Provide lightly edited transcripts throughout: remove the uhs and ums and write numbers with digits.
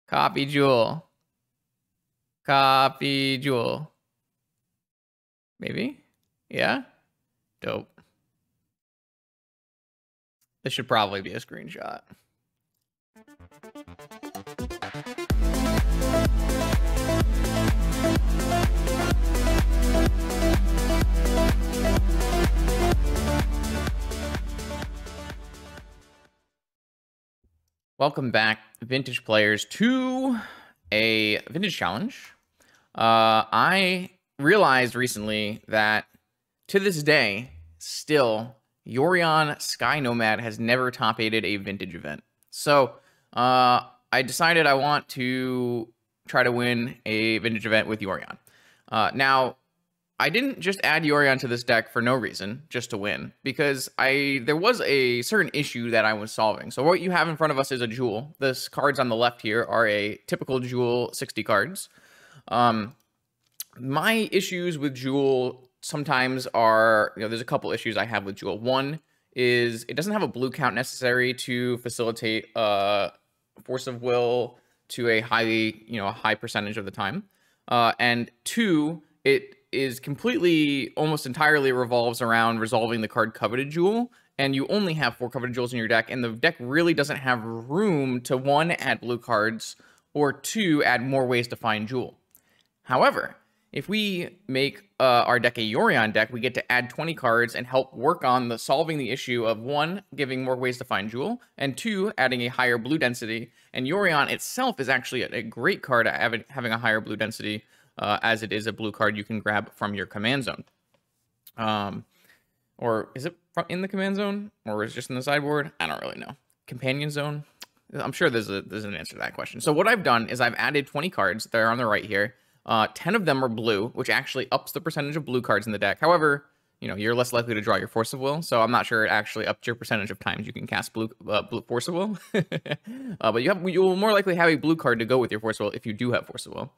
Copy Jewel. Copy Jewel. Maybe? Yeah? Dope. This should probably be a screenshot. Welcome back, vintage players, to a vintage challenge. I realized recently that to this day, still, Yorion Sky Nomad has never top-8'd a vintage event. So I decided I want to try to win a vintage event with Yorion. Now, I didn't just add Yorion to this deck for no reason, just to win, because there was a certain issue that I was solving. So what you have in front of us is a Jewel. The cards on the left here are a typical Jewel 60 cards. My issues with Jewel sometimes are, there's a couple issues I have with Jewel. One is it doesn't have a blue count necessary to facilitate Force of Will to a high percentage of the time. And two, it is completely, almost entirely revolves around resolving the card Coveted Jewel, and you only have 4 Coveted Jewels in your deck, and the deck really doesn't have room to, 1, add blue cards, or 2, add more ways to find Jewel. However, if we make our deck a Yorion deck, we get to add 20 cards and help work on solving the issue of 1, giving more ways to find Jewel, and 2, adding a higher blue density. And Yorion itself is actually a great card at having a higher blue density, as it is a blue card you can grab from your command zone. Or is it in the command zone? Or is it just in the sideboard? I don't really know. Companion zone? I'm sure there's an answer to that question. So what I've done is I've added 20 cards. They're on the right here. 10 of them are blue, which actually ups the percentage of blue cards in the deck. However, you're less likely to draw your Force of Will, so I'm not sure it actually ups your percentage of times you can cast blue Force of Will. But you will more likely have a blue card to go with your Force of Will if you do have Force of Will.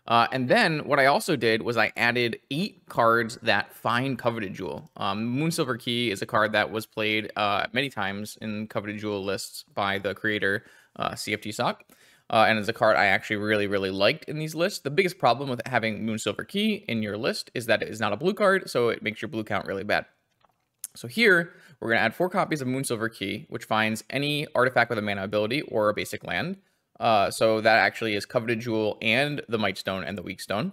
And then what I also did was I added 8 cards that find Coveted Jewel. Moonsilver Key is a card that was played many times in Coveted Jewel lists by the creator, CFT Sock. And it's a card I actually really, really liked in these lists. The biggest problem with having Moonsilver Key in your list is that it is not a blue card, so it makes your blue count really bad. So here, we're going to add 4 copies of Moonsilver Key, which finds any artifact with a mana ability or a basic land. So that actually is Coveted Jewel and the Might Stone and the Weak Stone,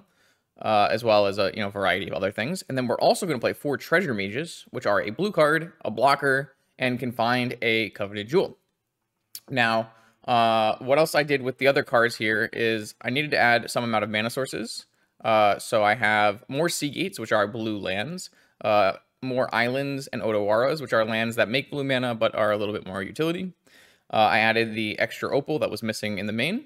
as well as a variety of other things. And then we're also going to play 4 Treasure Mages, which are a blue card, a blocker, and can find a Coveted Jewel. Now, what else I did with the other cards here is I needed to add some amount of mana sources. So I have more Sea Gates, which are blue lands, more Islands and Otowaras, which are lands that make blue mana but are a little bit more utility. I added the extra Opal that was missing in the main.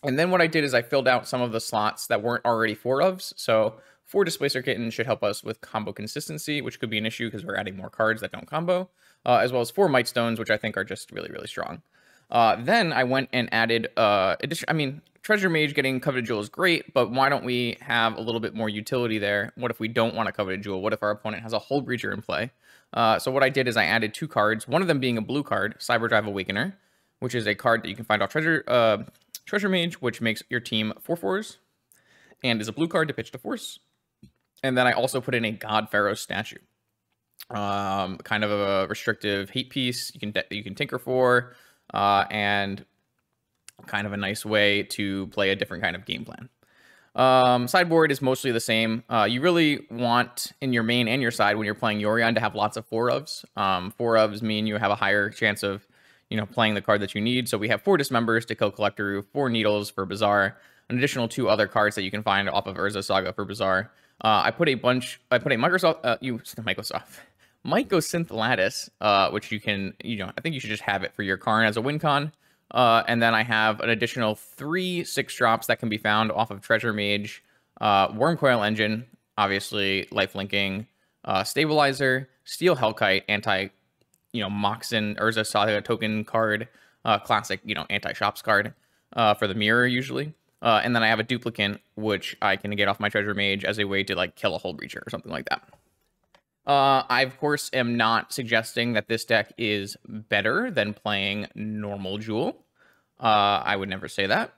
And then what I did is I filled out some of the slots that weren't already 4-ofs. So 4 Displacer Kittens should help us with combo consistency, which could be an issue because we're adding more cards that don't combo, as well as 4 Might Stones, which I think are just really, really strong. Then I went and added Treasure Mage getting Coveted Jewel is great, but why don't we have a little bit more utility there? What if we don't want a Coveted Jewel? What if our opponent has a Hull Breacher in play? So what I did is I added 2 cards, one of them being a blue card, Cyberdrive Awakener, which is a card that you can find off Treasure Mage, which makes your team 4/4s, and is a blue card to pitch to Force. And then I also put in a God Pharaoh statue, kind of a restrictive hate piece you can tinker for, and kind of a nice way to play a different kind of game plan. Sideboard is mostly the same. You really want in your main and your side when you're playing Yorion to have lots of 4-ofs. 4-ofs mean you have a higher chance of playing the card that you need. So we have 4 Dismembers to kill Collector, 4 Needles for Bazaar, an additional 2 other cards that you can find off of Urza Saga for Bazaar. I put a Mycosynth Lattice, which you can, I think you should just have it for your Karn as a win con. And then I have an additional 3 6-drops that can be found off of Treasure Mage, Wormcoil Engine, obviously lifelinking, Stabilizer, Steel Hellkite, Moxen, Urza Saga token card, classic, anti-shops card, for the mirror usually. And then I have a Duplicant, which I can get off my Treasure Mage as a way to kill a Hull Breacher or something like that. I, of course, am not suggesting that this deck is better than playing normal Jewel. I would never say that.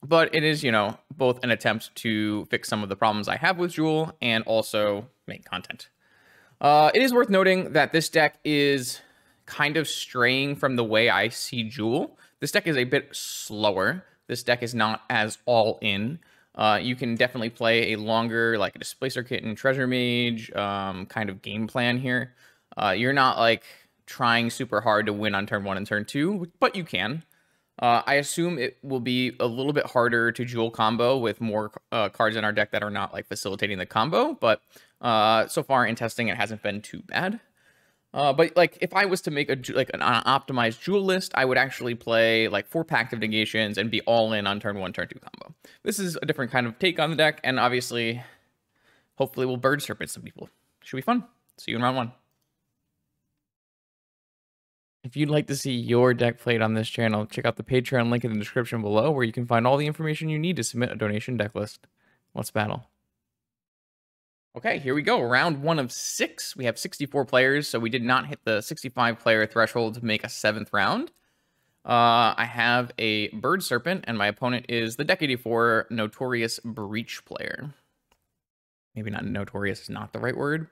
But it is, you know, both an attempt to fix some of the problems I have with Jewel and also make content. It is worth noting that this deck is kind of straying from the way I see Jewel. This deck is a bit slower. This deck is not as all in. You can definitely play a longer, like a Displacer Kitten, Treasure Mage kind of game plan here. You're not like trying super hard to win on turn 1 and turn 2, but you can. I assume it will be a little bit harder to Jewel combo with more cards in our deck that are not like facilitating the combo, but so far in testing it hasn't been too bad. But like if I was to make an optimized Jewel list, I would actually play like 4 Pact Negations and be all in on turn 1, turn 2 combo. This is a different kind of take on the deck, and obviously, hopefully we'll Bird Serpent some people. Should be fun. See you in round 1. If you'd like to see your deck played on this channel, check out the Patreon link in the description below, where you can find all the information you need to submit a donation deck list. Let's battle. Okay, here we go. Round 1 of 6. We have 64 players, so we did not hit the 65-player threshold to make a 7th round. I have a Bird Serpent, and my opponent is the Deck 84 Notorious Breach player. Maybe not Notorious is not the right word,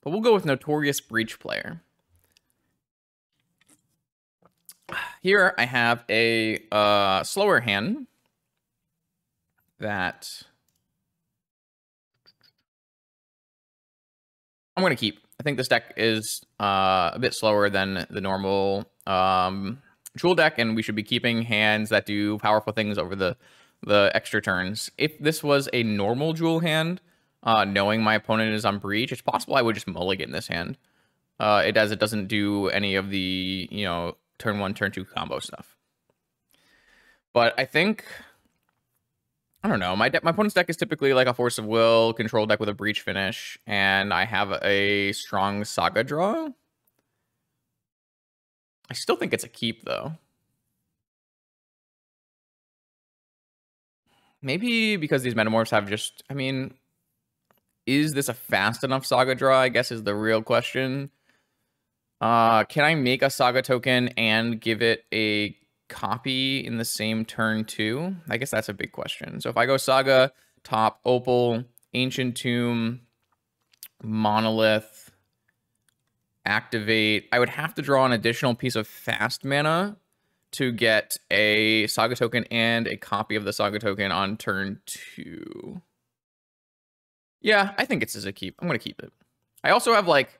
but we'll go with Notorious Breach player. Here I have a slower hand that I'm going to keep. I think this deck is a bit slower than the normal Jewel deck, and we should be keeping hands that do powerful things over the extra turns. If this was a normal Jewel hand, knowing my opponent is on Breach, it's possible I would just mulligan this hand. It doesn't do any of the, you know, turn 1, turn 2 combo stuff. But I think, I don't know, my opponent's deck is typically like a Force of Will control deck with a Breach finish, and I have a strong Saga draw. I still think it's a keep, though. Maybe because these Metamorphs have just, I mean, is this a fast enough Saga draw, I guess is the real question. Can I make a Saga token and give it a copy in the same turn too? I guess that's a big question. So if I go Saga, top, Opal, Ancient Tomb, Monolith, activate, I would have to draw an additional piece of fast mana to get a Saga token and a copy of the Saga token on turn 2. Yeah, I think it's as a keep. I'm going to keep it. I also have like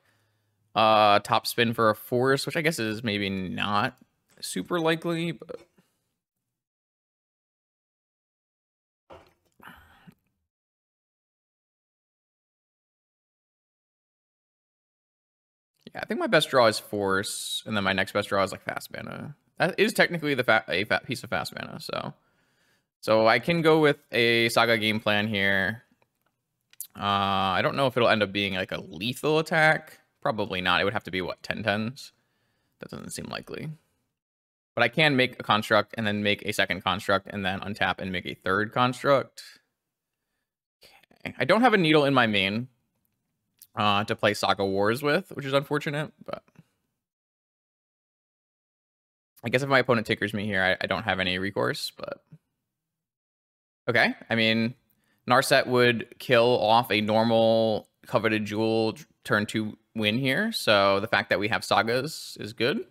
top spin for a Force, which I guess is maybe not super likely, but yeah, I think my best draw is Force, and then my next best draw is like fast mana. That is technically a piece of fast mana, so I can go with a Saga game plan here. I don't know if it'll end up being like a lethal attack. Probably not. It would have to be, what, 10/10s? That doesn't seem likely. But I can make a construct and then make a second construct and then untap and make a third construct. Okay. I don't have a needle in my main to play Saga Wars with, which is unfortunate, but I guess if my opponent tickers me here, I don't have any recourse, but okay. I mean, Narset would kill off a normal coveted Jewel turn 2 win here, so the fact that we have Sagas is good.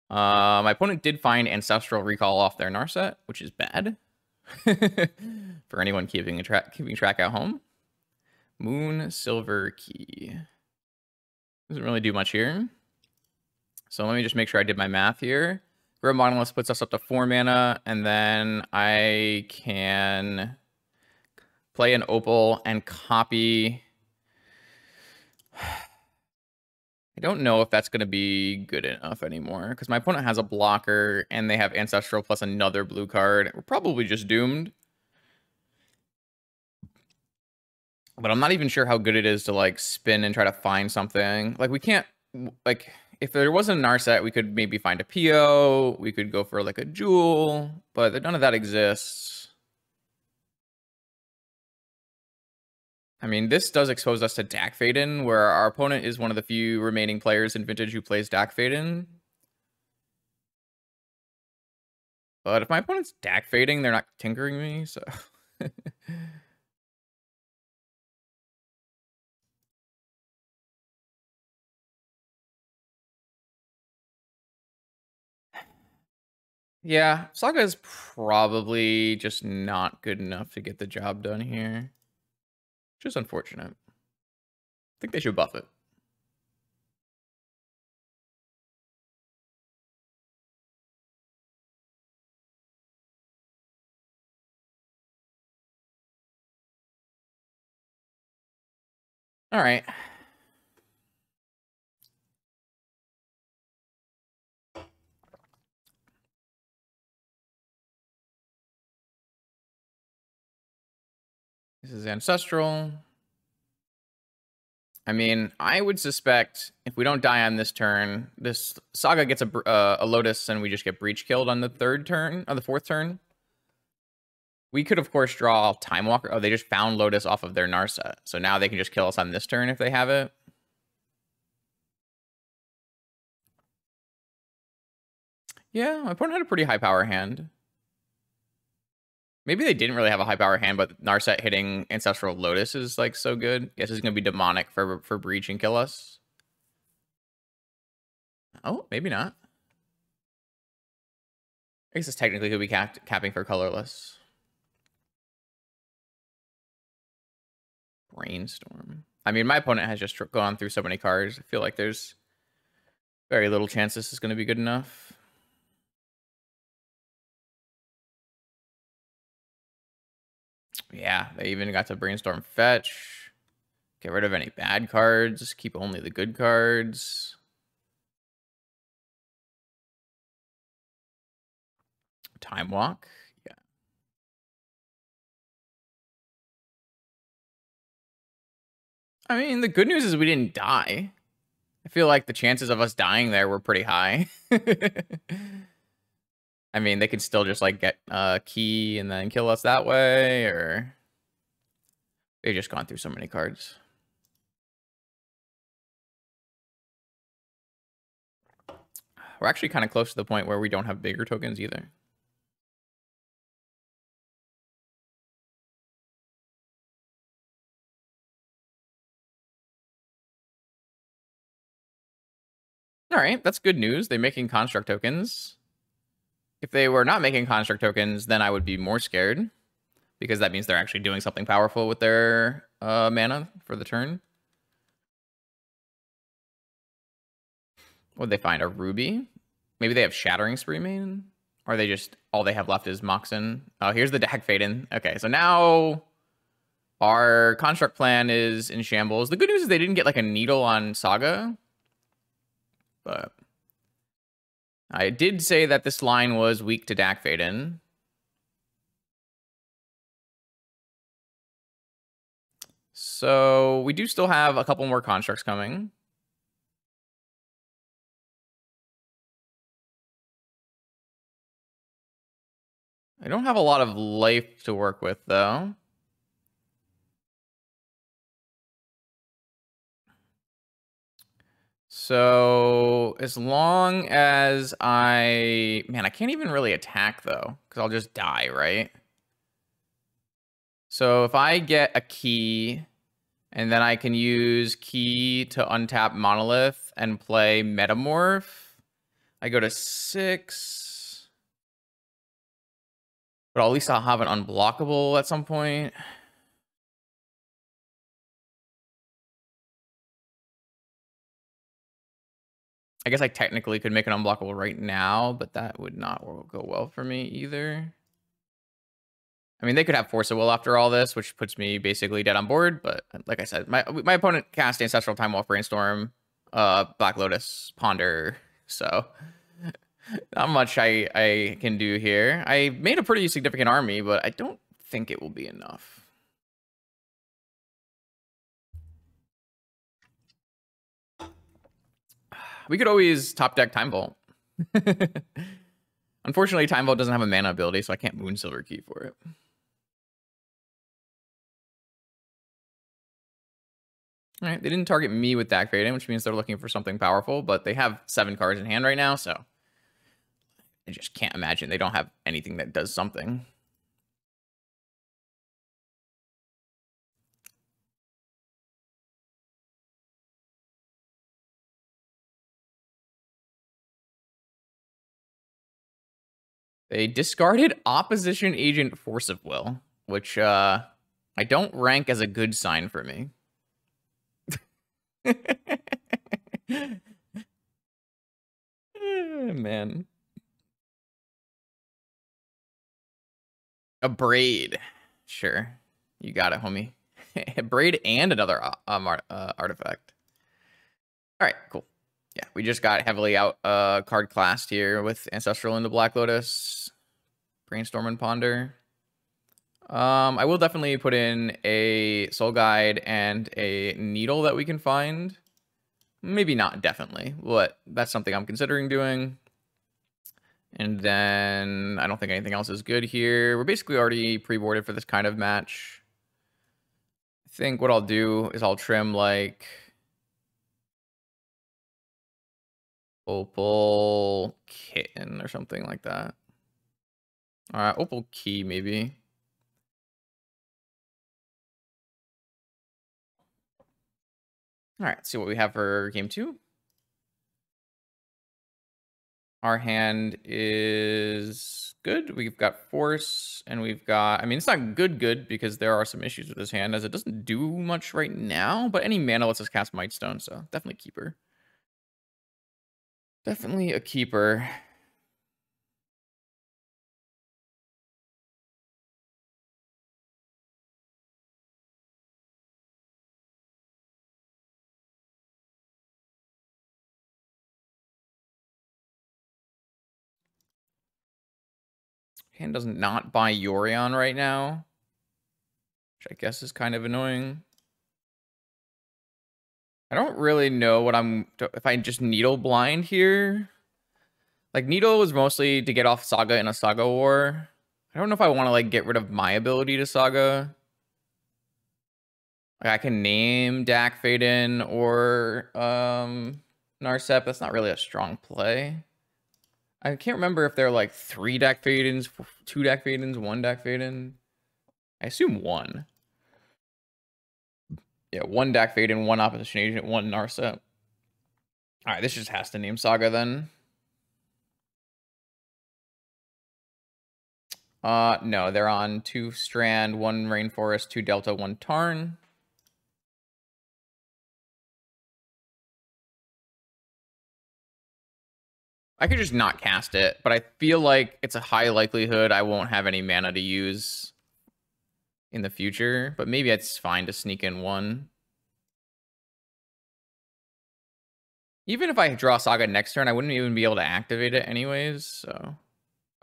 My opponent did find Ancestral Recall off their Narset, which is bad for anyone keeping track at home. Moon Silver Key doesn't really do much here, so let me just make sure I did my math here. Grub Monolith puts us up to 4 mana, and then I can play an Opal and copy. I don't know if that's going to be good enough anymore, because my opponent has a blocker, and they have Ancestral plus another blue card. We're probably just doomed. But I'm not even sure how good it is to, like, spin and try to find something. Like, we can't, like, if there wasn't an Narset, we could maybe find a PO, we could go for, like, a Jewel, but none of that exists. I mean, this does expose us to Dak Faden, where our opponent is one of the few remaining players in Vintage who plays Dak Faden. But if my opponent's Dak fading, they're not tinkering me, so... Yeah, Saga is probably just not good enough to get the job done here. Just unfortunate. I think they should buff it. All right. This is Ancestral. I mean, I would suspect if we don't die on this turn, this Saga gets a Lotus and we just get Breach killed on the third turn, or the fourth turn. We could, of course, draw Time Walker. Oh, they just found Lotus off of their Narset. So now they can just kill us on this turn if they have it. Yeah, my opponent had a pretty high power hand. Maybe they didn't really have a high power hand, but Narset hitting Ancestral Lotus is like so good. Guess it's gonna be demonic for Breach and kill us. Oh, maybe not. I guess this technically could be capping for colorless. Brainstorm. I mean, my opponent has just gone through so many cards. I feel like there's very little chance this is going to be good enough. Yeah, they even got to Brainstorm Fetch. Get rid of any bad cards. Keep only the good cards. Time Walk. Yeah. I mean, the good news is we didn't die. I feel like the chances of us dying there were pretty high. I mean, they could still just like get a key and then kill us that way, or they've just gone through so many cards. We're actually kind of close to the point where we don't have bigger tokens either. All right, that's good news. They're making construct tokens. If they were not making construct tokens, then I would be more scared, because that means they're actually doing something powerful with their mana for the turn. Would they find a Ruby? Maybe they have Shattering Spree main? Or they just, all they have left is Moxen. Oh, here's the Dak Faden. Okay, so now our construct plan is in shambles. The good news is they didn't get like a needle on Saga. But I did say that this line was weak to Dak Faden. So we do still have a couple more constructs coming. I don't have a lot of life to work with, though. So as long as man, I can't even really attack, though, because I'll just die, right? So if I get a key, and then I can use key to untap Monolith and play Metamorph, I go to 6. But at least I'll have an unblockable at some point. I guess I technically could make an unblockable right now, but that would not go well for me either. I mean, they could have Force of Will after all this, which puts me basically dead on board. But like I said, my opponent cast Ancestral Time Wolf, Brainstorm, Black Lotus, Ponder. So not much I can do here. I made a pretty significant army, but I don't think it will be enough. We could always top deck Time Vault. Unfortunately, Time Vault doesn't have a mana ability, so I can't Moon Silver Key for it. All right, they didn't target me with Dak Faden, which means they're looking for something powerful, but they have 7 cards in hand right now, so I just can't imagine they don't have anything that does something. They discarded Opposition Agent Force of Will, which I don't rank as a good sign for me. Man. A braid. Sure. You got it, homie. A braid and another artifact. All right, cool. Yeah, we just got heavily out card classed here with Ancestral into Black Lotus, Brainstorm and Ponder. I will definitely put in a Soul Guide and a Needle that we can find. Maybe not definitely, but that's something I'm considering doing. And then I don't think anything else is good here. We're basically already pre-boarded for this kind of match. I think what I'll do is I'll trim like Opal Kitten or something like that. All right, Opal Key maybe. All right, let's see what we have for game 2. Our hand is good. We've got Force, and we've got... I mean, it's not good because there are some issues with this hand, as it doesn't do much right now, but any mana lets us cast Mightstone, so definitely keeper. Definitely a keeper. Hand does not buy Yorion right now, which I guess is kind of annoying. I don't really know what if I just Needle blind here. Like, Needle was mostly to get off Saga in a Saga War. I don't know if I want to, like, get rid of my ability to Saga. Like, I can name Dak Faden or Narsep. That's not really a strong play. I can't remember if they're like 3 Dak Fadens, 2 Dak Fadens, 1 Dak Faden. I assume 1. Yeah, 1 Dak Faden, 1 Opposition Agent, 1 Narsep. Alright, this just has to name Saga then. No, they're on 2 Strand, 1 Rainforest, 2 Delta, 1 Tarn. I could just not cast it, but I feel like it's a high likelihood I won't have any mana to use in the future, but maybe it's fine to sneak in 1. Even if I draw Saga next turn, I wouldn't even be able to activate it anyways, so...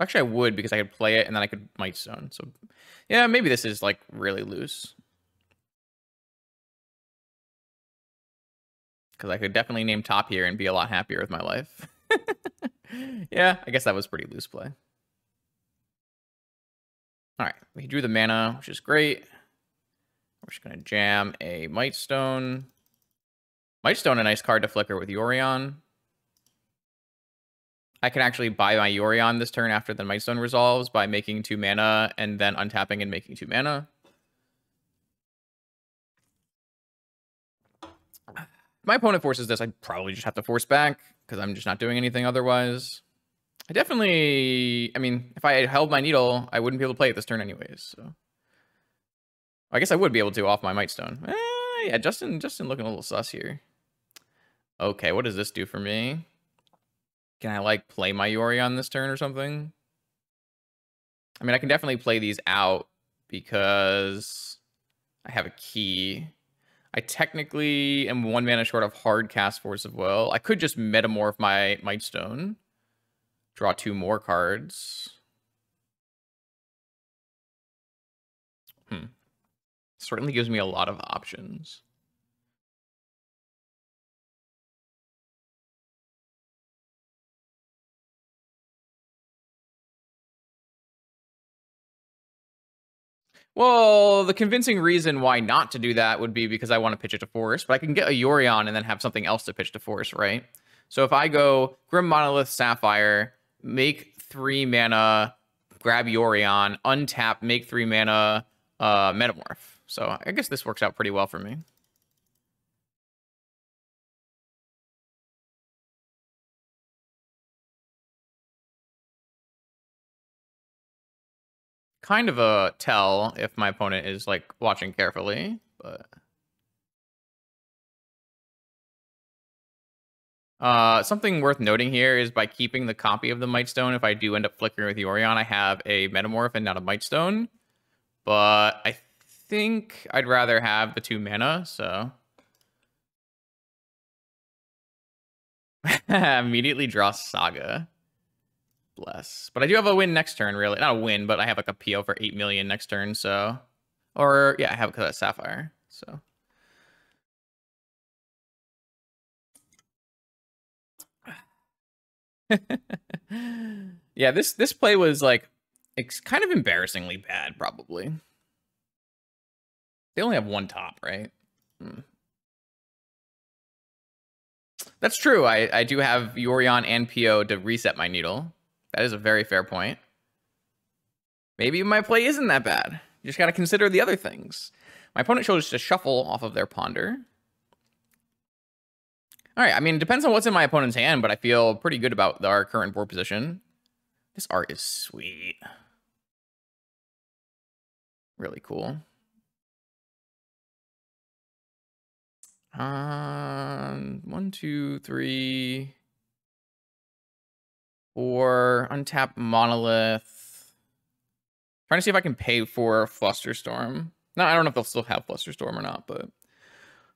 Actually, I would, because I could play it, and then I could Mightstone, so... Yeah, maybe this is, like, really loose. Because I could definitely name top here and be a lot happier with my life. Yeah, I guess that was pretty loose play. Alright, we drew the mana, which is great. We're just going to jam a Mightstone. Mightstone, a nice card to flicker with Yorion. I can actually buy my Yorion this turn after the Mightstone resolves by making 2 mana and then untapping and making 2 mana. If my opponent forces this, I'd probably just have to force back because I'm just not doing anything otherwise. I mean, if I had held my Needle, I wouldn't be able to play it this turn anyways, so... I guess I would be able to off my Mightstone. Yeah, Justin looking a little sus here. Okay, what does this do for me? Can I, like, play my Yorion this turn or something? I mean, I can definitely play these out because I have a key. I technically am 1 mana short of hard cast Force of Will. I could just metamorph my Mightstone. Draw 2 more cards. Certainly gives me a lot of options. Well, the convincing reason why not to do that would be because I want to pitch it to Force, but I can get a Yorion and then have something else to pitch to Force, right? So if I go Grim Monolith Sapphire, make 3 mana, grab Yorion, untap, make 3 mana, Metamorph. So I guess this works out pretty well for me. Kind of a tell if my opponent is like watching carefully, but something worth noting here is by keeping the copy of the Mightstone, if I do end up flickering with Yorion, I have a Metamorph and not a Mightstone. But I think I'd rather have the 2 mana, so immediately draw Saga. Bless. But I do have a win next turn, really. Not a win, but I have like a PO for 8 million next turn, so. Or, yeah, I have it because of Sapphire, so. Yeah, this play was like, it's kind of embarrassingly bad, probably. They only have 1 top, right? That's true. I do have Yorion and PO to reset my needle. That is a very fair point. Maybe my play isn't that bad. You just got to consider the other things. My opponent chose to shuffle off of their Ponder. All right, I mean, it depends on what's in my opponent's hand, but I feel pretty good about our current board position. This art is sweet. Really cool. 1, 2, 3, 4. Untap Monolith. Trying to see if I can pay for Flusterstorm. No, I don't know if they'll still have Flusterstorm or not, but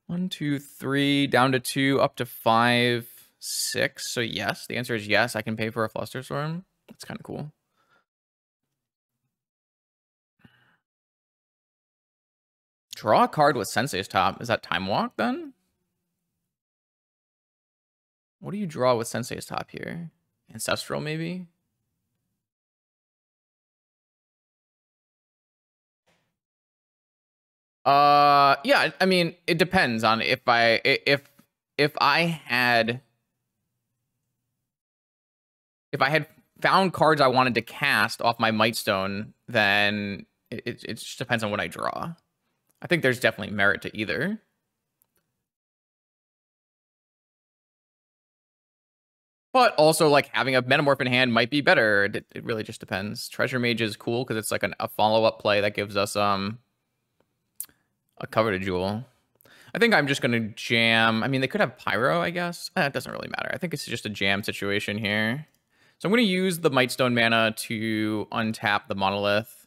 1, 2, 3, down to 2, up to 5, 6. So yes, the answer is yes, I can pay for a Flusterstorm. That's kind of cool. Draw a card with Sensei's top. Is that Time Walk then? What do you draw with Sensei's top here? Ancestral, maybe? Yeah, I mean, it depends on if I had found cards I wanted to cast off my Mightstone, then it just depends on what I draw. I think there's definitely merit to either. But also, like, having a Metamorph in hand might be better. It really just depends. Treasure Mage is cool because it's like a follow-up play that gives us a cover to Jewel. I think I'm just going to jam. I mean, they could have Pyro, I guess. It doesn't really matter. I think it's just a jam situation here. So I'm going to use the Mightstone mana to untap the Monolith.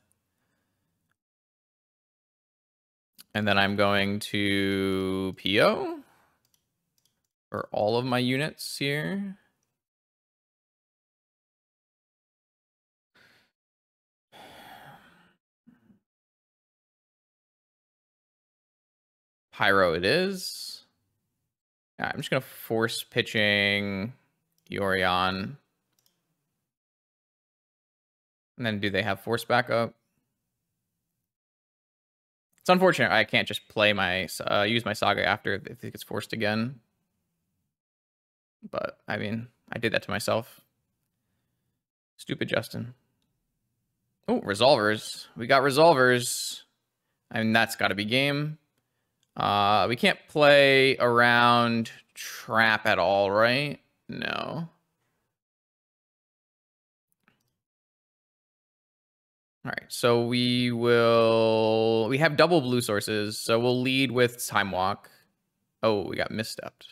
And then I'm going to PO for all of my units here. Pyro it is. Yeah, I'm just going to force pitching Yorion. And then do they have force backup? It's unfortunate I can't just play my use my Saga after if it gets forced again. But I mean, I did that to myself. Stupid Justin. Oh, resolvers. We got resolvers. I mean, that's got to be game. We can't play around trap at all, right? No. All right, so we have double blue sources, so we'll lead with Time Walk. Oh, we got misstepped.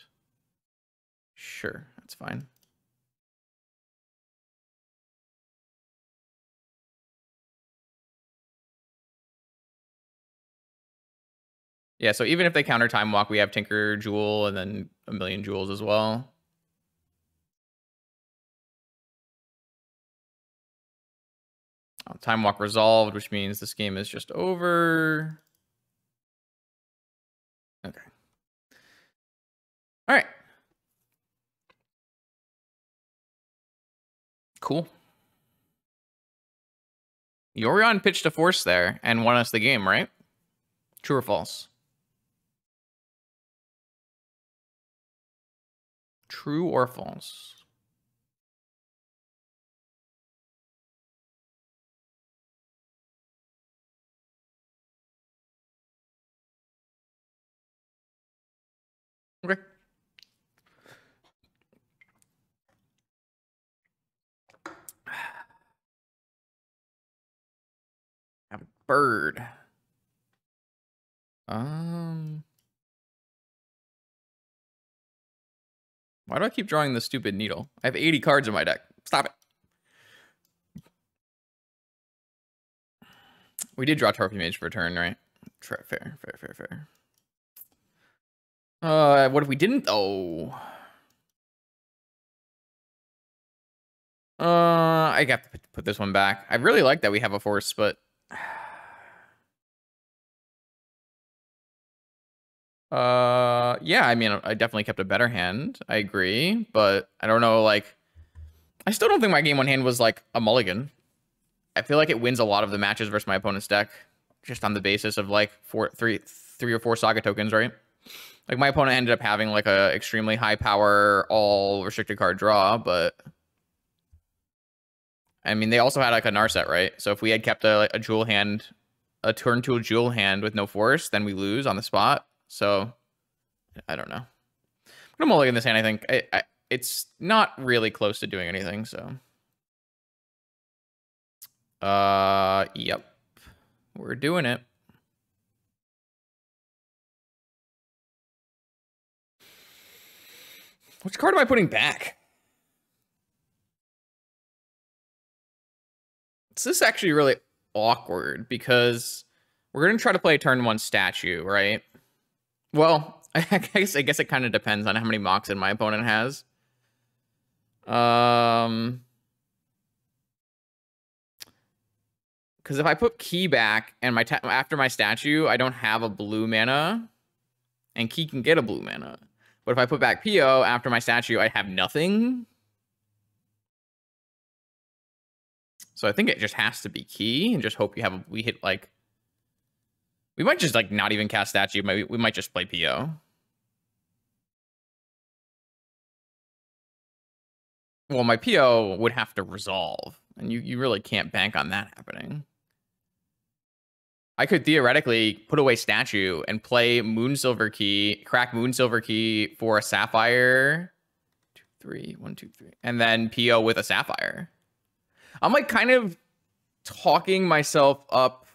Sure, that's fine. Yeah, so even if they counter Time Walk, we have Tinker Jewel and then a million jewels as well. Time Walk resolved, which means this game is just over. Okay. All right. Cool. Yorion pitched a force there and won us the game, right? True or false? True or false? Okay. Have a bird. Why do I keep drawing the stupid needle? I have 80 cards in my deck. Stop it. We did draw Torpy Mage for a turn, right? Fair. What if we didn't? Oh. I got to put this one back. I really like that we have a force, but yeah, I mean, I definitely kept a better hand. I agree, but I don't know, like, I still don't think my game one hand was like a mulligan. I feel like it wins a lot of the matches versus my opponent's deck, just on the basis of like three or four saga tokens, right? Like my opponent ended up having like a extremely high power all restricted card draw, but I mean they also had like a Narset, right? So if we had kept a jewel hand, a turn to a jewel hand with no force, then we lose on the spot. So I don't know. I'm gonna mulligan this hand. I think it's not really close to doing anything. So yep, we're doing it. Which card am I putting back? This is actually really awkward because we're going to try to play a turn one statue, right? Well, I guess it kind of depends on how many Moxen my opponent has. Because if I put Key back and after my statue, I don't have a blue mana, and Key can get a blue mana. But if I put back PO after my statue, I have nothing. So I think it just has to be Key, and just hope we hit like. We might just like not even cast statue. We might just play PO. Well, my PO would have to resolve, and you really can't bank on that happening. I could theoretically put away statue and play Moonsilver Key, crack Moonsilver Key for a Sapphire. 2, 3, 1, 2, 3, and then PO with a Sapphire. I'm like kind of talking myself up.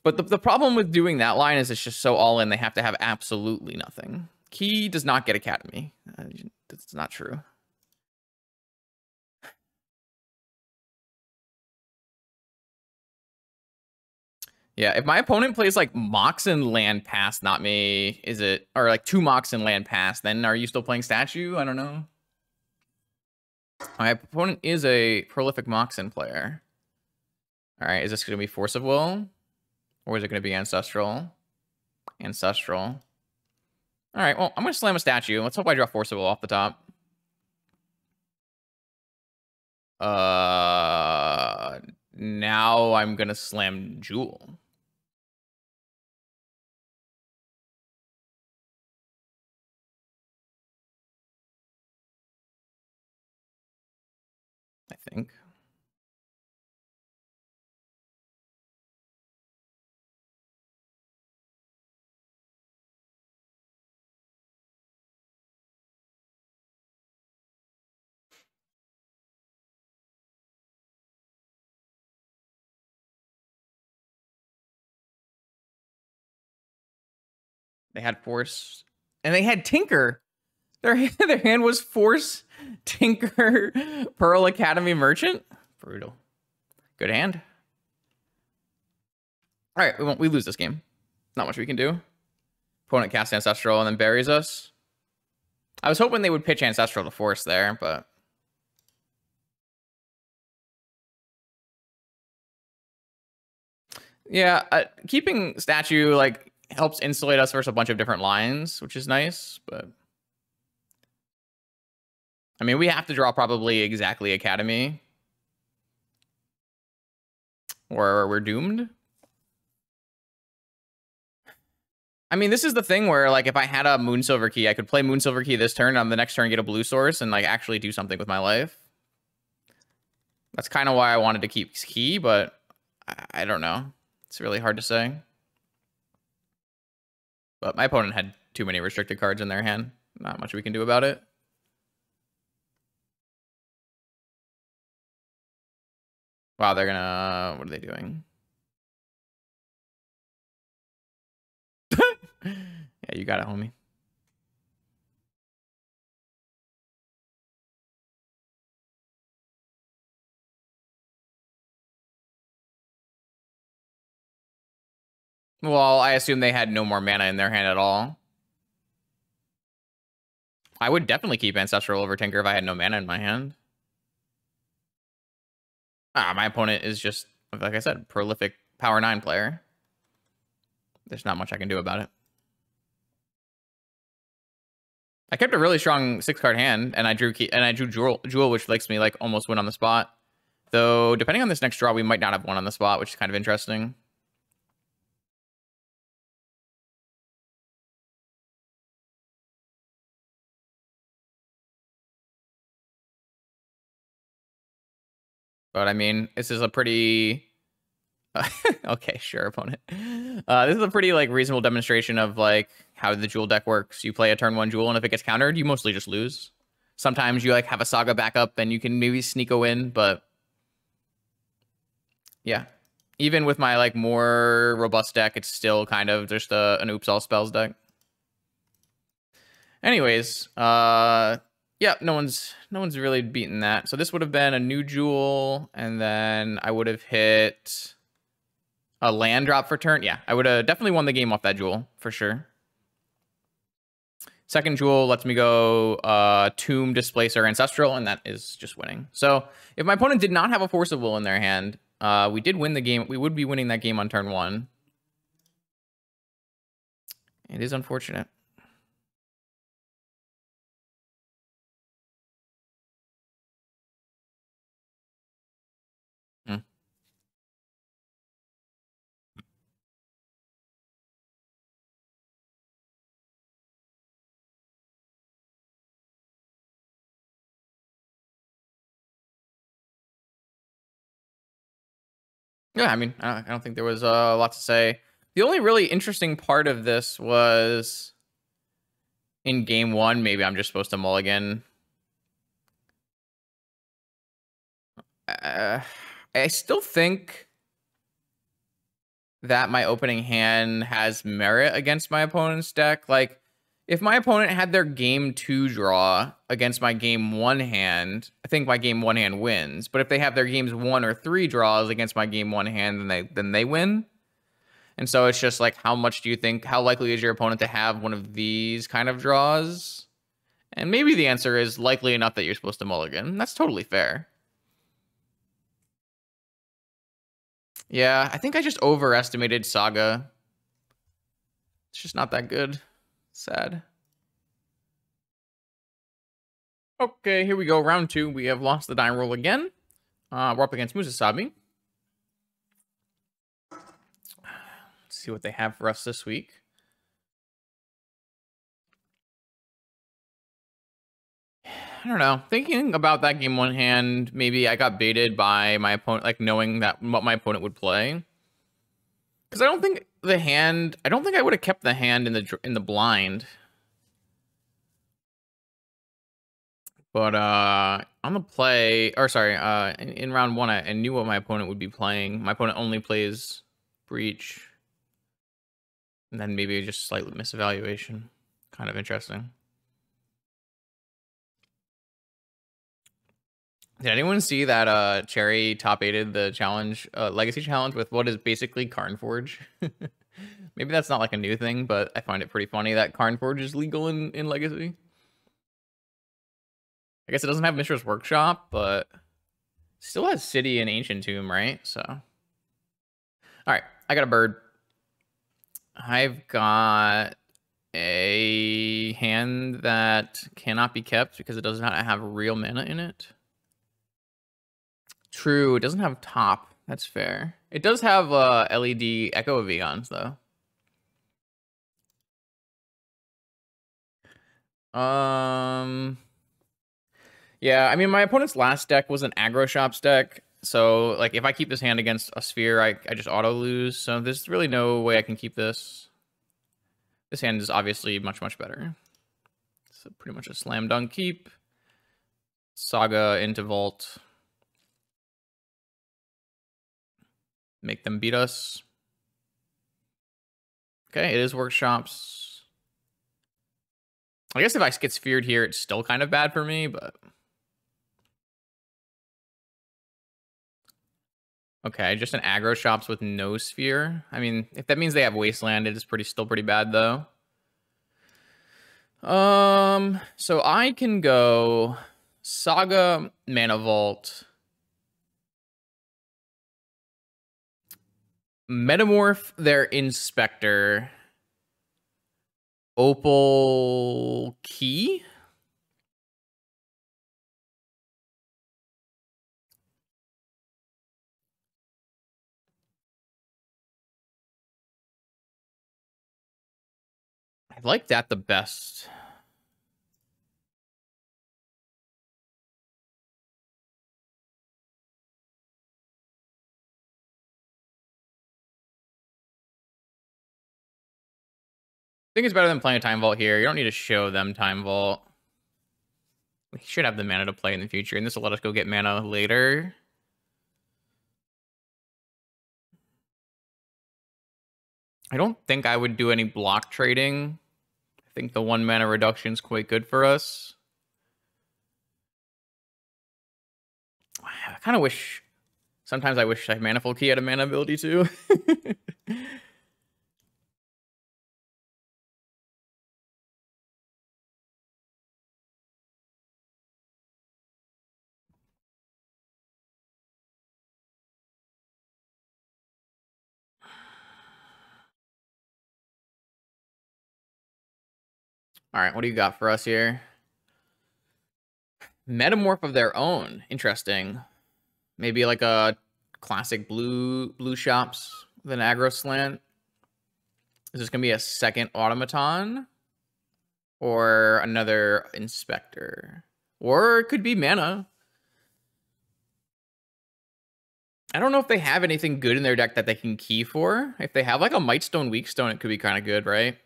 But the problem with doing that line is it's just so all in. They have to have absolutely nothing. Key does not get Academy. That's not true. Yeah, if my opponent plays like Moxen land pass, not me, is it? Or like 2 Moxen land pass, then are you still playing statue? I don't know. My opponent is a prolific Moxen player. All right, is this going to be Force of Will? Or is it going to be Ancestral? Ancestral. All right, well, I'm going to slam a statue. Let's hope I draw Force of Will off the top. Now I'm going to slam Jewel. I think. They had Force, and they had Tinker. Their hand was Force, Tinker, Pearl Academy Merchant. Brutal. Good hand. All right, we lose this game. Not much we can do. Opponent casts Ancestral and then buries us. I was hoping they would pitch Ancestral to Force there, but yeah, keeping statue like helps insulate us versus a bunch of different lines, which is nice, but I mean, we have to draw probably exactly Academy or we're doomed. I mean, this is the thing where, like, if I had a Moonsilver Key, I could play Moonsilver Key this turn, on the next turn get a blue source, and, like, actually do something with my life. That's kind of why I wanted to keep Key, but I don't know. It's really hard to say. But my opponent had too many restricted cards in their hand. Not much we can do about it. Wow, they're gonna... What are they doing? Yeah, you got it, homie. Well, I assume they had no more mana in their hand at all. I would definitely keep Ancestral over Tinker if I had no mana in my hand. My opponent is just, like I said, prolific Power 9 player. There's not much I can do about it. I kept a really strong 6-card hand, and I drew Jewel, which makes me like almost win on the spot. Though, depending on this next draw, we might not have one on the spot, which is kind of interesting. But I mean, this is a pretty... okay, sure, opponent. This is a pretty like reasonable demonstration of like how the Jewel deck works. You play a turn 1 Jewel, and if it gets countered, you mostly just lose. Sometimes you like have a Saga backup, and you can maybe sneak a win, but yeah. Even with my like more robust deck, it's still kind of just an oops all spells deck. Anyways, yeah, no one's really beaten that. So this would have been a new Jewel, and then I would have hit a land drop for turn. Yeah, I would have definitely won the game off that Jewel for sure. Second Jewel lets me go Tomb, Displacer, Ancestral, and that is just winning. So if my opponent did not have a Force of Will in their hand, we did win the game. We would be winning that game on turn 1. It is unfortunate. Yeah, I mean, I don't think there was a lot to say. The only really interesting part of this was in game 1. Maybe I'm just supposed to mulligan. I still think that my opening hand has merit against my opponent's deck. Like, if my opponent had their game 2 draw against my game 1 hand, I think my game 1 hand wins. But if they have their games 1 or 3 draws against my game 1 hand, then they win. And so it's just like, how likely is your opponent to have one of these kind of draws? And maybe the answer is likely enough that you're supposed to mulligan. That's totally fair. Yeah, I think I just overestimated Saga. It's just not that good. Sad. Okay, here we go. Round 2. We have lost the die roll again. We're up against Musasabi. Let's see what they have for us this week. I don't know. Thinking about that game 1 hand, maybe I got baited by my opponent, like knowing that what my opponent would play. Because I don't think I would have kept the hand in the blind. But on the play, or sorry, in round 1, I knew what my opponent would be playing. My opponent only plays Breach. And then maybe just slight misevaluation. Kind of interesting. Did anyone see that Cherry top 8'd the challenge, Legacy challenge with what is basically Carnforge? Maybe that's not like a new thing, but I find it pretty funny that Carnforge is legal in Legacy. I guess it doesn't have Mishra's Workshop, but still has City and Ancient Tomb, right? So, all right, I got a bird. I've got a hand that cannot be kept because it does not have real mana in it. True, it doesn't have top. That's fair. It does have LED Echo of Eons, though. Yeah, I mean, my opponent's last deck was an Aggro Shops deck. So, like, if I keep this hand against a Sphere, I just auto-lose. So there's really no way I can keep this. This hand is obviously much, much better. So pretty much a slam dunk keep. Saga into Vault. Make them beat us. Okay, it is Workshops. I guess if I get Sphered here, it's still kind of bad for me, but... Okay, just an aggro shops with no Sphere. I mean, if that means they have Wasteland, it is still pretty bad, though. So I can go Saga, Mana Vault, Metamorph their Inspector, Opal Key. I like that the best. I think it's better than playing a Time Vault here. You don't need to show them Time Vault. We should have the mana to play in the future, and this will let us go get mana later. I don't think I would do any block trading. I think the 1 mana reduction is quite good for us. I kind of wish... Sometimes I wish Manifold Key had a mana ability too. All right, what do you got for us here? Metamorph of their own. Interesting. Maybe like a classic blue shops with an aggro slant. Is this going to be a second automaton? Or another inspector? Or it could be mana. I don't know if they have anything good in their deck that they can key for. If they have like a Mightstone, Weakstone, it could be kind of good, right?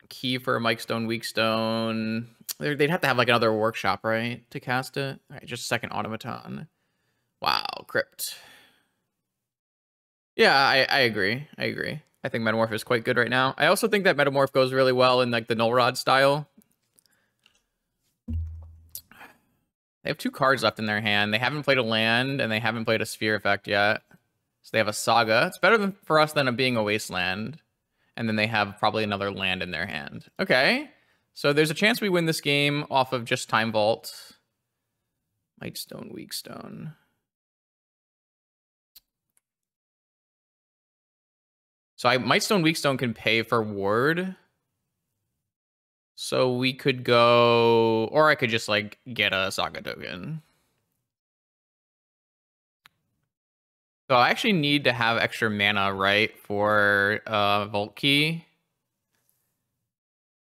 Key for a Mightstone, Weakstone. They'd have to have like another workshop, right? To cast it. All right, just second automaton. Wow, Crypt. Yeah, I agree. I agree. I think Metamorph is quite good right now. I also think that Metamorph goes really well in like the Null Rod style. They have 2 cards left in their hand. They haven't played a land, and they haven't played a Sphere effect yet. So they have a Saga. It's better for us than it being a Wasteland. And then they have probably another land in their hand. Okay. So there's a chance we win this game off of just Time Vault. Mightstone, Weakstone. So Mightstone, Weakstone can pay for Ward. So we could go... Or I could just, like, get a Saga token. So I actually need to have extra mana, right, for Vault Key.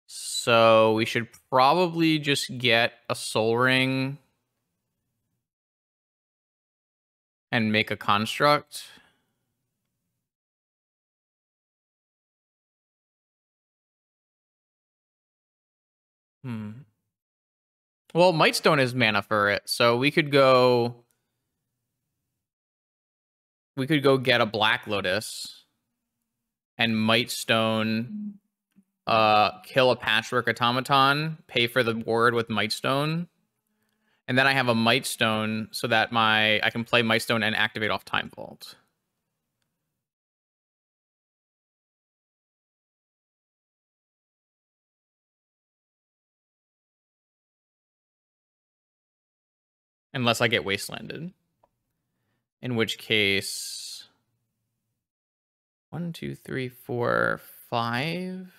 So we should probably just get a Soul Ring and make a Construct. Well, Mightstone is mana for it, so we could go... We could go get a Black Lotus and Mightstone, kill a Patchwork Automaton, pay for the ward with Mightstone, and then I have a Mightstone so that I can play Mightstone and activate off Time Vault. Unless I get Wastelanded. In which case... 1, 2, 3, 4, 5...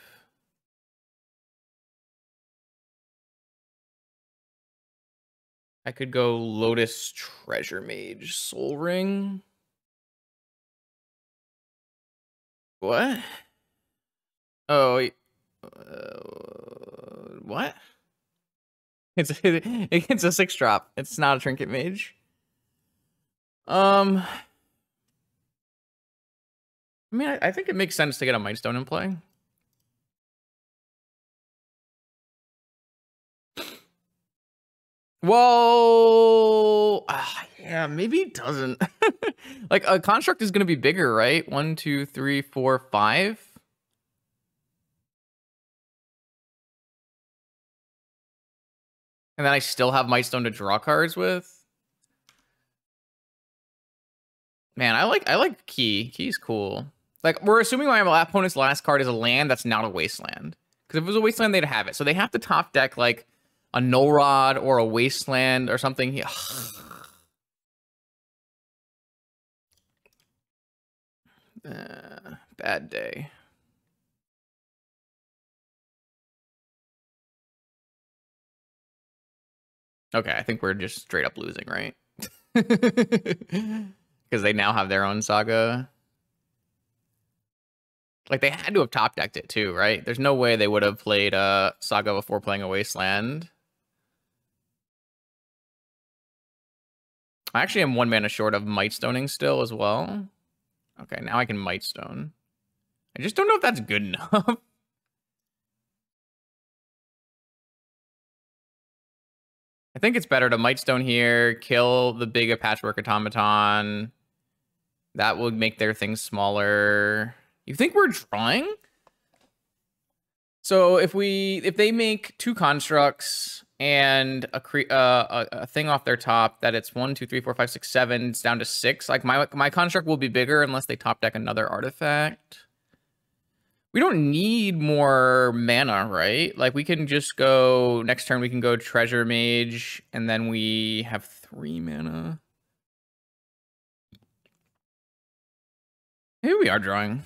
I could go Lotus Treasure Mage Soul Ring. What? Oh, what? It's a 6-drop. It's not a Trinket Mage. I mean, I think it makes sense to get a Mightstone in play. Whoa! Yeah, maybe it doesn't. Like, a construct is going to be bigger, right? 1, 2, 3, 4, 5. And then I still have Mightstone to draw cards with. Man, I like Key. Key's cool. Like, we're assuming my opponent's last card is a land that's not a Wasteland. Because if it was a Wasteland, they'd have it. So they have to top deck, like, a Null Rod or a Wasteland or something. Bad day. Okay, I think we're just straight up losing, right? Because they now have their own Saga. Like, they had to have top decked it too, right? There's no way they would have played Saga before playing a Wasteland. I actually am 1 mana short of Mightstoning still as well. Okay, now I can Mightstone. I just don't know if that's good enough. I think it's better to Mightstone here, kill the big Patchwork Automaton. That would make their things smaller. You think we're drawing? So if they make 2 constructs and a thing off their top that it's 1, 2, 3, 4, 5, 6, 7, it's down to 6. Like my construct will be bigger unless they top deck another artifact. We don't need more mana, right? Like, we can just go next turn. We can go Treasure Mage, and then we have 3 mana. Maybe we are drawing.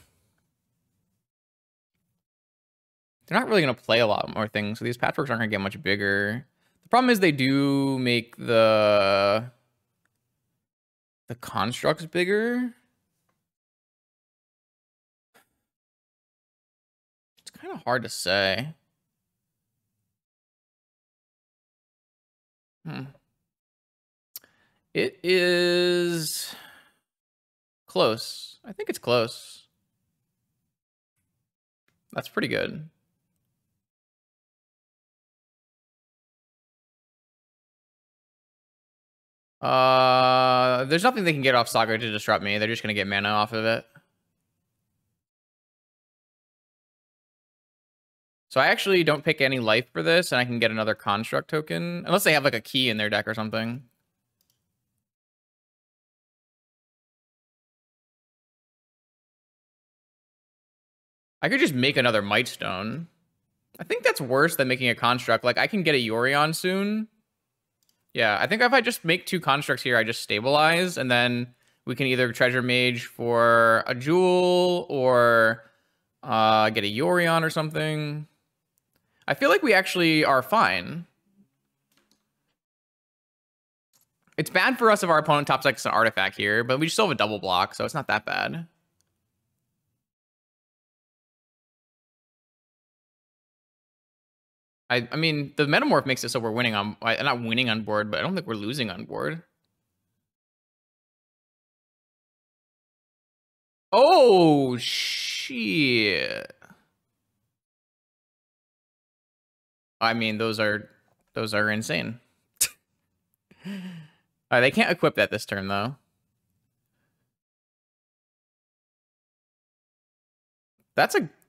They're not really going to play a lot more things, so these patchworks aren't going to get much bigger. The problem is they do make the constructs bigger. It's kind of hard to say. It is close. I think it's close. That's pretty good. There's nothing they can get off Saga to disrupt me. They're just gonna get mana off of it. So I actually don't pick any life for this, and I can get another construct token. Unless they have like a key in their deck or something. I could just make another Mightstone. I think that's worse than making a construct. Like, I can get a Yorion soon. Yeah, I think if I just make 2 constructs here, I just stabilize, and then we can either Treasure Mage for a Jewel or get a Yorion or something. I feel like we actually are fine. It's bad for us if our opponent top decks an artifact here, but we still have a double block, so it's not that bad. I mean, the Metamorph makes it so we're winning on... Not winning on board, but I don't think we're losing on board. Oh, shit. I mean, those are insane. They can't equip that this turn, though.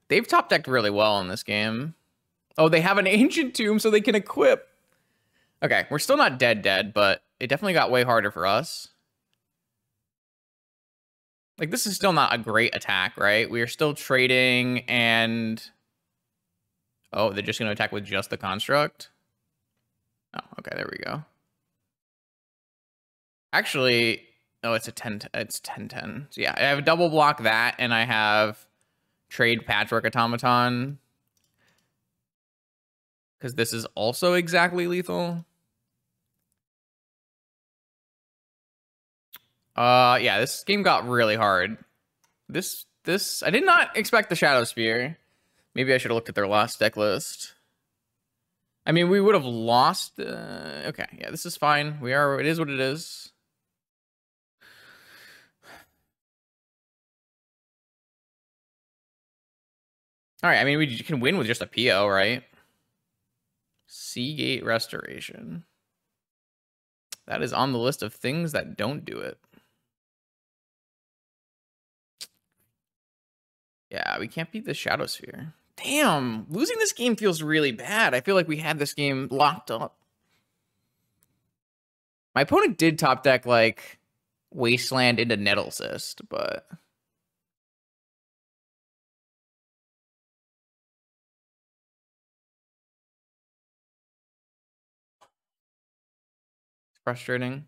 They've top decked really well in this game. Oh, they have an Ancient Tomb, so they can equip. Okay, we're still not dead, but it definitely got way harder for us. Like, this is still not a great attack, right? We are still trading, and... Oh, they're just going to attack with just the construct? Oh, okay, there we go. Actually, oh, it's a 10. It's 10-10. So yeah, I have a double block that, and I have trade Patchwork Automaton. Because this is also exactly lethal. Yeah, this game got really hard. This I did not expect the Shadow Spear. Maybe I should have looked at their last deck list. I mean, we would have lost. Okay, yeah, this is fine. It is what it is. All right, I mean, we can win with just a PO, right? Seagate Restoration. That is on the list of things that don't do it. Yeah, we can't beat the Shadow Sphere. Damn, losing this game feels really bad. I feel like we had this game locked up. My opponent did top deck, like, Wasteland into Nettle Cyst, but... it's frustrating.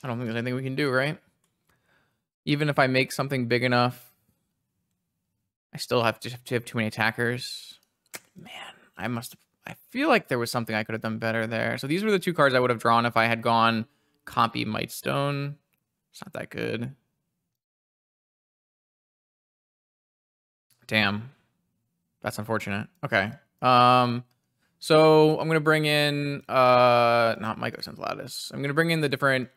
I don't think there's anything we can do, right? Even if I make something big enough, I still have to have too many attackers. Man, I feel like there was something I could have done better there. So these were the two cards I would have drawn if I had gone copy Mightstone. It's not that good. Damn. That's unfortunate. Okay. So I'm gonna bring in not Mycosense Lattice. I'm gonna bring in the different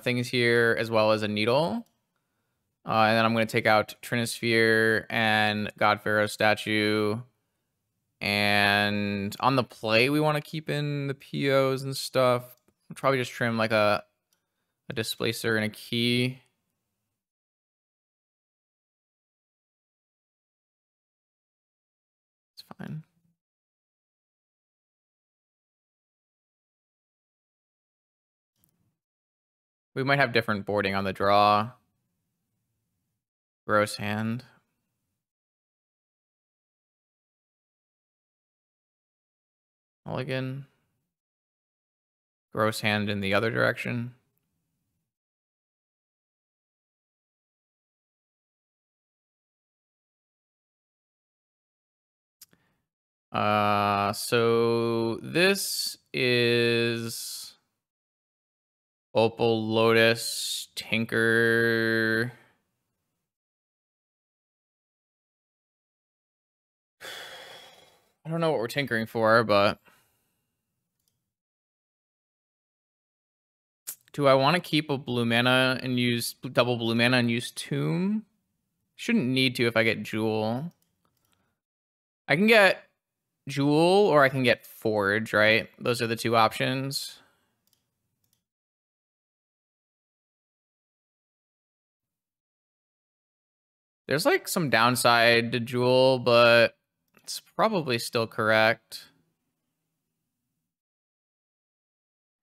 things here as well as a needle. And then I'm gonna take out Trinisphere and God Pharaoh statue. And on the play, we want to keep in the POs and stuff. I'll probably just trim like a displacer and a key. It's fine. We might have different boarding on the draw. Gross hand. Mulligan. Gross hand in the other direction. So this is Opal, Lotus, Tinker. I don't know what we're tinkering for, but do I want to keep a blue mana and use double blue mana and use Tomb? Shouldn't need to if I get Jewel. I can get Jewel or I can get Forge, right? Those are the two options. There's like some downside to Jewel, but it's probably still correct.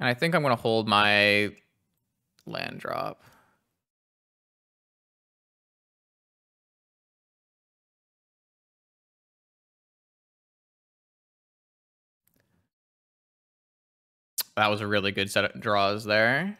And I think I'm going to hold my land drop. That was a really good set of draws there.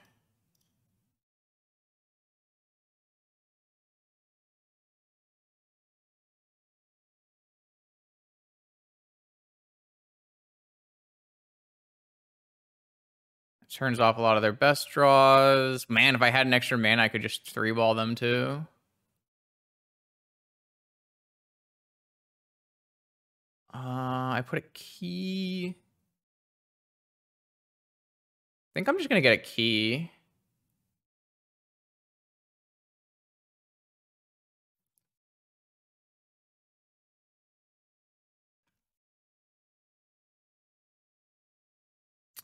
It turns off a lot of their best draws. Man, if I had an extra mana, I could just 3-ball them too. I put a key. I think I'm just going to get a key.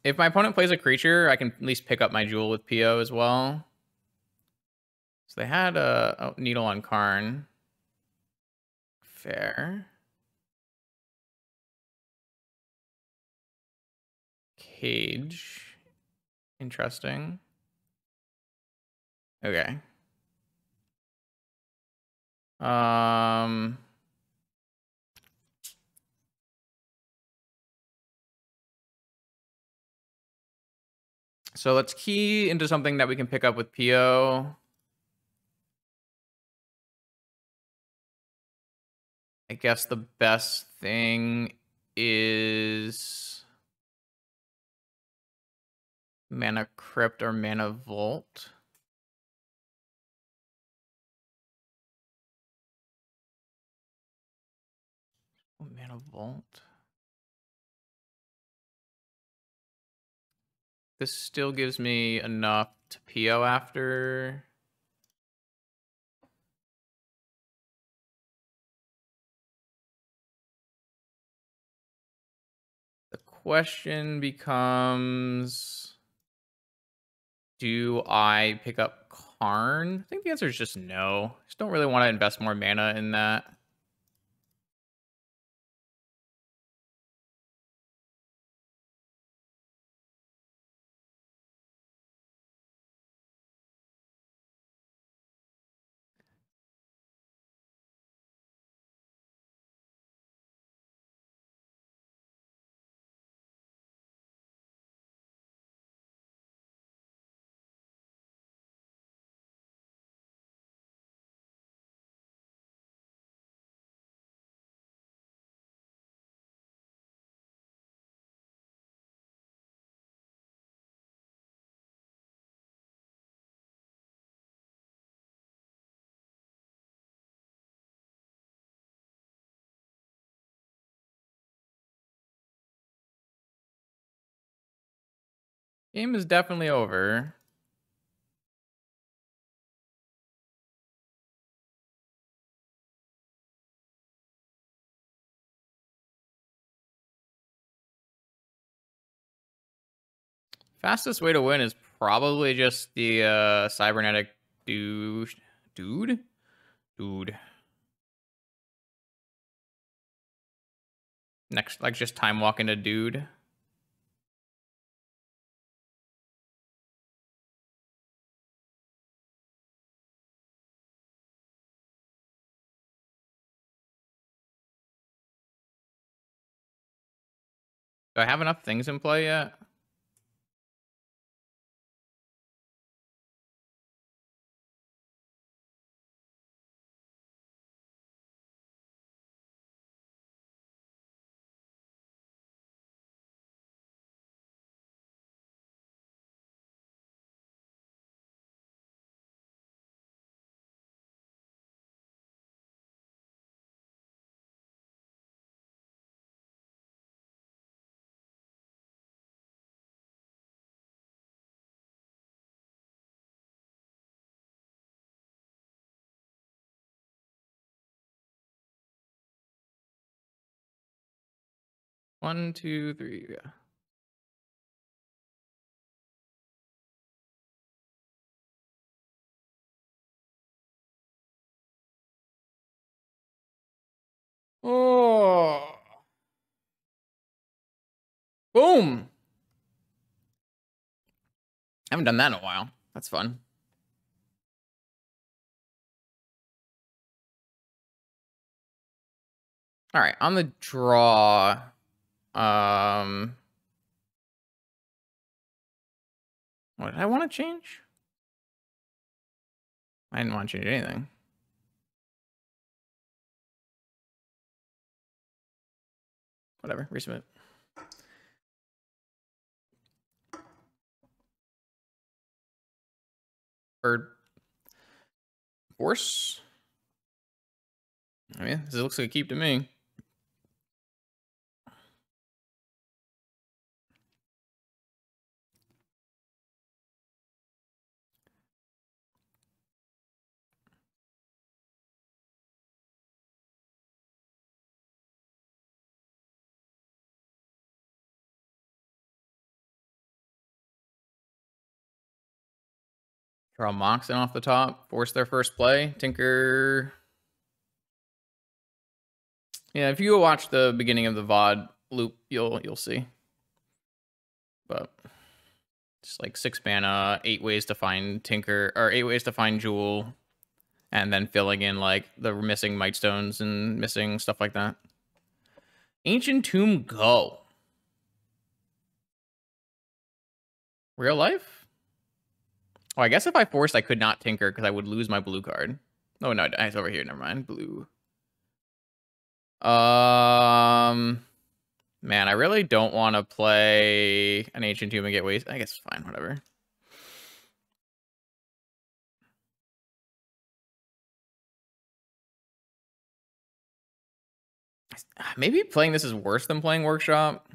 If my opponent plays a creature, I can at least pick up my Jewel with PO as well. So they had a Needle on Karn. Fair. Cage. Interesting. Okay. So let's key into something that we can pick up with PO. I guess the best thing is Mana Crypt or Mana Vault. Oh, Mana Vault. This still gives me enough to PO after. question becomes, do I pick up Karn? I think the answer is just no. Just don't really want to invest more mana in that. Game is definitely over. Fastest way to win is probably just the cybernetic dude. Next, like just time walking a dude. Do I have enough things in play yet? One, two, three. Yeah. Oh. Boom. I haven't done that in a while. That's fun. All right, on the draw. What did I want to change? I didn't want to change anything. Whatever, resubmit. Bird. Force. I mean, this looks like a keep to me. Draw Moxen off the top. Force their first play. Tinker. Yeah, if you watch the beginning of the VOD loop, you'll see. But just like 6 mana, 8 ways to find Tinker, or 8 ways to find Jewel, and then filling in like the missing Mightstones and missing stuff like that. Ancient Tomb, go. Real life? Oh, I guess if I forced, I could not Tinker because I would lose my blue card. Oh, no, it's over here. Never mind. Blue. Man, I really don't want to play an Ancient Tomb and get waste. I guess fine, whatever. Maybe playing this is worse than playing Workshop.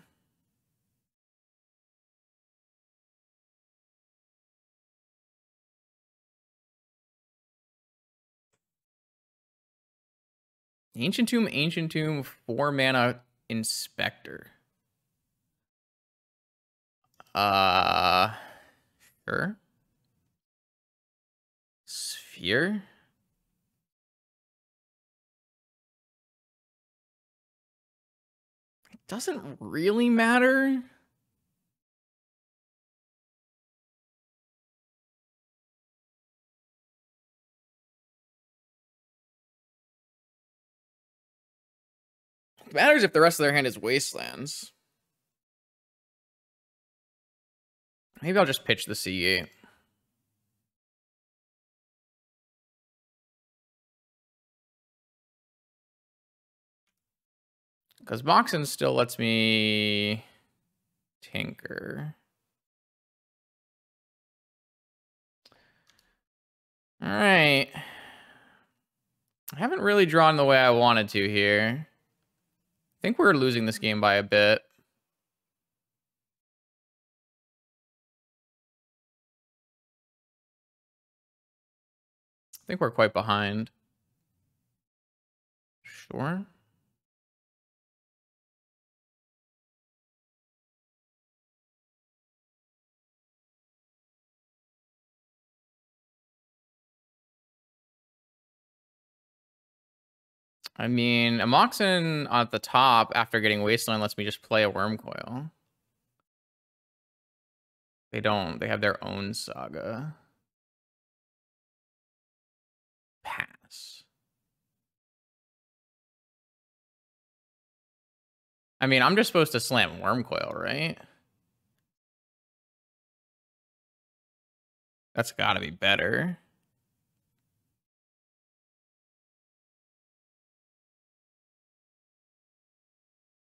Ancient Tomb, 4 mana Inspector. Sure. Sphere? It doesn't really matter. It matters if the rest of their hand is Wastelands. Maybe I'll just pitch the C8. Because Moxen still lets me tinker. All right. I haven't really drawn the way I wanted to here. I think we're losing this game by a bit. I think we're quite behind. Sure. I mean, Amoxin at the top after getting Wasteland lets me just play a Worm Coil. They don't. They have their own Saga. Pass. I mean, I'm just supposed to slam Worm Coil, right? That's gotta be better.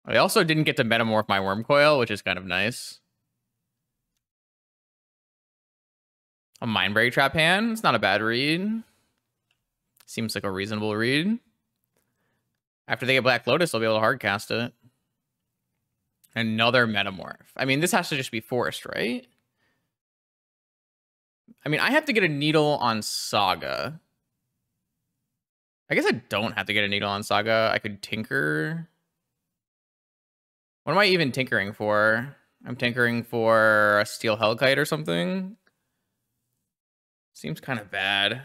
I also didn't get to metamorph my Worm Coil, which is kind of nice. A Mind Break Trap hand. It's not a bad read. Seems like a reasonable read. After they get Black Lotus, they'll be able to hardcast it. Another Metamorph. I mean, this has to just be forced, right? I mean, I have to get a Needle on Saga. I guess I don't have to get a Needle on Saga. I could tinker. What am I even tinkering for? I'm tinkering for a Steel Hellkite or something. Seems kind of bad.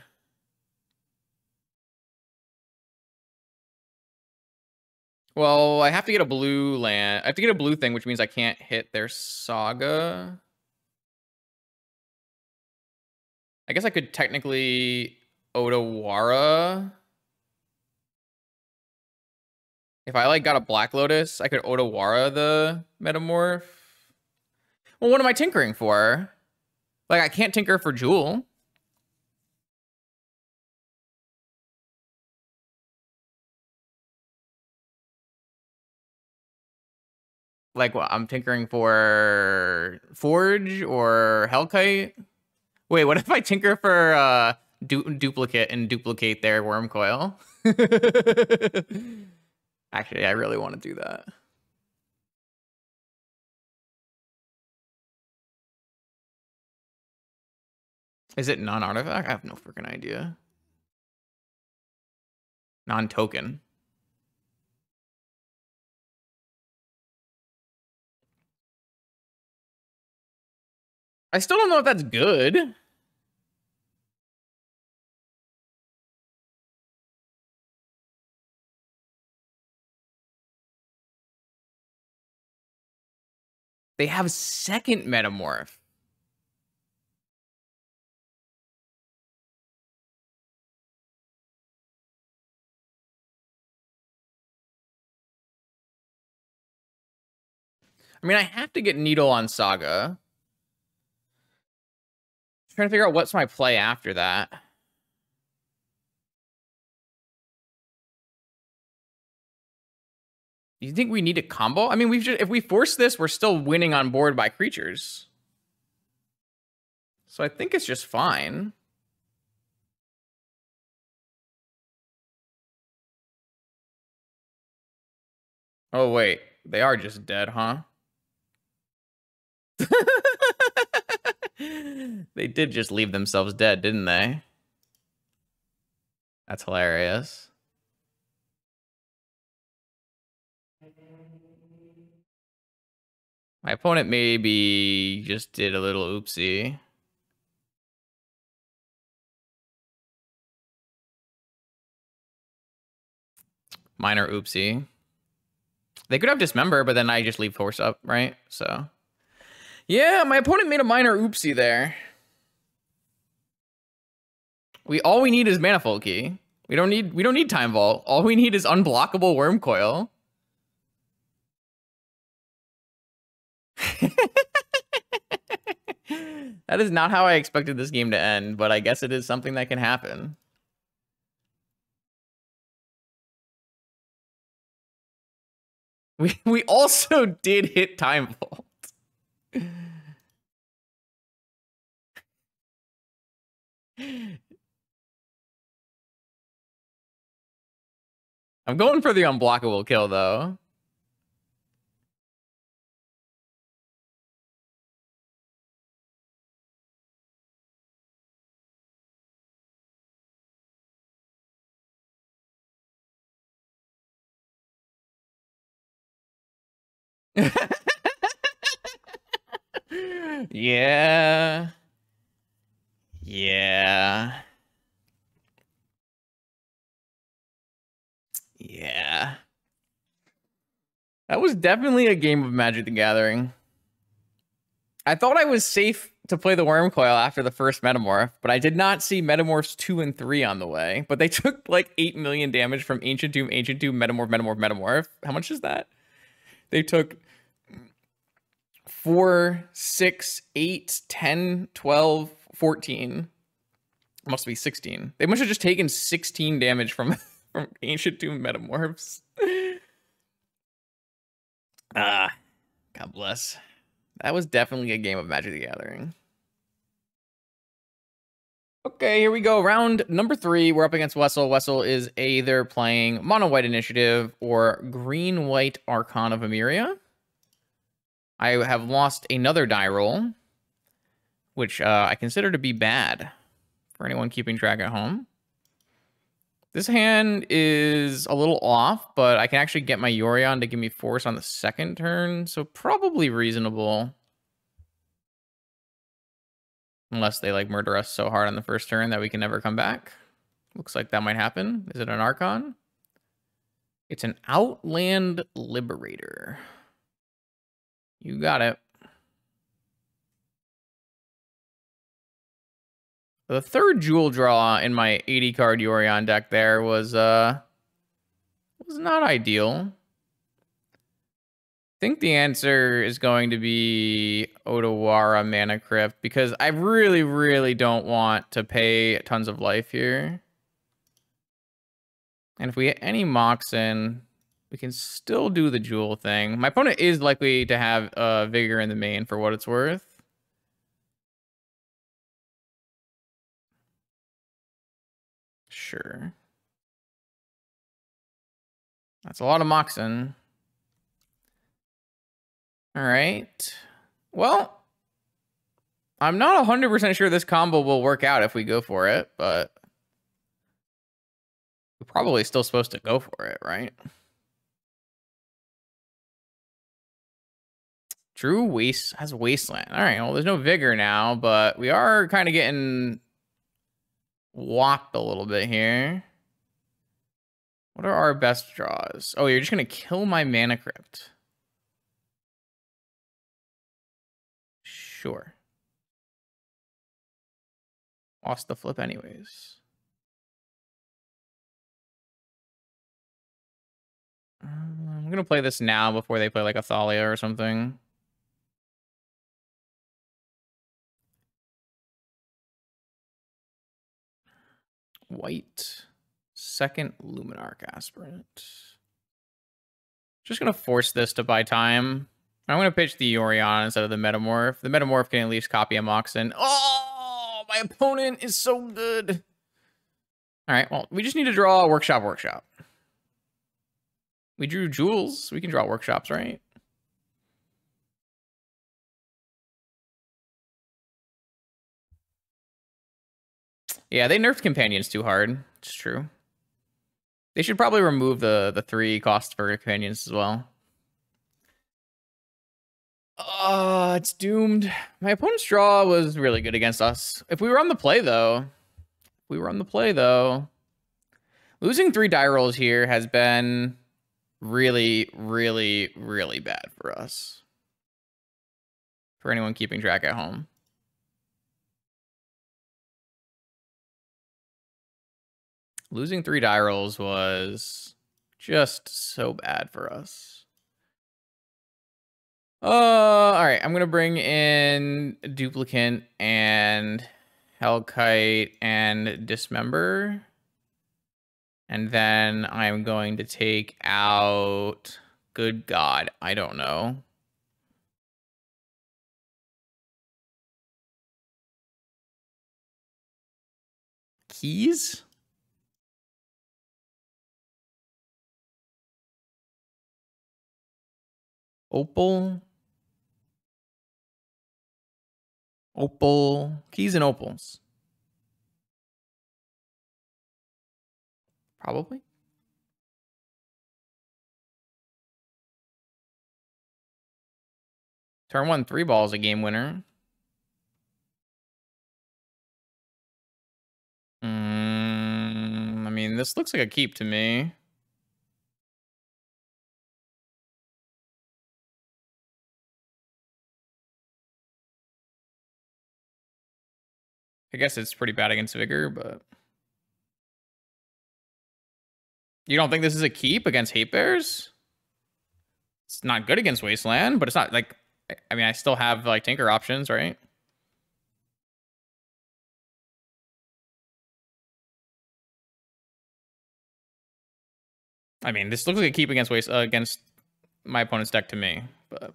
Well, I have to get a blue land. I have to get a blue thing, which means I can't hit their Saga. I guess I could technically Otawara. If I like got a Black Lotus, I could Otawara the Metamorph. Well, what am I tinkering for? Like, I can't tinker for Jewel. Like, what, I'm tinkering for Forge or Hellkite? Wait, what if I tinker for Duplicate and duplicate their Worm Coil? Actually, I really want to do that. Is it non-artifact? I have no freaking idea. Non-token. I still don't know if that's good. They have second Metamorph. I mean, I have to get Needle on Saga. I'm trying to figure out what's my play after that. You think we need a combo? I mean, if we force this, we're still winning on board by creatures. So I think it's just fine. Oh, wait. They are just dead, huh? They did just leave themselves dead, didn't they? That's hilarious. My opponent maybe just did a little oopsie. Minor oopsie. They could have Dismember, but then I just leave Force up, right? So, yeah, my opponent made a minor oopsie there. All we need is Manifold Key. We don't need Time Vault. All we need is unblockable Worm Coil. That is not how I expected this game to end, but I guess it is something that can happen. We also did hit Time Vault. I'm going for the unblockable kill, though. Yeah. Yeah. Yeah. That was definitely a game of Magic the Gathering. I thought I was safe to play the Worm Coil after the first Metamorph, but I did not see Metamorphs 2 and 3 on the way. But they took like 8 million damage from Ancient Tomb, Metamorph, Metamorph, Metamorph. How much is that? They took 4, 6, 8, 10, 12, 14. Must be 16. They must have just taken 16 damage from Ancient Tomb Metamorphs. God bless. That was definitely a game of Magic the Gathering. Okay, here we go. Round number 3. We're up against Wessel. Wessel is either playing Mono-White Initiative or Green-White Archon of Emeria. I have lost another die roll, which I consider to be bad for anyone keeping track at home. This hand is a little off, but I can actually get my Yorion to give me force on the second turn, so probably reasonable. Unless they like murder us so hard on the first turn that we can never come back. Looks like that might happen. Is it an Archon? It's an Outland Liberator. You got it. The third jewel draw in my 80 card Yorion deck there was not ideal. I think the answer is going to be Otawara Mana Crypt because I really, really don't want to pay tons of life here. And if we get any Moxen, we can still do the jewel thing. My opponent is likely to have Vigor in the main for what it's worth. Sure. That's a lot of Moxen. All right. Well, I'm not 100% sure this combo will work out if we go for it, but we're probably still supposed to go for it, right? Drew has Wasteland. All right, well, there's no Vigor now, but we are kind of getting whopped a little bit here. What are our best draws? Oh, you're just going to kill my Mana Crypt. Sure. Lost the flip anyways. I'm going to play this now before they play like a Thalia or something. White. Second Luminarch Aspirant. Just going to force this to buy time. I'm going to pitch the Yorion instead of the Metamorph. The Metamorph can at least copy a Moxen. Oh, my opponent is so good. All right, well, we just need to draw a Workshop. We drew Jewels. We can draw Workshops, right? Yeah, they nerfed Companions too hard. It's true. They should probably remove the 3 costs for Companions as well. It's doomed. My opponent's draw was really good against us. If we were on the play, though, losing 3 die rolls here has been really, really, really bad for us. For anyone keeping track at home. Losing 3 die rolls was just so bad for us. All right, I'm gonna bring in Duplicant and Hellkite and Dismember. And then I'm going to take out, good God, I don't know. Keys? Opal? Opal? Keys and opals. Probably. Turn 1, 3 balls, a game winner. I mean, this looks like a keep to me. I guess it's pretty bad against Vigor, but... You don't think this is a keep against Hate Bears? It's not good against Wasteland, but it's not like... I mean, I still have, like, Tinker options, right? I mean, this looks like a keep against against my opponent's deck to me, but...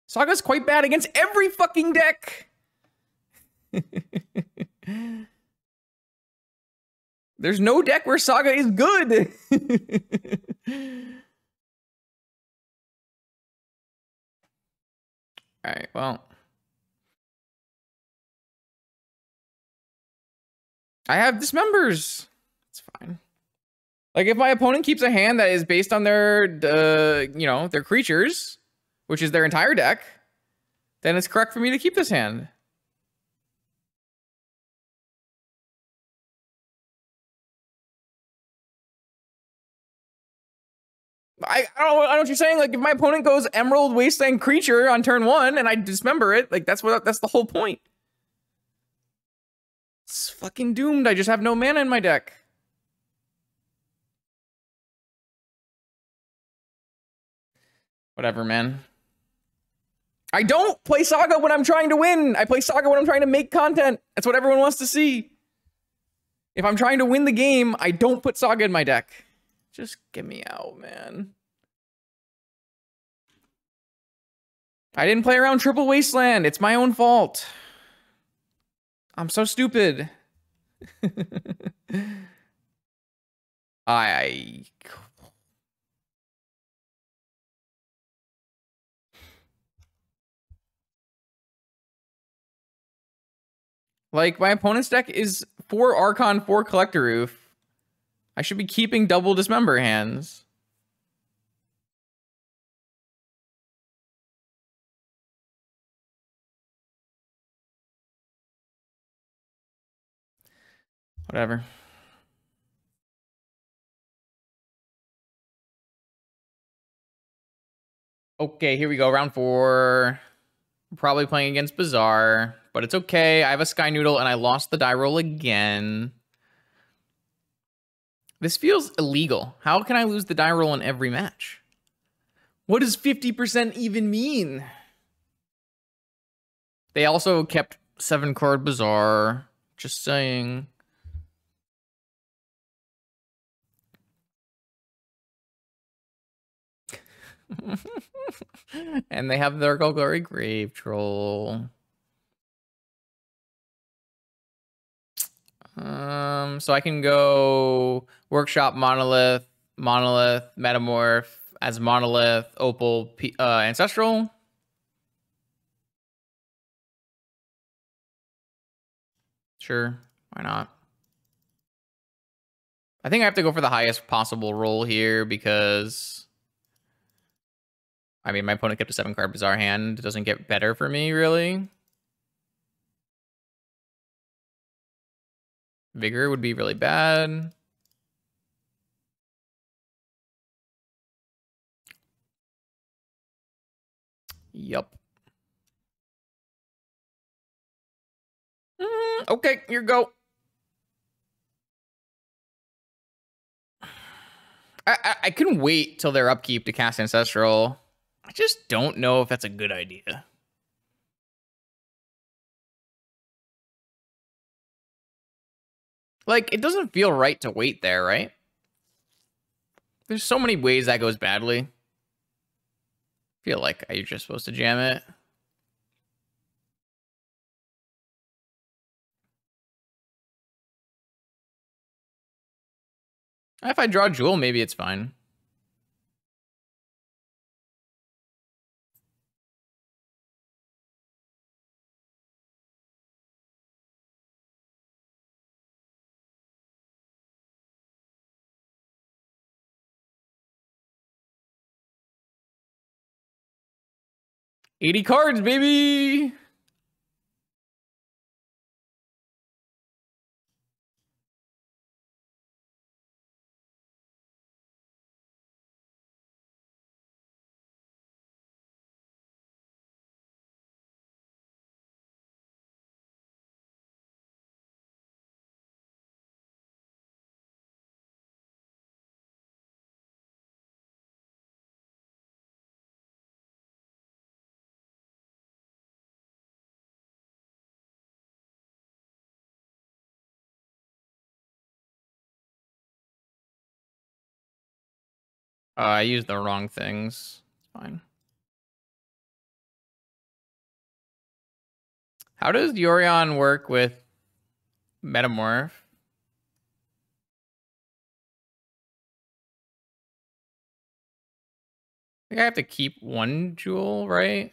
Saga's quite bad against every fucking deck! There's no deck where Saga is good! Alright, well... I have Dismembers. It's fine. Like, if my opponent keeps a hand that is based on their, you know, their creatures, which is their entire deck, then it's correct for me to keep this hand. I don't know what you're saying. Like, if my opponent goes Emerald Wasteland creature on turn 1 and I dismember it, like, that's the whole point. It's fucking doomed. I just have no mana in my deck. Whatever, man. I don't play Saga when I'm trying to win. I play Saga when I'm trying to make content. That's what everyone wants to see. If I'm trying to win the game, I don't put Saga in my deck. Just get me out, man. I didn't play around Triple Wasteland. It's my own fault. I'm so stupid. Like, my opponent's deck is 4 Archon, 4 Collector Roof. I should be keeping double Dismember hands. Whatever. Okay, here we go. Round 4. I'm probably playing against Bazaar, but it's okay. I have a Sky Noodle, and I lost the die roll again. This feels illegal. How can I lose the die roll in every match? What does 50% even mean? They also kept 7-card Bazaar. Just saying. And they have their Golgari Grave Troll. So I can go Workshop, Monolith, Metamorph as Monolith, Opal, Ancestral. Sure, why not? I think I have to go for the highest possible roll here because I mean, my opponent kept a 7-card Bizarre hand. It doesn't get better for me, really. Vigor would be really bad. Yup. Okay, here you go. I can wait till their upkeep to cast Ancestral. I just don't know if that's a good idea. Like, it doesn't feel right to wait there, right? There's so many ways that goes badly. I feel like you're just supposed to jam it. If I draw Jewel, maybe it's fine. $80 cards, baby! I used the wrong things. It's fine. How does Yorion work with Metamorph? I think I have to keep one Jewel, right?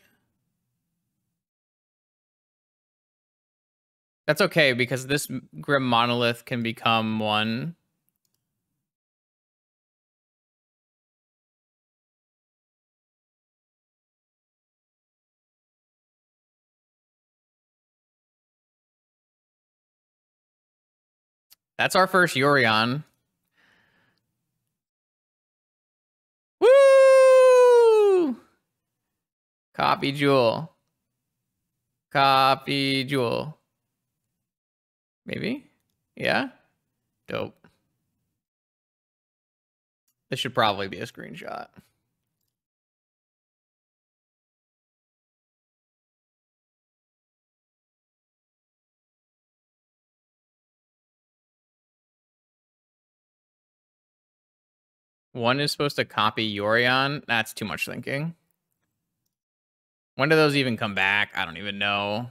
That's okay, because this Grim Monolith can become one. That's our first Yorion. Woo! Copy Jewel. Copy Jewel. Maybe? Yeah? Dope. This should probably be a screenshot. One is supposed to copy Yorion. That's too much thinking. When do those even come back? I don't even know.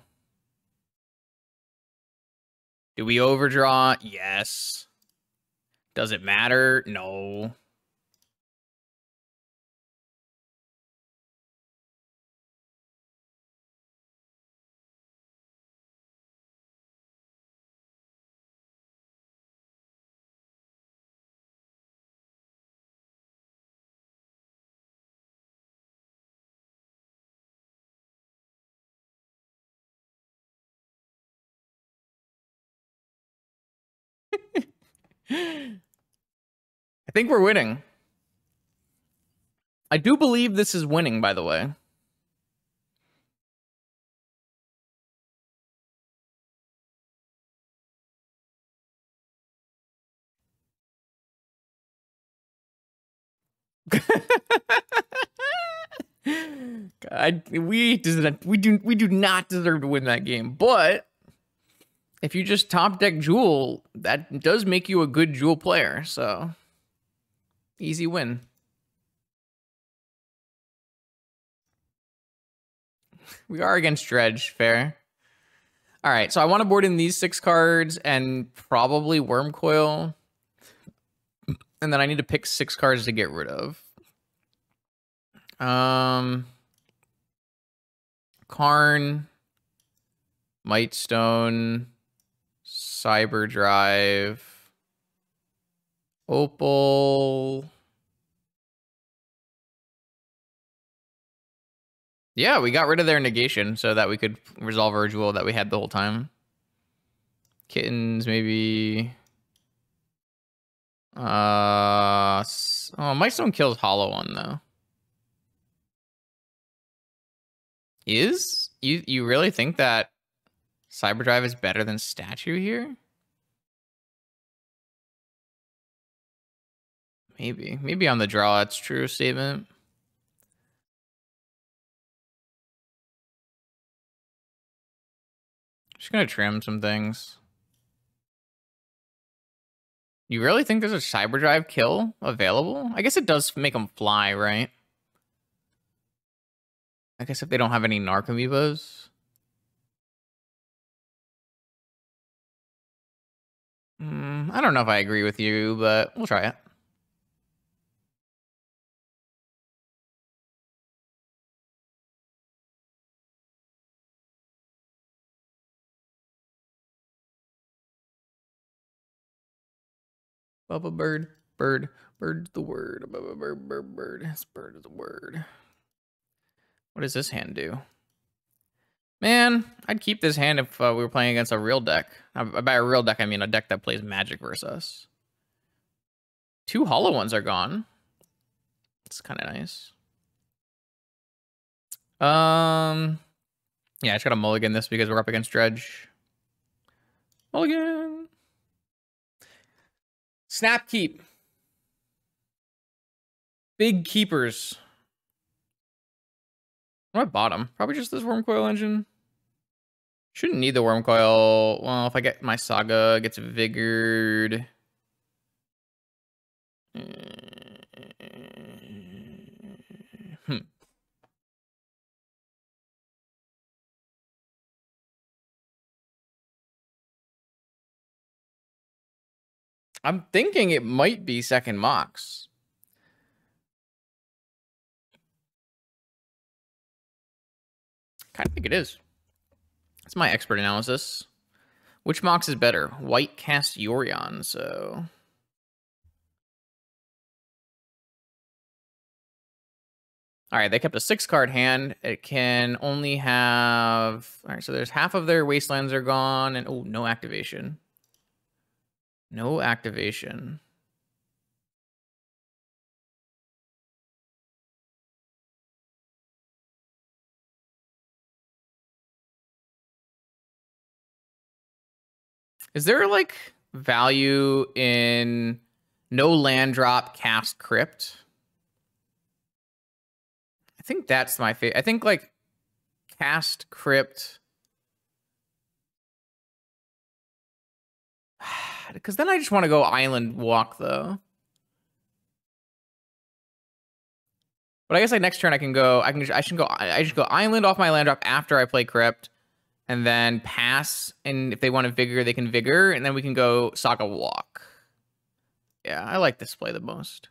Do we overdraw? Yes. Does it matter? No. I think we're winning. I do believe this is winning, by the way. God, we do not deserve to win that game. But if you just top deck Jewel, that does make you a good Jewel player. So easy win. We are against Dredge, fair. All right, so I want to board in these 6 cards and probably Wormcoil. And then I need to pick 6 cards to get rid of. Karn, Mightstone, Cyber Drive, Opal, Yeah, we got rid of their negation so that we could resolve our jewel that we had the whole time. Kittens, maybe. Oh, Mightstone kills Hollow One though. You really think that Cyberdrive is better than Statue here? Maybe on the draw that's true statement. Just gonna trim some things. You really think there's a Cyberdrive kill available? I guess it does make them fly, right? I guess if they don't have any Narc amiibos. I don't know if I agree with you, but we'll try it. Bubba bird, bird's the word. Bubba bird. This bird is the word. What does this hand do? Man, I'd keep this hand if we were playing against a real deck. By a real deck, I mean a deck that plays Magic versus us. 2 hollow ones are gone. It's kind of nice. Yeah, I just gotta mulligan this because we're up against Dredge. Mulligan. Snap keep. Big keepers. What bottom? Probably just this worm coil engine. Shouldn't need the worm coil. Well, if I get my saga, it gets vigored. I'm thinking it might be second Mox. Kind of think it is. That's my expert analysis. Which Mox is better? White cast Yorion, so... Alright, they kept a 6-card hand. It can only have... Alright, so there's half of their wastelands are gone, and... Oh, no activation. No activation. Is there, like, value in no land drop cast crypt? I think that's my favorite. I think, like, cast crypt... Because then I just want to go island walk, though. But I guess like next turn I can go. I should go island off my land drop after I play crypt, and then pass. And if they want to vigor, they can vigor, and then we can go saga walk. Yeah, I like this play the most.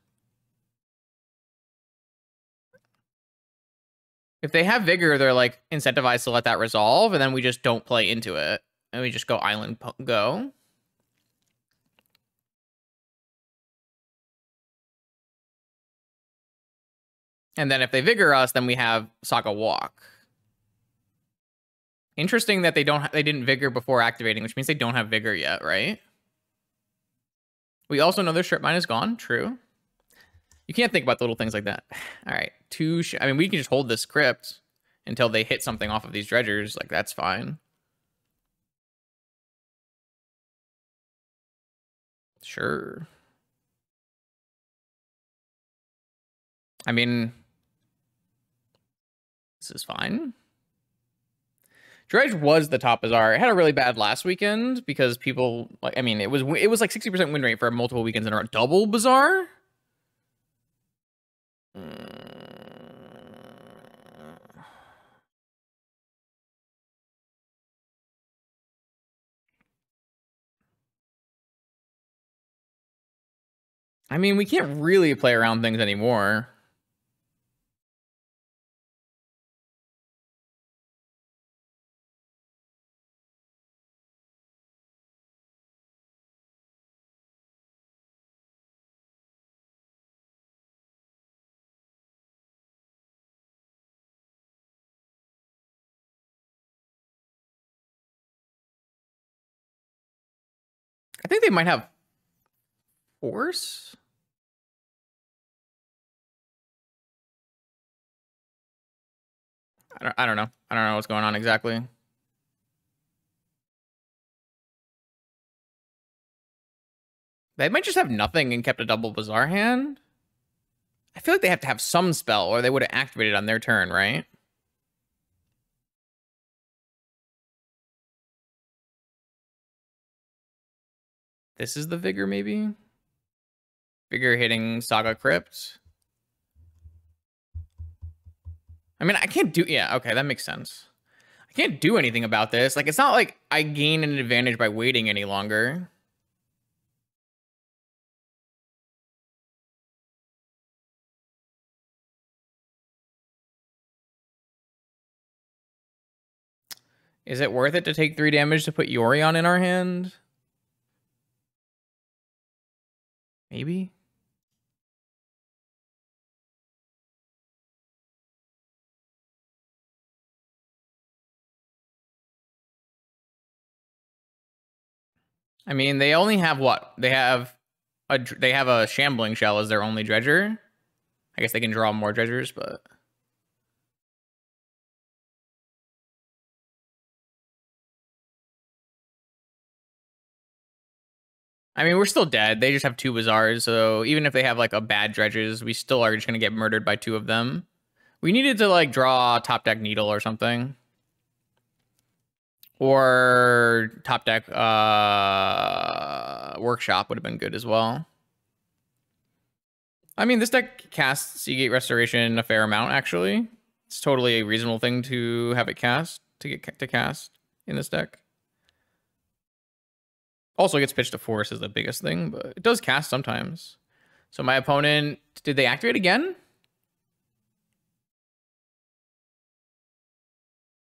If they have vigor, they're like incentivized to let that resolve, and then we just don't play into it, and we just go island go. And then if they vigor us, then we have saga walk. Interesting that they didn't vigor before activating, which means they don't have vigor yet, right? We also know their strip mine is gone. True. You can't think about the little things like that. All right, I mean, we can just hold this crypt until they hit something off of these dredgers. Like, that's fine. Sure. I mean, this is fine. Dredge was the top Bazaar. It had a really bad last weekend because people, like, I mean, it was like 60% win rate for multiple weekends in a row. Double Bazaar? I mean, we can't really play around things anymore. I think they might have force. I don't know. I don't know what's going on exactly. They might just have nothing and kept a double Bazaar hand. I feel like they have to have some spell or they would have activated on their turn, right? This is the Vigor, maybe? Vigor hitting Saga Crypt. I mean, I can't do... Yeah, okay, that makes sense. I can't do anything about this. Like, it's not like I gain an advantage by waiting any longer. Is it worth it to take 3 damage to put Yorion in our hand? Maybe? I mean, they only have what? They have a Shambling Shell as their only Dredger. I guess they can draw more Dredgers, but... I mean, we're still dead. They just have 2 Bazaars, so even if they have, like, a bad Dredges, we still are just gonna get murdered by 2 of them. We needed to, like, draw Top Deck Needle or something. Or Top Deck Workshop would have been good as well. I mean, this deck casts Seagate Restoration a fair amount, actually. It's totally a reasonable thing to have it cast, to get to cast in this deck. Also gets pitched to force is the biggest thing, but it does cast sometimes. So my opponent, did they activate again?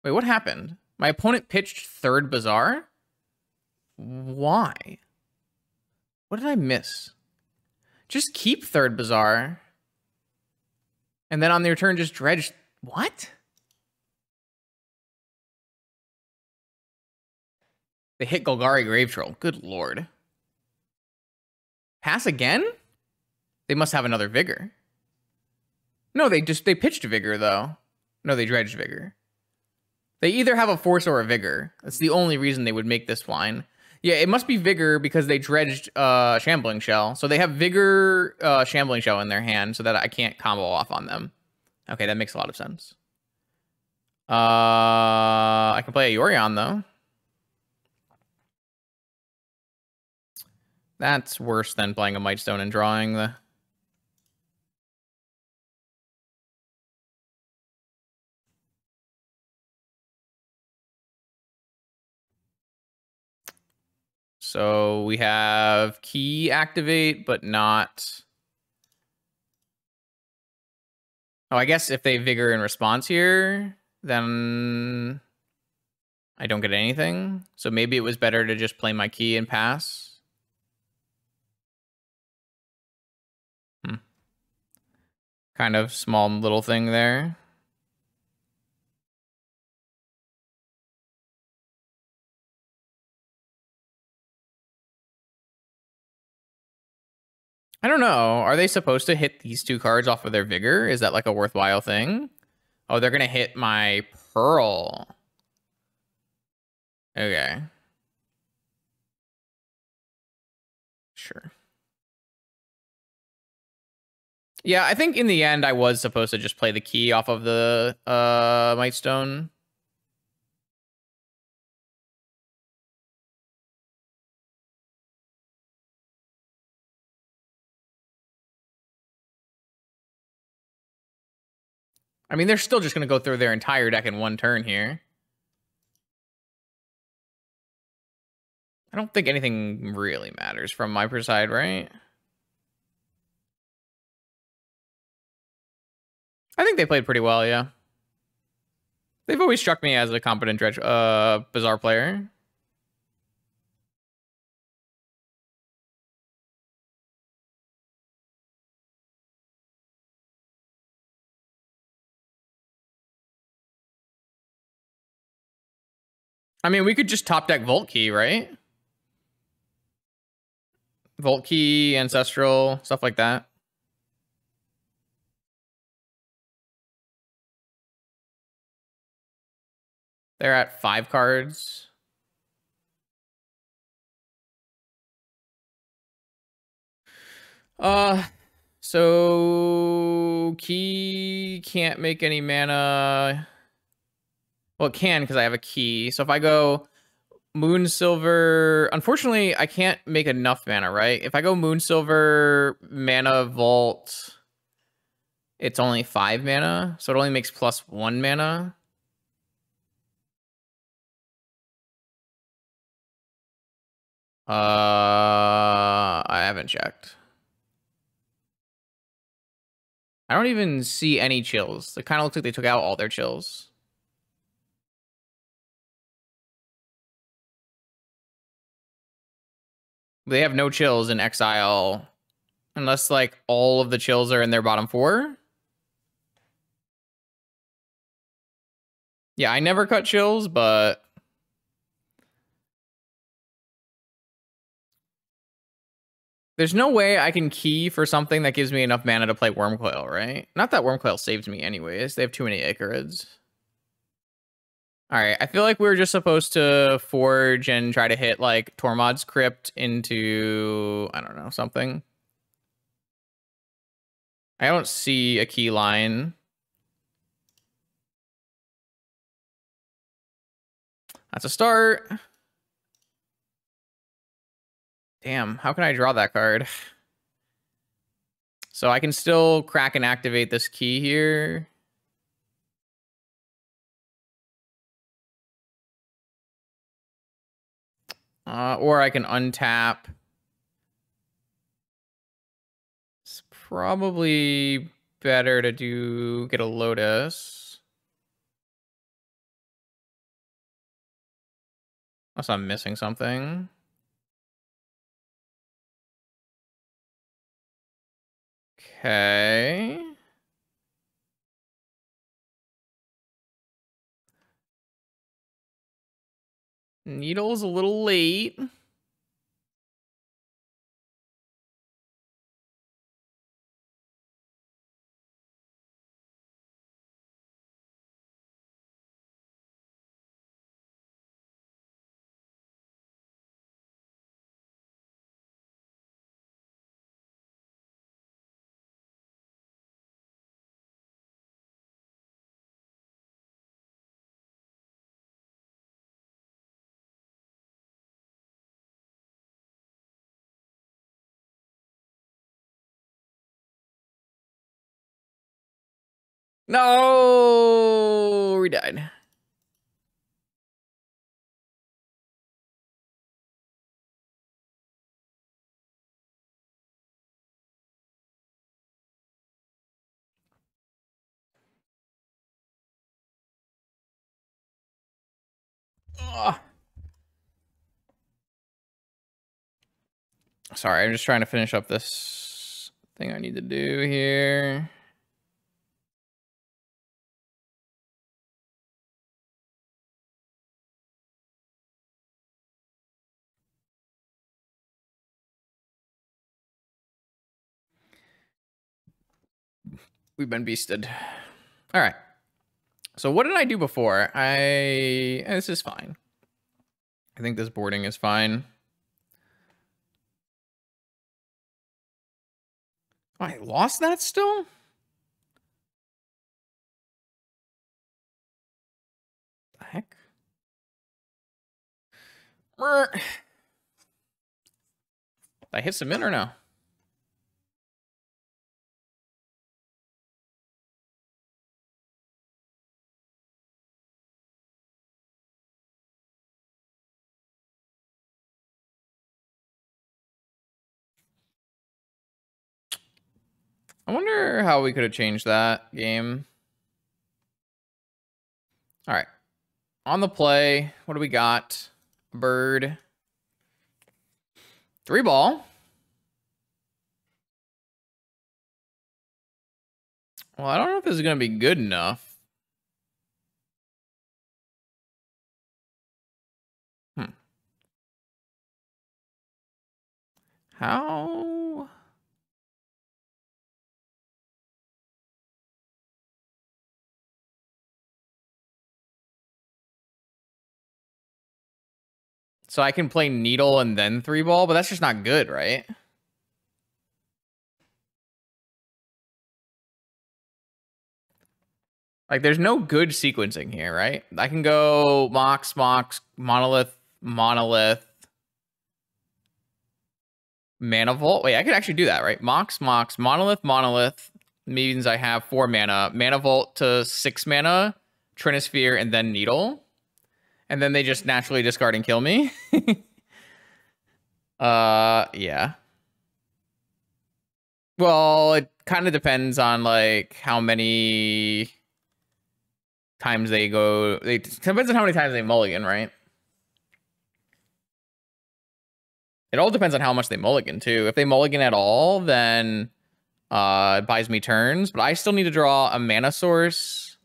Wait, what happened? My opponent pitched 3rd Bazaar? Why? What did I miss? Just keep 3rd Bazaar. And then on their turn, just dredge. What? They hit Golgari Grave Troll. Good lord. Pass again? They must have another Vigor. No, they pitched Vigor, though. No, they dredged Vigor. They either have a Force or a Vigor. That's the only reason they would make this line. Yeah, it must be Vigor because they dredged Shambling Shell. So they have Vigor Shambling Shell in their hand so that I can't combo off on them. Okay, that makes a lot of sense. I can play a Yorion, though. That's worse than playing a Mightstone and drawing the... So we have Key activate, but not... Oh, I guess if they Vigor in response here, then I don't get anything. So maybe it was better to just play my Key and pass. Kind of small little thing there. I don't know. Are they supposed to hit these 2 cards off of their Vigor? Is that like a worthwhile thing? Oh, they're going to hit my Pearl. Okay. Sure. Yeah, I think in the end I was supposed to just play the Key off of the Mightstone. I mean, they're still just going to go through their entire deck in 1 turn here. I don't think anything really matters from my side, right? I think they played pretty well, yeah. They've always struck me as a competent Dredge, Bazaar player. I mean, we could just top deck Vault Key, right? Vault Key, Ancestral, stuff like that. They're at 5 cards. So Key can't make any mana. Well, it can because I have a key. So if I go Moon Silver, unfortunately, I can't make enough mana, right? If I go Moon Silver, Mana Vault, it's only 5 mana, so it only makes +1 mana. I haven't checked. I don't even see any chills. It kind of looks like they took out all their chills. They have no chills in Exile. Unless, like, all of the chills are in their bottom 4. Yeah, I never cut chills, but... There's no way I can key for something that gives me enough mana to play Wormcoil, right? Not that Wormcoil saves me anyways. They have too many Icarids. Alright, I feel like we were just supposed to forge and try to hit, like, Tormod's Crypt into... I don't know, something. I don't see a key line. That's a start. Damn, how can I draw that card? So I can still crack and activate this key here. Or I can untap. It's probably better to get a Lotus. Unless I'm missing something. Okay. Needle's a little late. No, we died. Ugh. Sorry, I'm just trying to finish up this thing I need to do here. We've been beasted. All right. So what did I do before? This is fine. I think this boarding is fine. Oh, I lost that still? The heck? Did I hit submit or no? I wonder how we could have changed that game. All right. On the play, what do we got? Bird. 3 ball. Well, I don't know if this is going to be good enough. How? So I can play Needle and then 3-ball, but that's just not good, right? Like, there's no good sequencing here, right? I can go Mox, Mox, Monolith, Monolith, Mana Vault. Wait, I could actually do that, right? Mox, Mox, Monolith, Monolith means I have 4 mana. Mana Vault to 6 mana, Trinisphere, and then Needle. And then they just naturally discard and kill me. Yeah. Well, it kind of depends on, like, how many times they go. It depends on how many times they mulligan, right? It all depends on how much they mulligan, too. If they mulligan at all, then it buys me turns. But I still need to draw a mana source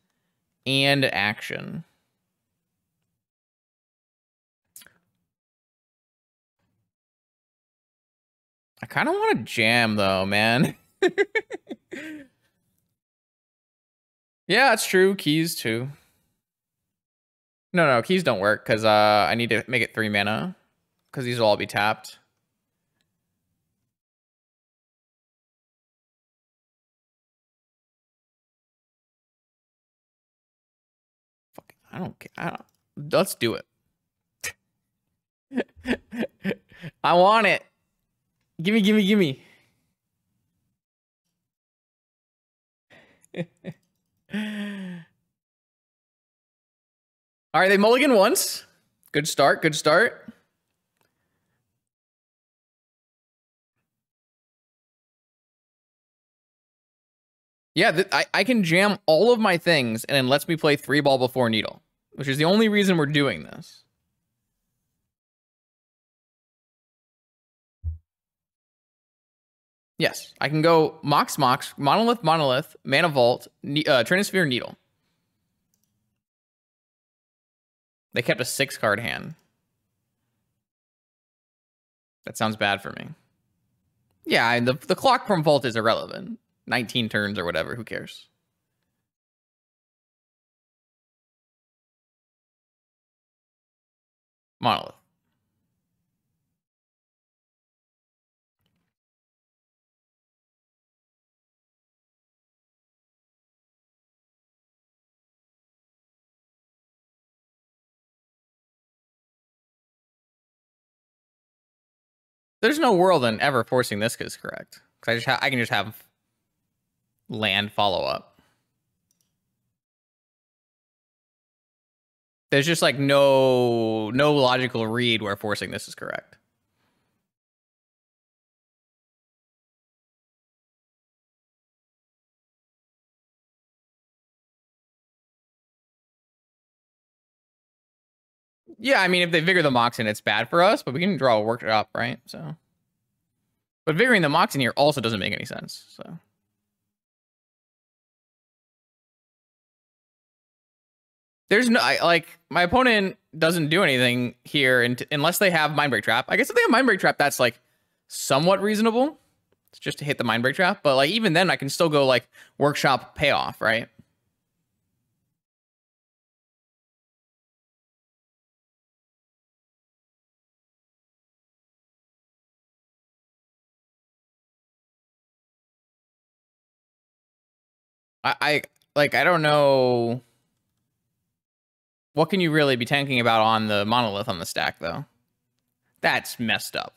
and action. I kind of want to jam, though, man. Yeah, that's true. Keys, too. No, keys don't work, because I need to make it 3 mana. Because these will all be tapped. Fuck, I don't care. Let's do it. I want it. Gimme, gimme, gimme. All right, they mulligan once. Good start, good start. Yeah, I can jam all of my things and it lets me play 3-ball before Needle, which is the only reason we're doing this. Yes, I can go Mox, Mox, Monolith, Monolith, Mana Vault, Trinisphere, Needle. They kept a 6-card hand. That sounds bad for me. Yeah, and the clock from Vault is irrelevant. 19 turns or whatever, who cares? Monolith. There's no world in ever forcing this is correct. Because I can just have land follow up. There's just like no logical read where forcing this is correct. Yeah, I mean, if they vigor the Mox in, it's bad for us, but we can draw a workshop, right? So, but vigoring the Mox in here also doesn't make any sense. So, there's no like my opponent doesn't do anything here unless they have Mindbreak Trap. I guess if they have Mindbreak Trap, that's like somewhat reasonable. It's just to hit the Mindbreak Trap, but like even then, I can still go like workshop payoff, right? I like I don't know. What can you really be tanking about on the Monolith on the stack, though? That's messed up.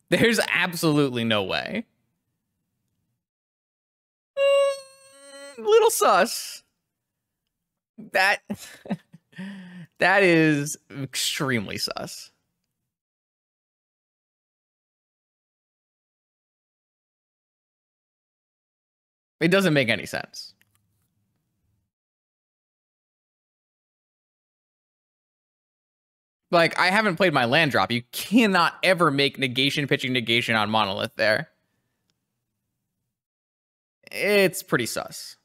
There's absolutely no way. Little sus. That that is extremely sus. It doesn't make any sense. Like, I haven't played my land drop. You cannot ever make negation pitching negation on Monolith there. It's pretty sus.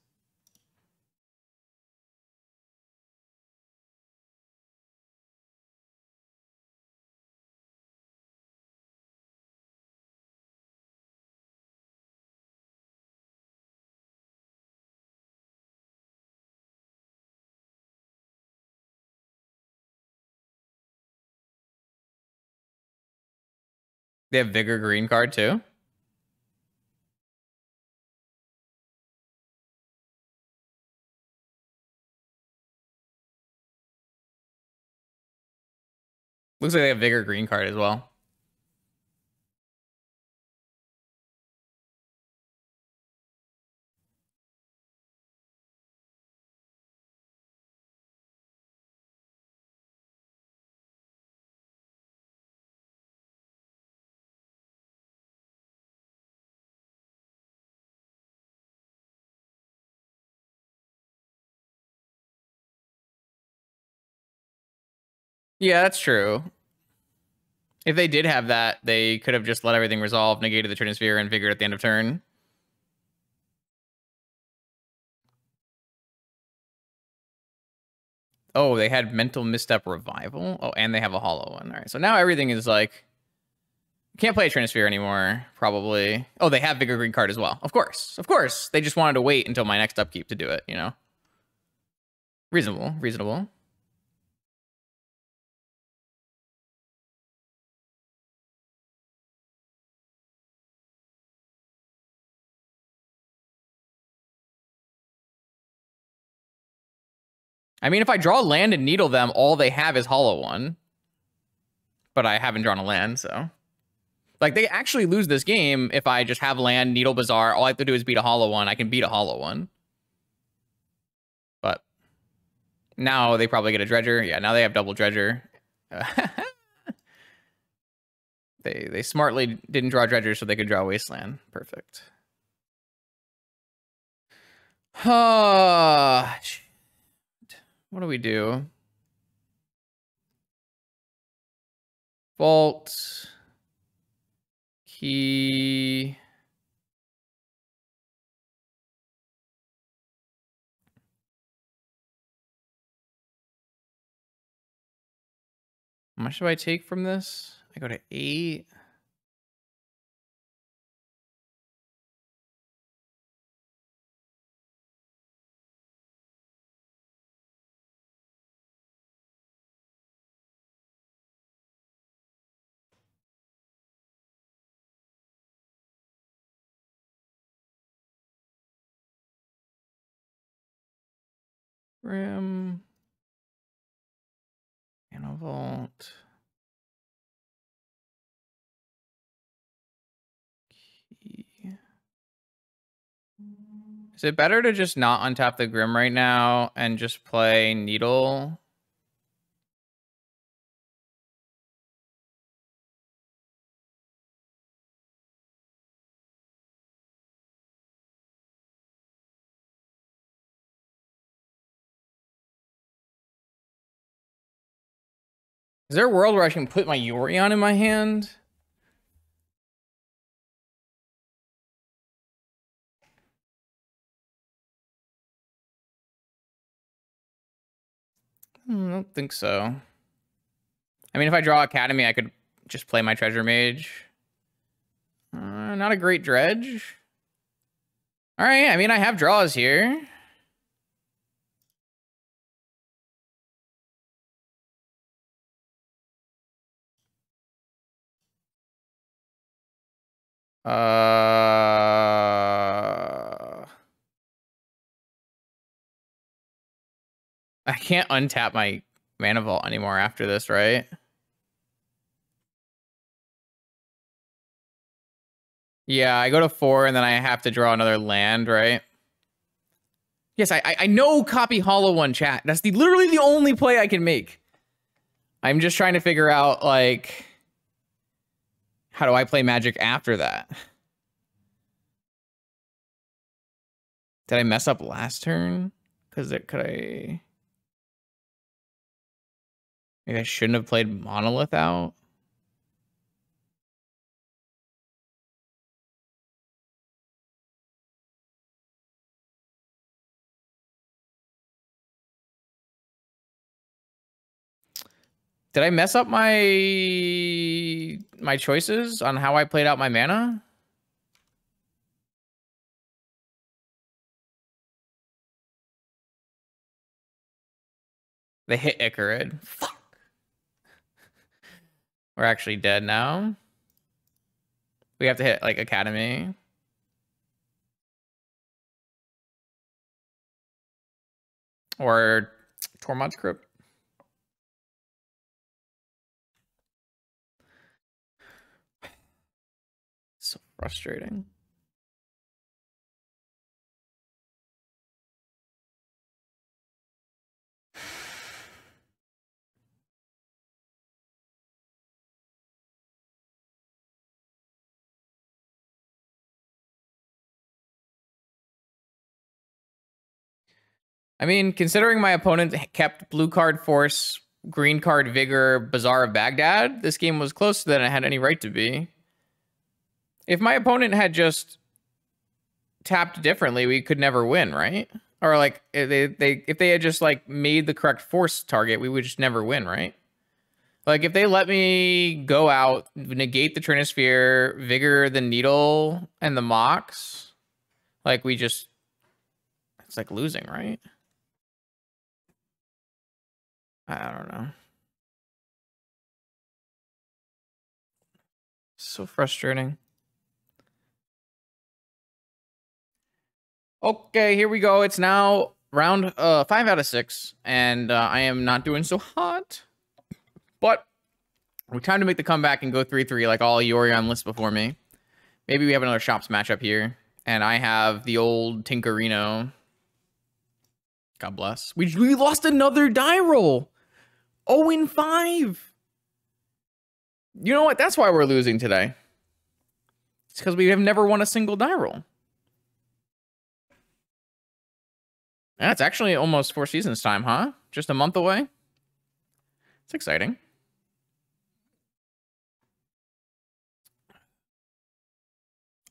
They have Vigor green card too. Looks like they have Vigor green card as well. Yeah, that's true. If they did have that, they could have just let everything resolve, negated the Trinisphere, and Vigored at the end of turn. Oh, they had Mental Misstep Revival? Oh, and they have a hollow one. All right, so now everything is like... Can't play a Trinisphere anymore, probably. Oh, they have Vigor green card as well. Of course. Of course. They just wanted to wait until my next upkeep to do it, you know? Reasonable. Reasonable. I mean, if I draw land and needle them, all they have is hollow one. But I haven't drawn a land, so... Like, they actually lose this game if I just have land, needle Bazaar. All I have to do is beat a hollow one. I can beat a hollow one. But now they probably get a Dredger. Yeah, now they have double Dredger. They smartly didn't draw Dredger so they could draw Wasteland. Perfect. What do we do? Vault. Key. How much do I take from this? I go to 8. Rim. And a vault. Key. Is it better to just not untap the Grim right now and just play Needle? Is there a world where I can put my Yorion in my hand? I don't think so. I mean, if I draw Academy, I could just play my Treasure Mage. Not a great Dredge. All right, I mean, I have draws here. I can't untap my Mana Vault anymore after this, right? Yeah, I go to 4 and then I have to draw another land, right? Yes, I know copy Hollow One, chat. That's literally the only play I can make. I'm just trying to figure out, like, how do I play Magic after that? Did I mess up last turn? Because maybe I shouldn't have played Monolith out. Did I mess up my choices on how I played out my mana? They hit Icarid. Fuck. We're actually dead now. We have to hit like Academy. Or Tormod's Crypt. So frustrating. I mean, considering my opponent kept blue card Force, green card Vigor, Bazaar of Baghdad, this game was closer than it had any right to be. If my opponent had just tapped differently, we could never win, right? Or like if they had just like made the correct Force target, we would just never win, right? Like if they let me go out, negate the Trinisphere, Vigor the Needle, and the Mox, like we just, it's like losing, right? I don't know. So frustrating. Okay, here we go. It's now round 5 out of 6, and I am not doing so hot. But we're time to make the comeback and go 3-3 like all Yorion lists before me. Maybe we have another Shops matchup here, and I have the old Tinkerino. God bless. We lost another die roll. 0-5. You know what? That's why we're losing today. It's because we have never won a single die roll. That's actually almost 4 seasons time, huh? Just a month away. It's exciting.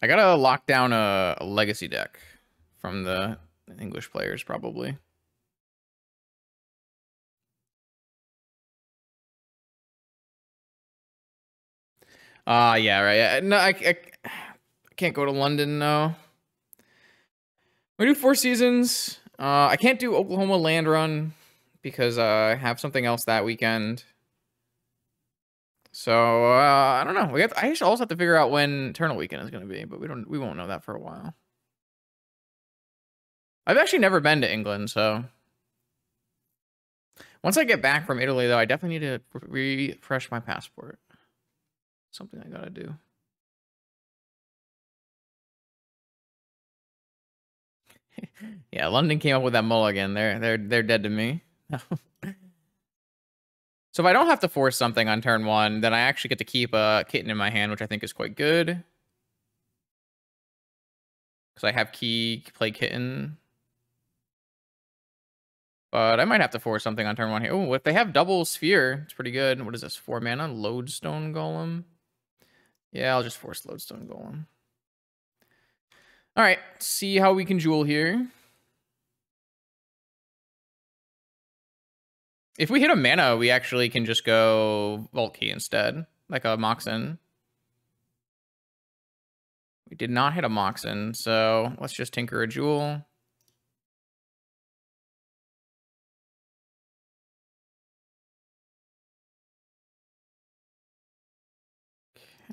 I gotta lock down a legacy deck from the English players, probably. Yeah, right. No, I can't go to London, no. We do 4 seasons. I can't do Oklahoma Land Run because I have something else that weekend. So I don't know. I also have to figure out when Eternal Weekend is going to be, but we won't know that for a while. I've actually never been to England, so once I get back from Italy, though, I definitely need to refresh my passport. Something I gotta do. Yeah, London came up with that mulligan. They're dead to me. So if I don't have to force something on turn 1, then I actually get to keep a kitten in my hand, which I think is quite good. Because I have play kitten. But I might have to force something on turn 1 here. Oh, if they have double sphere, it's pretty good. What is this? 4 mana? Lodestone Golem. Yeah, I'll just force Lodestone Golem. All right, see how we can jewel here. If we hit a mana, we actually can just go Vault Key instead, like a Moxen. We did not hit a Moxen, so let's just tinker a jewel.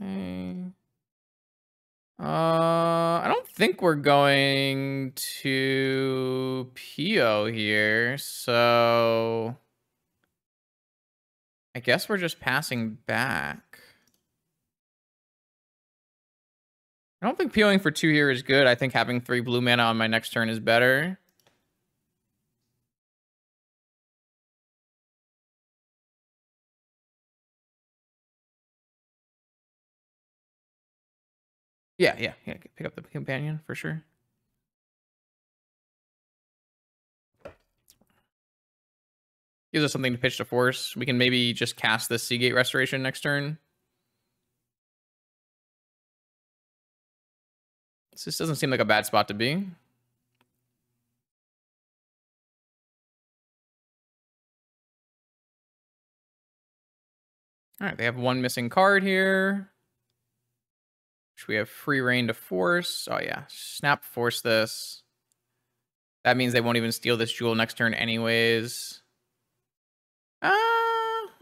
Okay. I don't think we're going to PO here, so I guess we're just passing back. I don't think POing for 2 here is good. I think having 3 blue mana on my next turn is better. Yeah, pick up the companion for sure. Gives us something to pitch to force. We can maybe just cast the Seagate Restoration next turn. This doesn't seem like a bad spot to be. All right, they have 1 missing card here. Which we have free reign to force. Oh yeah, snap force this. That means they won't even steal this jewel next turn anyways.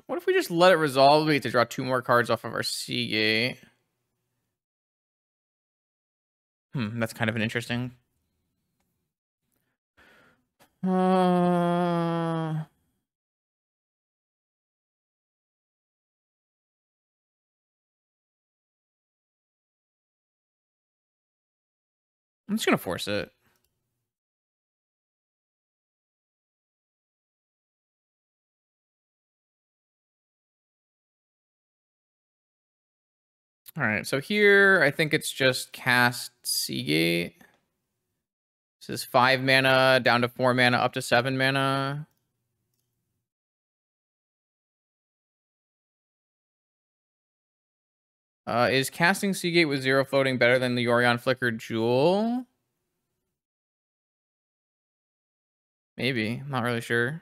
What if we just let it resolve? We get to draw 2 more cards off of our Seagate. That's kind of an interesting. I'm just gonna force it. All right, so here I think it's just cast Seagate. This is 5 mana down to 4 mana up to 7 mana. Is casting Seagate with 0 floating better than the Yorion Flickered Jewel? Maybe. Not really sure.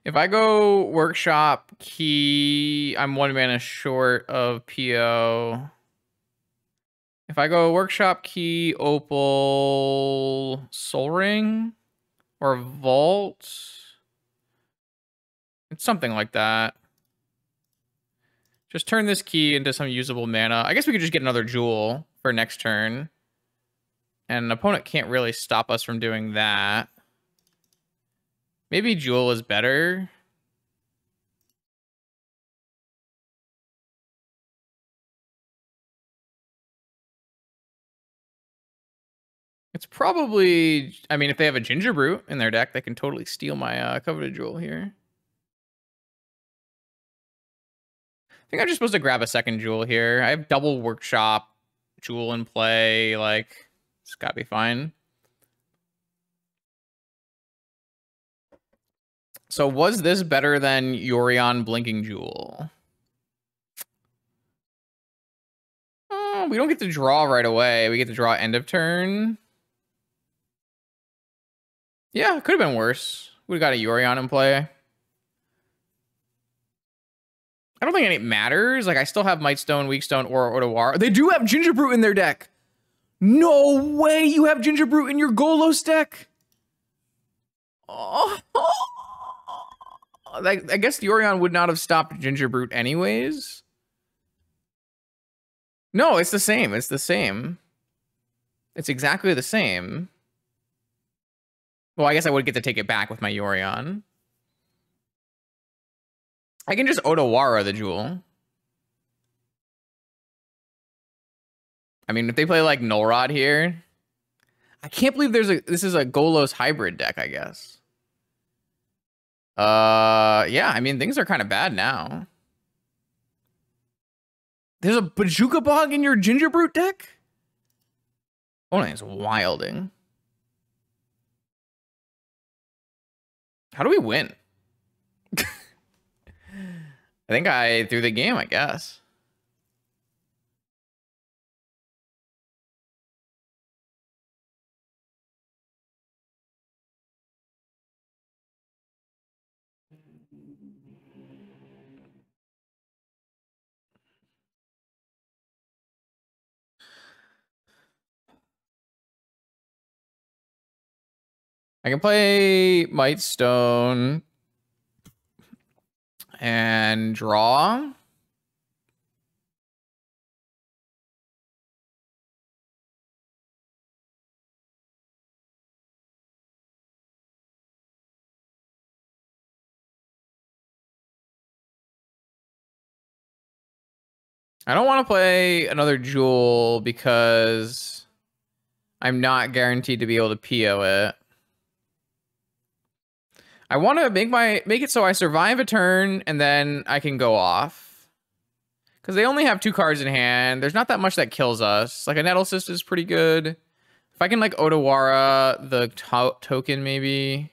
If I go Workshop Key, I'm 1 mana short of PO. If I go Workshop Key, Opal, Soul Ring, or Vault, it's something like that. Just turn this key into some usable mana. I guess we could just get another Jewel for next turn. And an opponent can't really stop us from doing that. Maybe Jewel is better. It's probably... I mean, if they have a Ginger Brute in their deck, they can totally steal my Coveted Jewel here. I think I'm just supposed to grab a second Jewel here. I have double Workshop Jewel in play. Like, it's gotta be fine. So was this better than Yorion Blinking Jewel? Oh, we don't get to draw right away. We get to draw end of turn. Yeah, it could have been worse. Would have got a Yorion in play. I don't think it matters. Like, I still have Mightstone, Weakstone, or Otawara. They do have Ginger Brute in their deck. No way you have Ginger Brute in your Golos deck. Oh. I guess the Yorion would not have stopped Ginger Brute anyways. No, it's the same. It's the same. It's exactly the same. Well, I guess I would get to take it back with my Yorion. I can just Otawara the Jewel. I mean, if they play like Null Rod here, I can't believe this is a Golos hybrid deck, I guess. Yeah, I mean, things are kind of bad now. There's a Bajuka Bog in your Ginger Brute deck? Oh, it's wilding. How do we win? I think I threw the game, I guess. I can play Mightstone and draw. I don't want to play another Jewel because I'm not guaranteed to be able to PO it. I want to make it so I survive a turn and then I can go off. Because they only have 2 cards in hand. There's not that much that kills us. Like a Nettle Cyst is pretty good. If I can like Otawara the token maybe.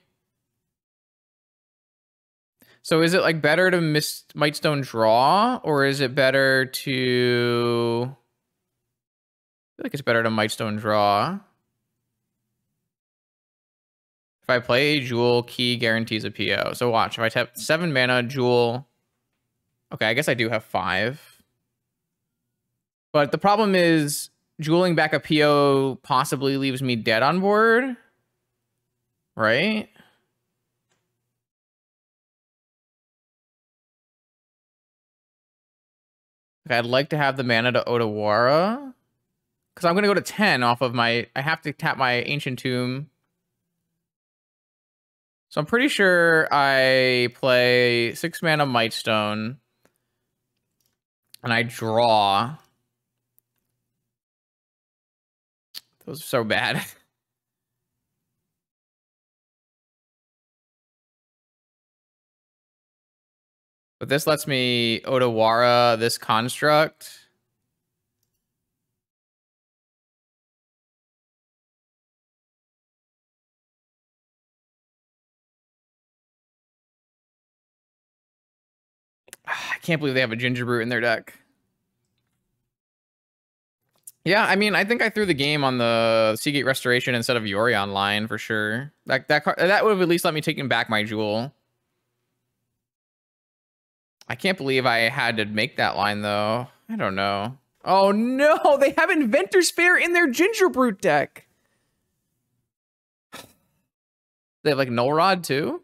So is it like better to miss Mightstone draw, or is it better to? I feel like it's better to Mightstone draw. If I play Jewel, key guarantees a PO. So watch, if I tap 7 mana, Jewel. Okay, I guess I do have 5. But the problem is, Jeweling back a PO possibly leaves me dead on board. Right? Okay, I'd like to have the mana to Otawara. Because I'm going to go to 10 off of my... I have to tap my Ancient Tomb. So I'm pretty sure I play 6 mana Mightstone. And I draw. Those are so bad. But this lets me Otawara this construct. I can't believe they have a Ginger Brute in their deck. Yeah, I mean, I think I threw the game on the Seagate Restoration instead of Yorion line for sure. That would have at least let me take back my Jewel. I can't believe I had to make that line though. I don't know. Oh no, they have Inventor's Fair in their Ginger Brute deck. They have like Null Rod too?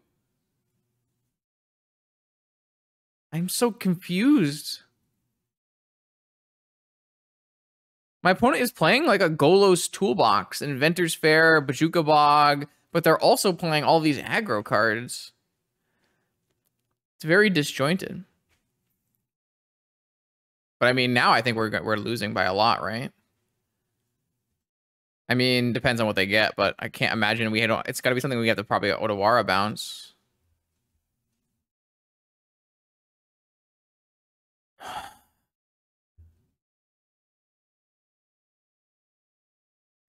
I'm so confused. My opponent is playing like a Golos Toolbox, Inventor's Fair, Bajuka Bog, but they're also playing all these aggro cards. It's very disjointed. But I mean, now I think we're losing by a lot, right? I mean, depends on what they get, but I can't imagine we had. It's got to be something we have to probably Otawara bounce.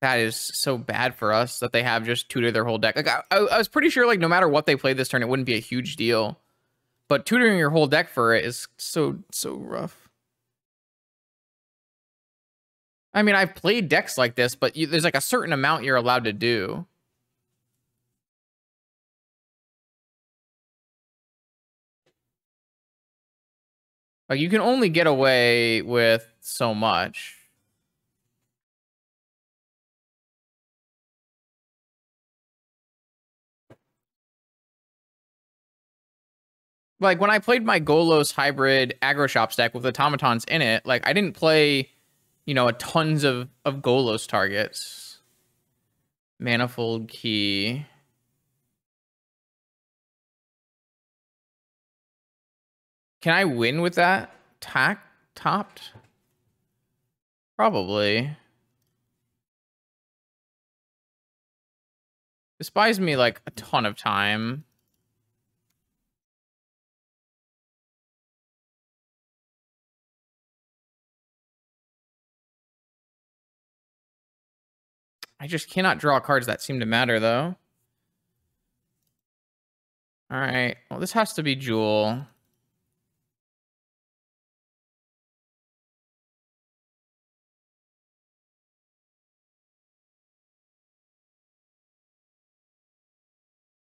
That is so bad for us that they have just tutored their whole deck. Like I was pretty sure, like no matter what they played this turn, it wouldn't be a huge deal. But tutoring your whole deck for it is so rough. I mean, I've played decks like this, but there's like a certain amount you're allowed to do. Like you can only get away with so much. Like when I played my Golos hybrid aggro shops deck with automatons in it, like I didn't play, you know, a tons of Golos targets. Manifold Key. Can I win with that? Topped? Probably. This buys me like a ton of time. I just cannot draw cards that seem to matter, though. All right. Well, this has to be Jewel.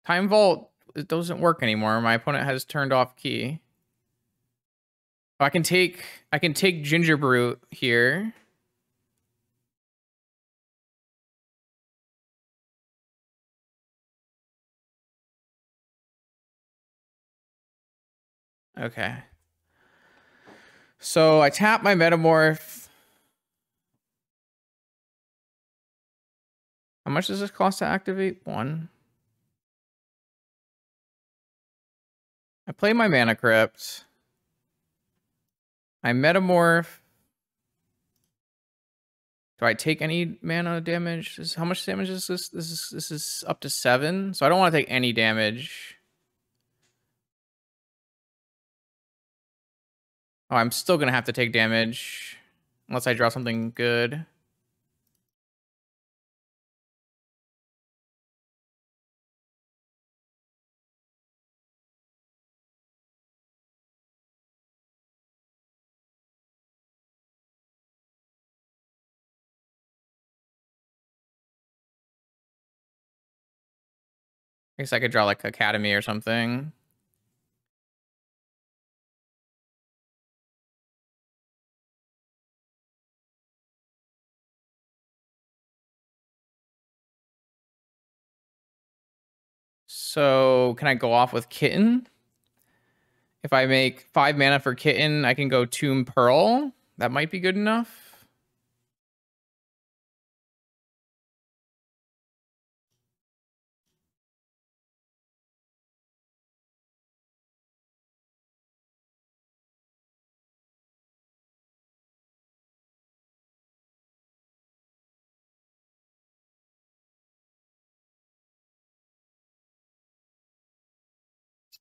Time Vault, it doesn't work anymore. My opponent has turned off key. Oh, I can take Ginger Brute here. Okay. So I tap my Metamorph. How much does this cost to activate? 1. I play my Mana Crypt. I Metamorph. Do I take any mana damage? How much damage is this? This is up to 7. So I don't want to take any damage. Oh, I'm still gonna have to take damage unless I draw something good. I guess I could draw like Academy or something. So can I go off with Kitten? If I make 5 mana for Kitten, I can go Tomb Pearl. That might be good enough.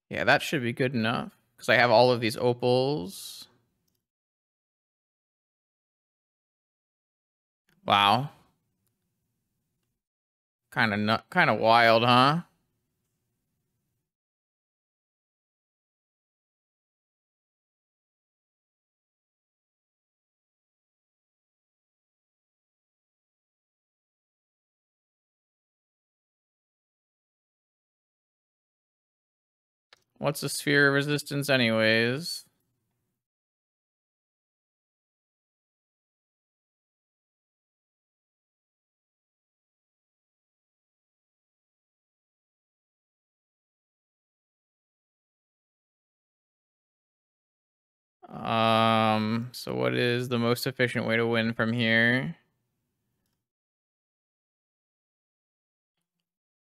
Yeah, that should be good enough. Because I have all of these opals. Wow. Kind of wild, huh? What's the sphere of resistance anyways? So what is the most efficient way to win from here?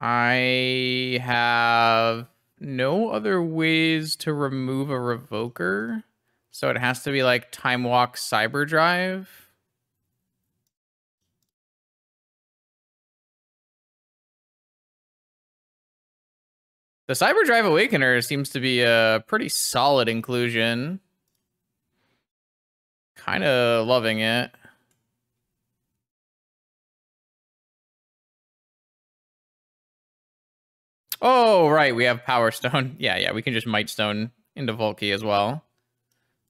I have no other ways to remove a revoker. So it has to be like Time Walk Cyber Drive. The Cyber Drive Awakener seems to be a pretty solid inclusion. Kind of loving it. Oh, right. We have Power Stone. Yeah, we can just Might Stone into Volky as well.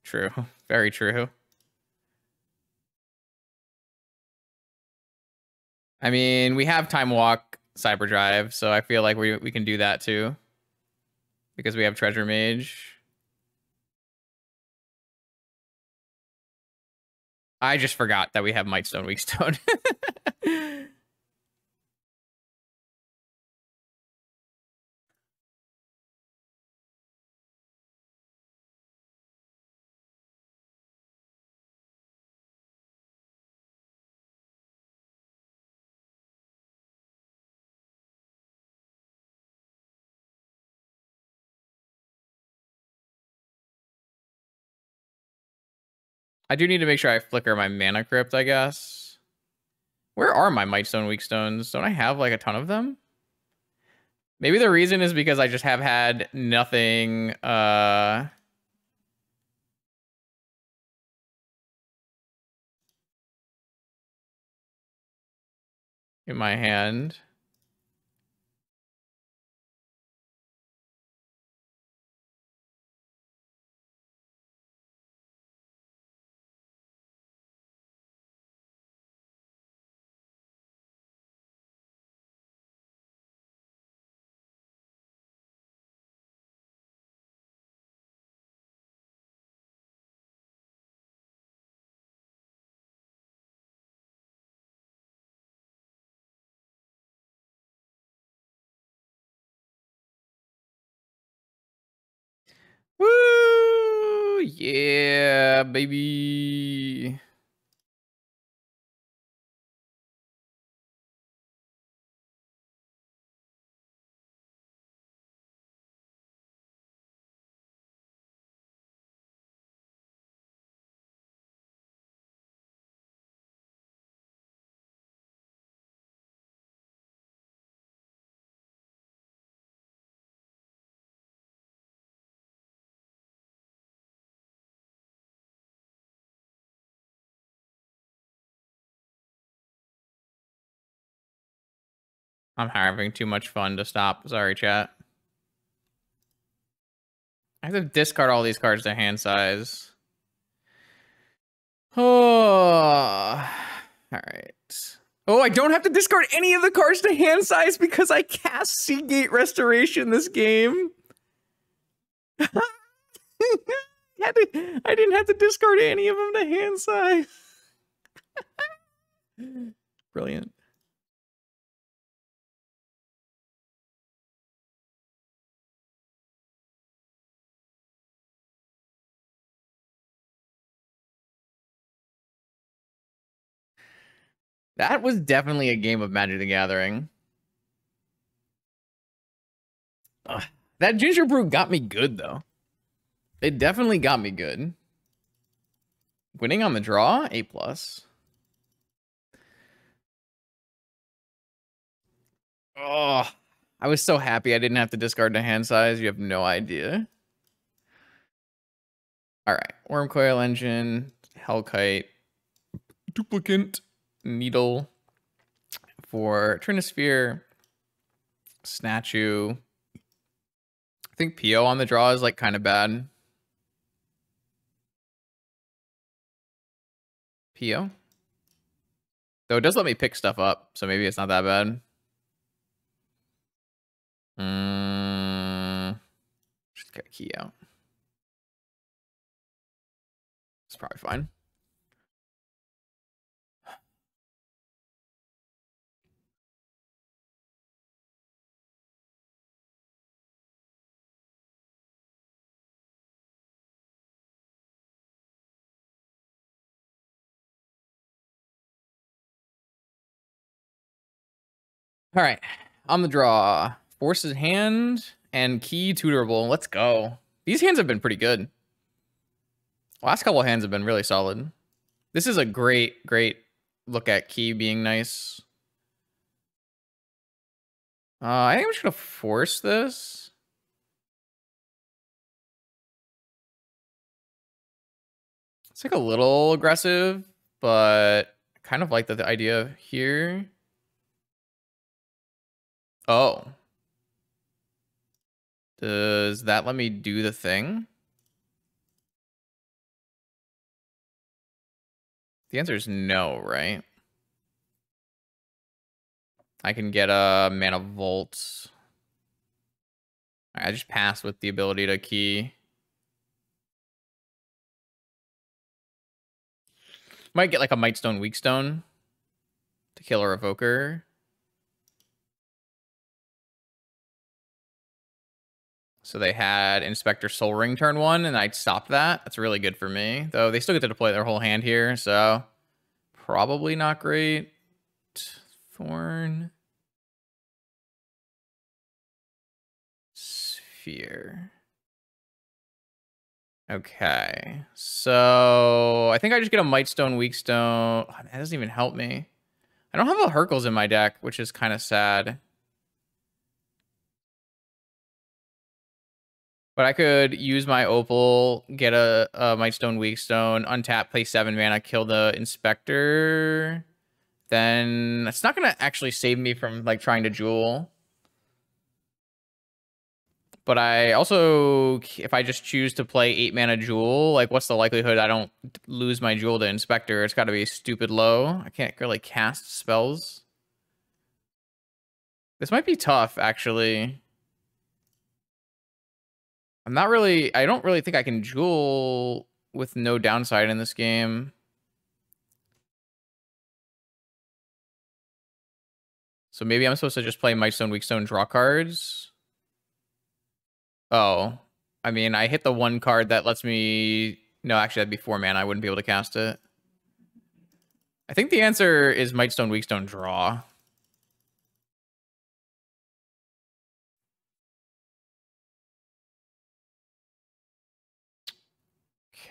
True. Very true. I mean, we have Time Walk Cyber Drive, so I feel like we can do that too. Because we have Treasure Mage. I just forgot that we have Might Stone, Weak Stone. I do need to make sure I flicker my Mana Crypt, I guess. Where are my Might Stone, Weak Stones? Don't I have like a ton of them? Maybe the reason is because I just have had nothing in my hand. Woo! Yeah, baby. I'm having too much fun to stop. Sorry, chat. I have to discard all these cards to hand size. Oh, all right. Oh, I don't have to discard any of the cards to hand size because I cast Seagate Restoration this game. I didn't have to discard any of them to hand size. Brilliant. That was definitely a game of Magic the Gathering. Ugh. That ginger brew got me good, though. It definitely got me good. Winning on the draw, A+. Oh, I was so happy I didn't have to discard the hand size. You have no idea. All right, Wormcoil Engine, Hellkite, Duplicant, Needle for Trinisphere, Snatchu. I think PO on the draw is like kind of bad. PO? Though it does let me pick stuff up, so maybe it's not that bad. Just get a key out. It's probably fine. All right, on the draw, Force's Hand and Key Tutorable. Let's go. These hands have been pretty good. Last couple of hands have been really solid. This is a great look at Key being nice. I think I'm just gonna force this. It's like a little aggressive, but I kind of like the idea here. Oh. Does that let me do the thing? The answer is no, right? I can get a Mana Vault. I just pass with the ability to key. Might get like a Mightstone Weakstone to kill a Revoker. So they had Inspector Soul Ring turn 1, and I stopped that. That's really good for me. Though they still get to deploy their whole hand here, so probably not great. Thorn. Sphere. Okay. So I think I just get a Mightstone Weakstone. Oh, that doesn't even help me. I don't have a Hercules in my deck, which is kind of sad. But I could use my Opal, get a Mightstone Weakstone, untap, play 7 mana, kill the Inspector. Then it's not going to actually save me from like trying to Jewel. But I also, if I just choose to play 8 mana Jewel, like what's the likelihood I don't lose my Jewel to Inspector? It's got to be stupid low. I can't really cast spells. This might be tough, actually. I don't really think I can Jewel with no downside in this game. So maybe I'm supposed to just play Mightstone Weakstone, draw cards. Oh, I mean, I hit the one card that lets me... No, actually, that'd be 4 mana. I wouldn't be able to cast it. I think the answer is Mightstone Weakstone, draw.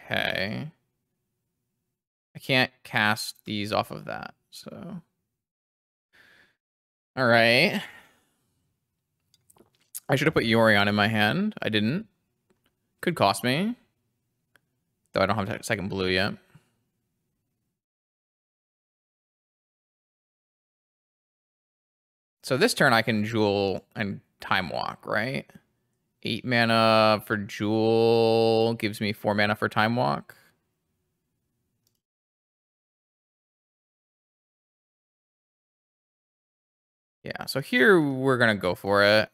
Okay. I can't cast these off of that, so... All right. I should have put Yorion in my hand. I didn't. Could cost me. Though I don't have second blue yet. So this turn I can Jewel and Time Walk, right? 8 mana for Jewel gives me 4 mana for Time Walk. Yeah, so here we're gonna go for it.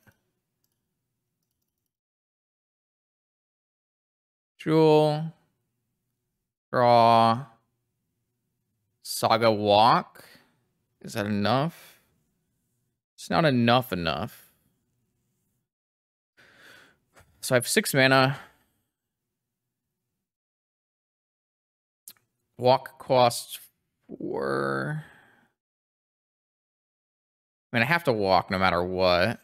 Jewel. Draw. Saga Walk. Is that enough? It's not enough. So I have 6 mana. Walk costs 4. I mean, I have to walk no matter what.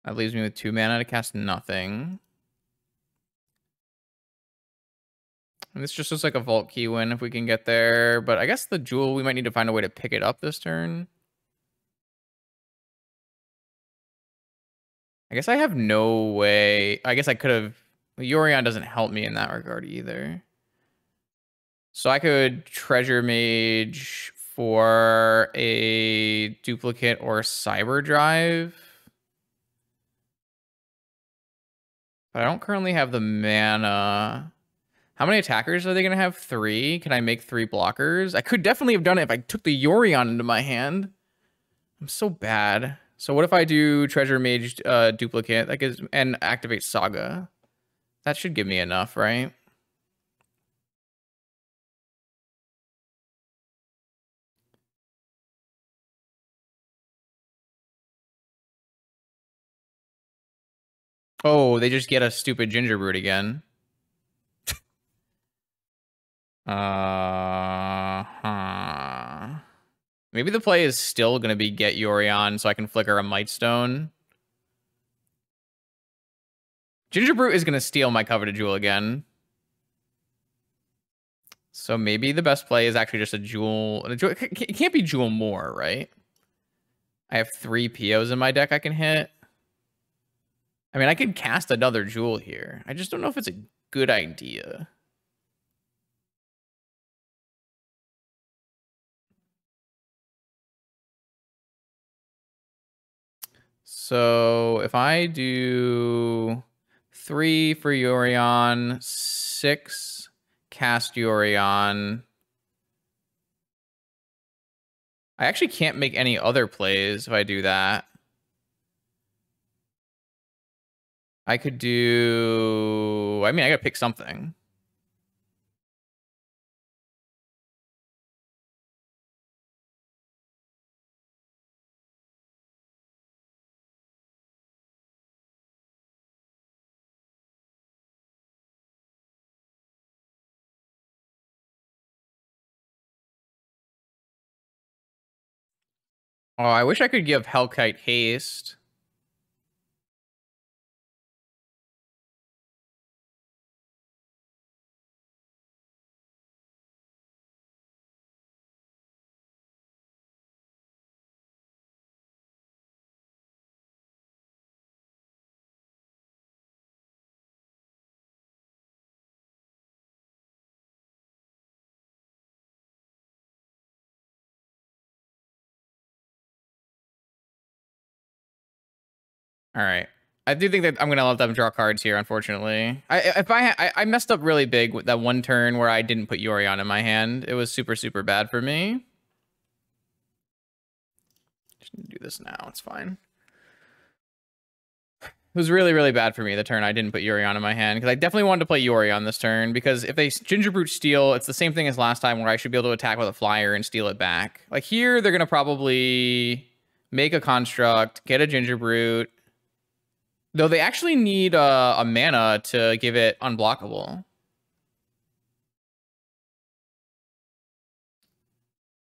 That leaves me with 2 mana to cast nothing. And this just looks like a Vault Key win if we can get there. But I guess the Jewel, we might need to find a way to pick it up this turn. I guess I have no way. I guess I could have... Yorion doesn't help me in that regard either. So I could Treasure Mage for a duplicate or Cyber Drive. But I don't currently have the mana. How many attackers are they going to have? 3? Can I make 3 blockers? I could definitely have done it if I took the Yorion into my hand. I'm so bad. So what if I do Treasure Mage duplicate that gives, and activate Saga? That should give me enough, right? Oh, they just get a stupid Gingerbrute again. Maybe the play is still going to be get Yorion so I can flicker a Mightstone. Gingerbrute is going to steal my Coveted Jewel again. So maybe the best play is actually just a Jewel. It can't be Jewel more, right? I have 3 POs in my deck I can hit. I mean, I could cast another Jewel here. I just don't know if it's a good idea. So if I do 3 for Yorion, 6 cast Yorion. I actually can't make any other plays if I do that. I could do... I mean, I gotta pick something. Oh, I wish I could give Hellkite haste. All right. I do think that I'm gonna let them draw cards here. Unfortunately, I messed up really big with that one turn where I didn't put Yorion in my hand. It was super bad for me. Just do this now. It's fine. It was really bad for me the turn I didn't put Yorion in my hand because I definitely wanted to play Yorion this turn because if they Gingerbrute steal, it's the same thing as last time where I should be able to attack with a flyer and steal it back. Like here, they're gonna probably make a construct, get a Gingerbrute. Though they actually need a mana to give it unblockable.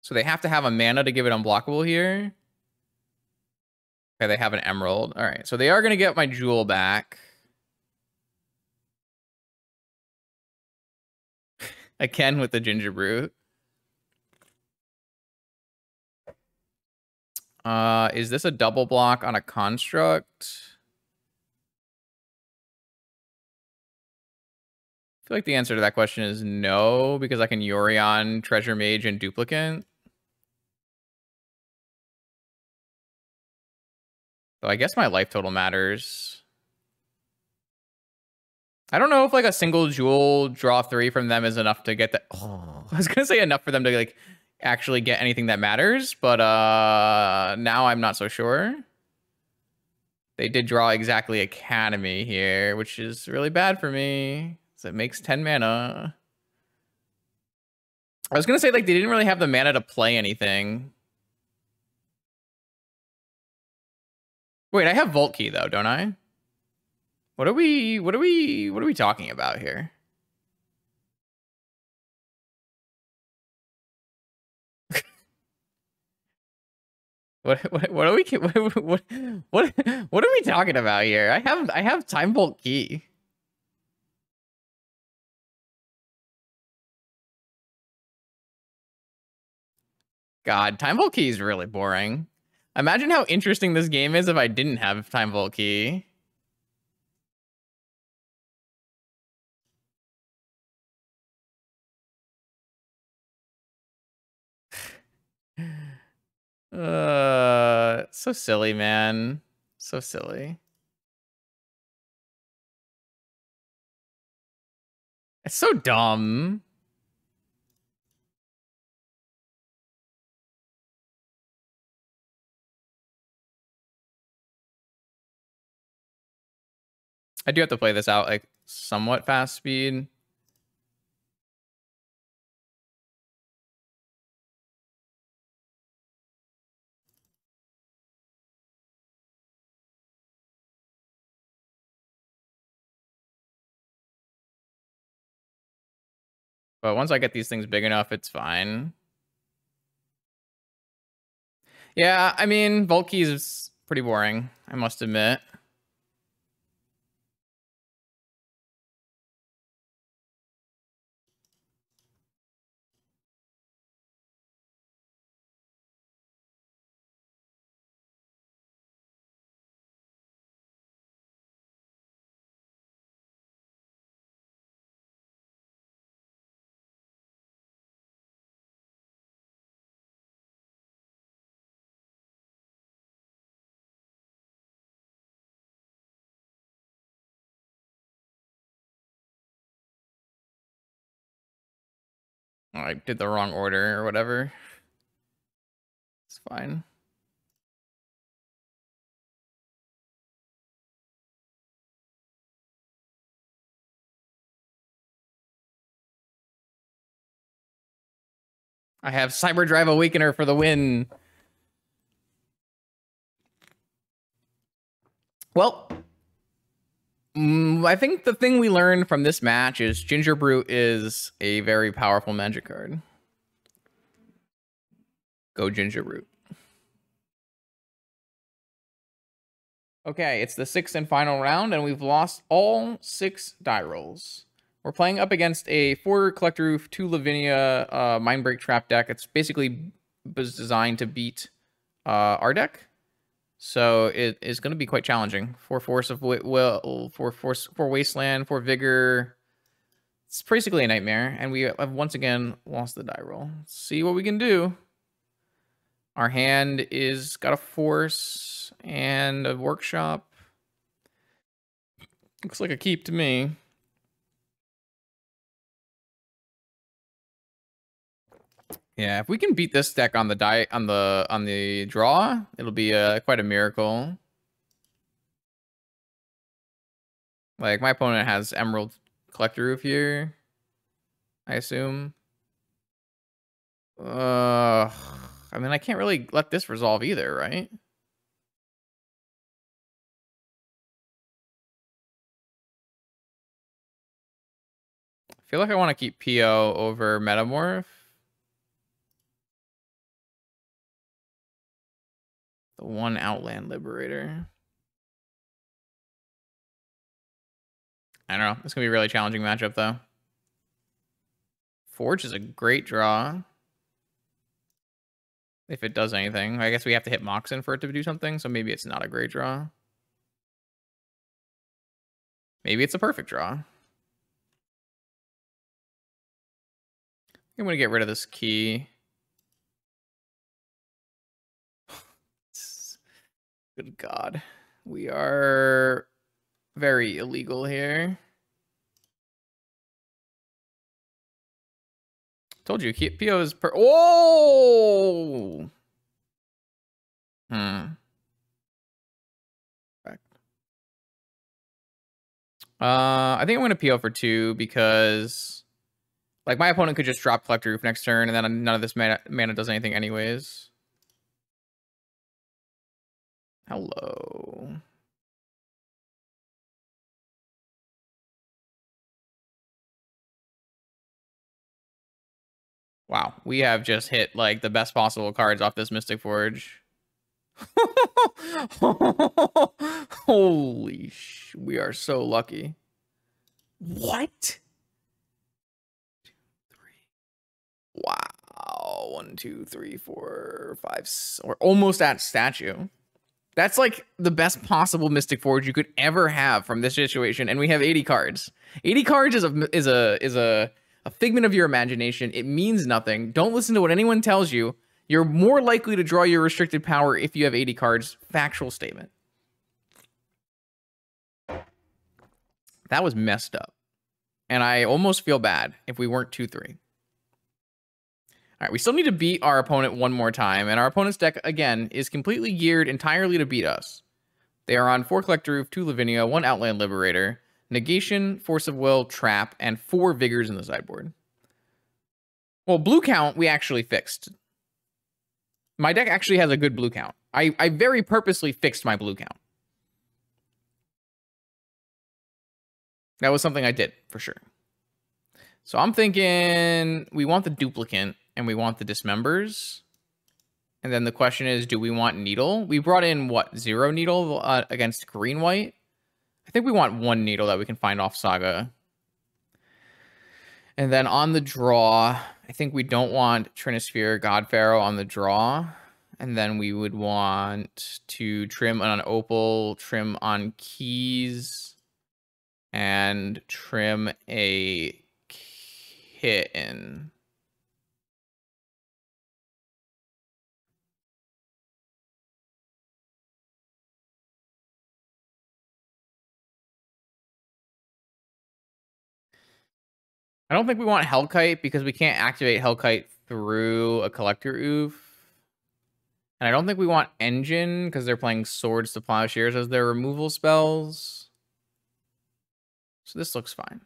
So they have to have a mana to give it unblockable here. Okay, they have an emerald. All right, so they are going to get my jewel back. Again with the Gingerbrute. Is this a double block on a construct? I feel like the answer to that question is no, because I can Yorion, Treasure Mage, and Duplicate. So I guess my life total matters. I don't know if like a single jewel draw 3 from them is enough to get that. Oh, I was gonna say enough for them to like actually get anything that matters, but now I'm not so sure. They did draw exactly Academy here, which is really bad for me. So it makes 10 mana. I was gonna say like they didn't really have the mana to play anything. Wait, I have Vault Key though, don't I? What are we talking about here? What are we what are we talking about here? I have Time Vault Key. God, Time Vault Key is really boring. Imagine how interesting this game is if I didn't have Time Vault Key. So silly, man. So silly. It's so dumb. I do have to play this out like somewhat fast speed. But once I get these things big enough, it's fine. Yeah, I mean, Vault Key is pretty boring, I must admit. Oh, I did the wrong order or whatever. It's fine. I have Cyberdrive Awakener for the win. Well, I think the thing we learned from this match is Ginger Brute is a very powerful Magic card. Go Ginger Brute. Okay, it's the 6th and final round, and we've lost all 6 die rolls. We're playing up against a 4 Collector Roof, 2 Lavinia Mindbreak Trap deck. It's basically was designed to beat our deck. So it is going to be quite challenging. 4 Force of Will, 4 Wasteland, 4 Vigor. It's basically a nightmare, and we have once again lost the die roll. Let's see what we can do. Our hand is got a Force and a Workshop. Looks like a keep to me. Yeah, if we can beat this deck on the draw, it'll be quite a miracle. Like my opponent has Emerald Collector Roof here, I assume. I mean, I can't really let this resolve either, right? I feel like I want to keep PO over Metamorph. The 1 Outland Liberator. I don't know. It's going to be a really challenging matchup, though. Forge is a great draw. If it does anything. I guess we have to hit Moxen for it to do something, so maybe it's not a great draw. Maybe it's a perfect draw. I'm going to get rid of this key. Good God. We are very illegal here. Told you, PO is per. Oh! I think I'm going to PO for 2 because, like, my opponent could just drop Collector Roof next turn, and then none of this mana does anything anyways. Hello. Wow, we have just hit, like, the best possible cards off this Mystic Forge. Holy sh! We are so lucky. What? 2, 3. Wow. 1, 2, 3, 4, 5. We're almost at statue. That's like the best possible Mystic Forge you could ever have from this situation, and we have 80 cards. 80 cards is a figment of your imagination. It means nothing. Don't listen to what anyone tells you. You're more likely to draw your restricted power if you have 80 cards. Factual statement. That was messed up. And I almost feel bad if we weren't 2-3. All right, we still need to beat our opponent one more time. And our opponent's deck, again, is completely geared entirely to beat us. They are on 4 Collector Roof, 2 Lavinia, 1 Outland Liberator, Negation, Force of Will, Trap, and 4 Vigors in the sideboard. Well, blue count, we actually fixed. My deck actually has a good blue count. I very purposely fixed my blue count. That was something I did, for sure. So I'm thinking we want the Duplicant and we want the Dismembers. And then the question is, do we want Needle? We brought in, what, 0 Needle against green-white? I think we want 1 Needle that we can find off Saga. And then on the draw, I think we don't want Trinisphere, God Pharaoh on the draw. And then we would want to trim on Opal, trim on Keys, and trim a Kitten. I don't think we want Hellkite because we can't activate Hellkite through a Collector Oof. And I don't think we want Engine because they're playing Swords to Plowshares as their removal spells. So this looks fine.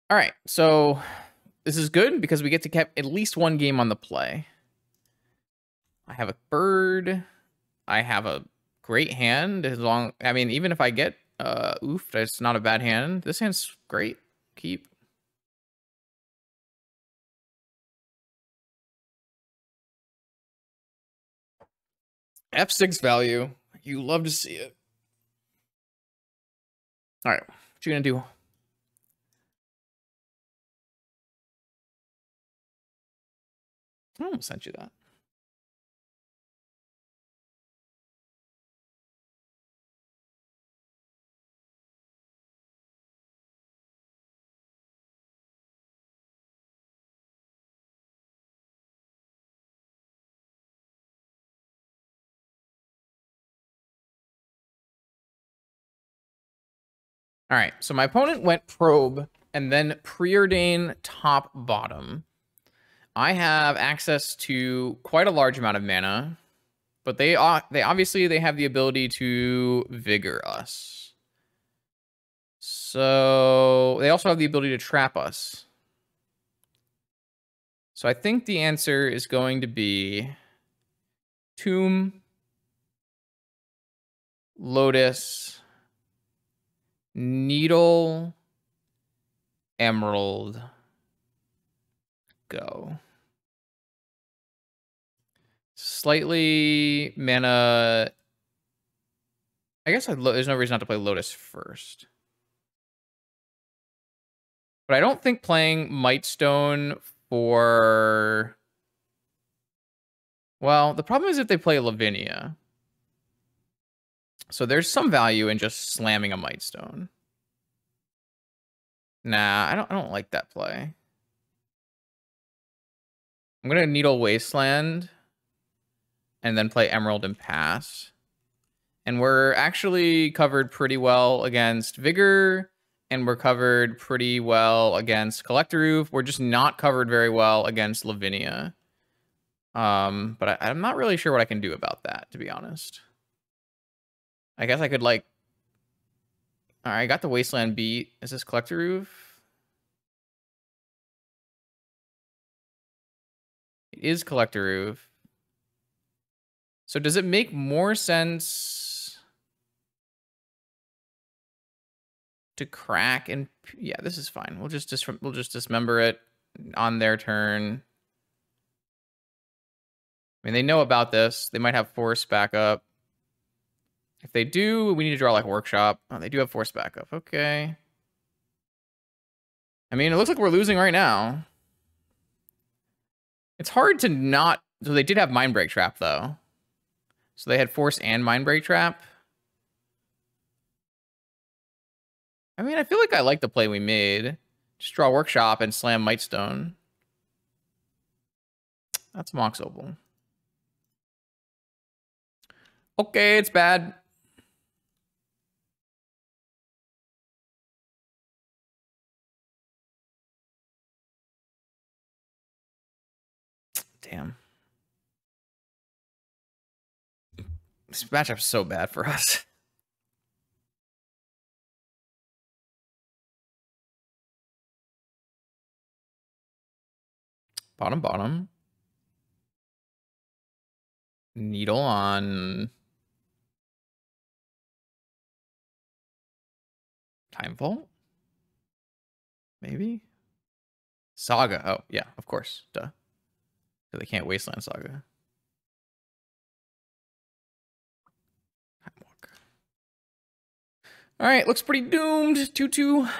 All right, so this is good because we get to keep at least 1 game on the play. I have a bird. I have a great hand. As long, I mean, even if I get oof, that's not a bad hand. This hand's great. Keep. F6 value. You love to see it. All right, what you gonna do? I almost sent you that. All right, so my opponent went Probe and then Preordain top bottom. I have access to quite a large amount of mana, but they obviously have the ability to Vigor us. So they also have the ability to trap us. So I think the answer is going to be Tomb, Lotus, Needle, Emerald, go. Slightly mana. I guess there's no reason not to play Lotus first. But I don't think playing Mightstone for... Well, the problem is if they play Lavinia. So there's some value in just slamming a Mightstone. Nah, I don't like that play. I'm gonna Needle Wasteland. and then play Emerald and pass. And we're actually covered pretty well against Vigor, and we're covered pretty well against Collector Roof. We're just not covered very well against Lavinia. But I'm not really sure what I can do about that, to be honest. I guess I could, like... All right, I got the Wasteland beat. Is this Collector Roof? It is Collector Roof. So does it make more sense to crack and... Yeah, this is fine. We'll just dismember it on their turn. I mean, they know about this. They might have force backup. If they do, we need to draw like Workshop. Oh, they do have force backup. Okay. I mean, it looks like we're losing right now. It's hard to not... So they did have Mindbreak Trap, though. So they had force and Mindbreak Trap. I mean, I feel like I like the play we made. Just draw Workshop and slam Mightstone. That's Mox Opal. Okay, it's bad. Damn. This matchup's so bad for us. Bottom, bottom. Needle on... Time Vault? Maybe? Saga. Oh, yeah, of course. Duh. So they can't Wasteland Saga. All right, looks pretty doomed. 2-2.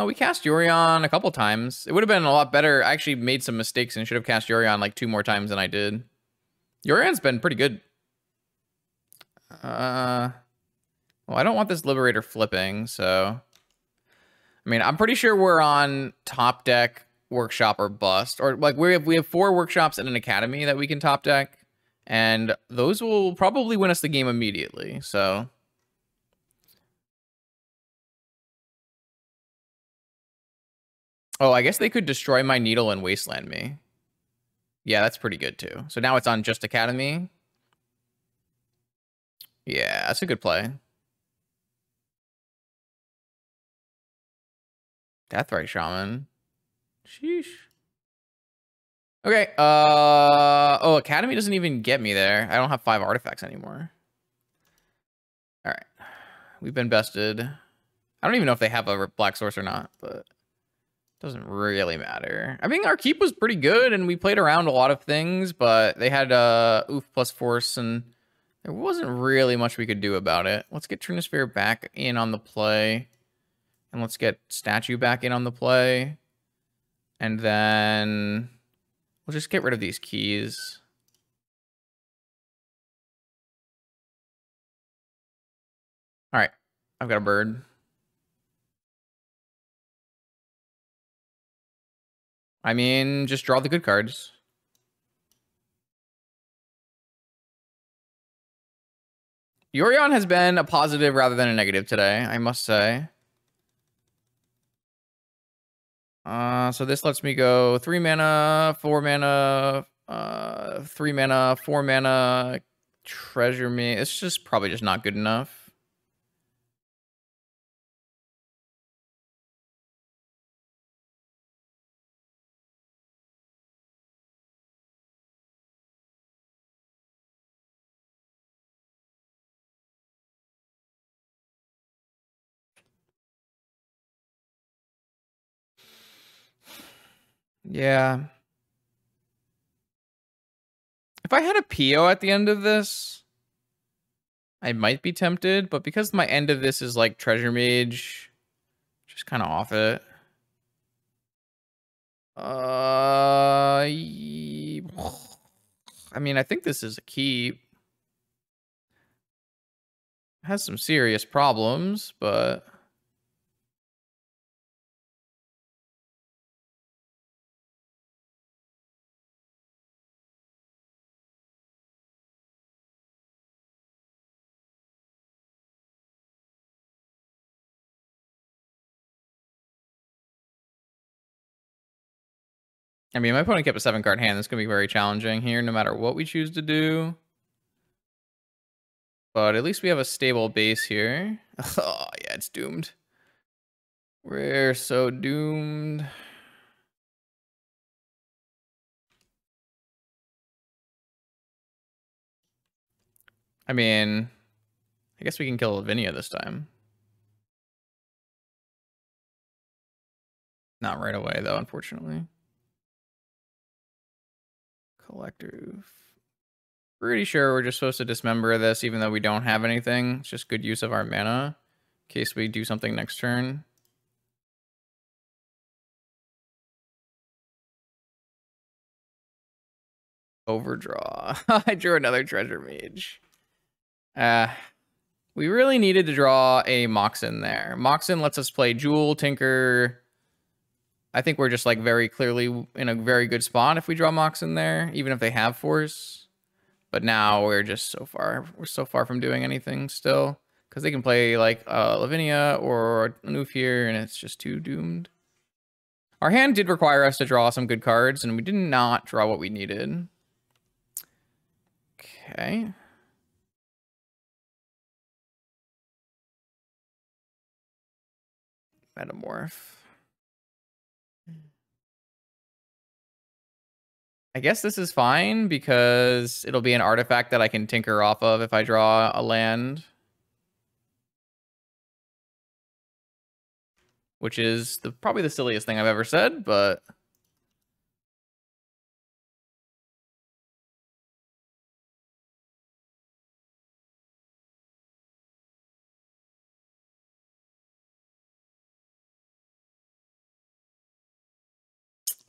We cast Yorion a couple times. It would have been a lot better. I actually made some mistakes and should have cast Yorion like 2 more times than I did. Yorion's been pretty good. Well, I don't want this Liberator flipping, so... I mean, I'm pretty sure we're on top deck, Workshop, or bust. Or, like, we have 4 Workshops and an Academy that we can top deck. And those will probably win us the game immediately, so... Oh, I guess they could destroy my Needle and Wasteland me. Yeah, that's pretty good, too. So now it's on just Academy. Yeah, that's a good play. Deathrite Shaman. Sheesh. Okay, oh, Academy doesn't even get me there. I don't have 5 artifacts anymore. All right. We've been bested. I don't even know if they have a Black Source or not, but... Doesn't really matter. I mean, our keep was pretty good, and we played around a lot of things, but they had oof plus force, and there wasn't really much we could do about it. Let's get Trinisphere back in on the play, and let's get Statue back in on the play, and then we'll just get rid of these keys. All right, I've got a bird. I mean, just draw the good cards. Yorion has been a positive rather than a negative today, I must say. So this lets me go 3 mana, 4 mana, 3 mana, 4 mana, treasure me. It's just probably just not good enough. Yeah. If I had a PO at the end of this, I might be tempted, but because my end of this is like Treasure Mage, just kind of off it. I mean, I think this is a keep. Has some serious problems, but... I mean, my opponent kept a 7-card hand. That's going to be very challenging here, no matter what we choose to do. But at least we have a stable base here. Oh, yeah, it's doomed. We're so doomed. I mean, I guess we can kill Lavinia this time. Not right away, though, unfortunately. Collector. Pretty sure we're just supposed to dismember this, even though we don't have anything. It's just good use of our mana in case we do something next turn. Overdraw. I drew another treasure mage. We really needed to draw a Moxen there. Moxen lets us play Jewel, Tinker. I think we're just like very clearly in a very good spot if we draw Moxen there, even if they have Force. But now we're just so far. We're so far from doing anything still. Because they can play like Lavinia or Anuf here, and it's just too doomed. Our hand did require us to draw some good cards, and we did not draw what we needed. Okay. Metamorph. I guess this is fine because it'll be an artifact that I can tinker off of if I draw a land. Which is probably the silliest thing I've ever said, but...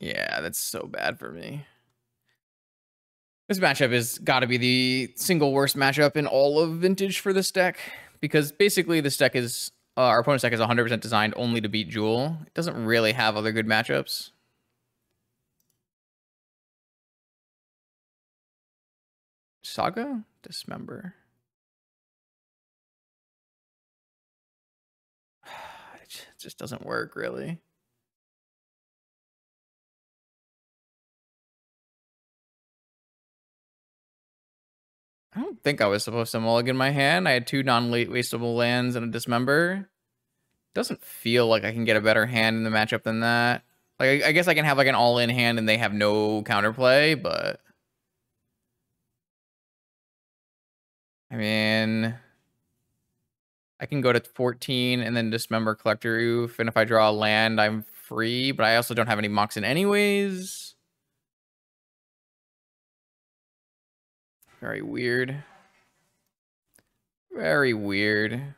yeah, that's so bad for me. This matchup has got to be the single worst matchup in all of Vintage for this deck. Because basically this deck is... our opponent's deck is 100% designed only to beat Jewel. It doesn't really have other good matchups. Saga? Dismember. It just doesn't work, really. I don't think I was supposed to mulligan my hand. I had 2 non-wastable lands and a dismember. Doesn't feel like I can get a better hand in the matchup than that. Like, I guess I can have like an all-in hand and they have no counterplay, but... I mean... I can go to 14 and then dismember Collector Oof, and if I draw a land, I'm free, but I also don't have any Moxen anyways. Very weird. Very weird.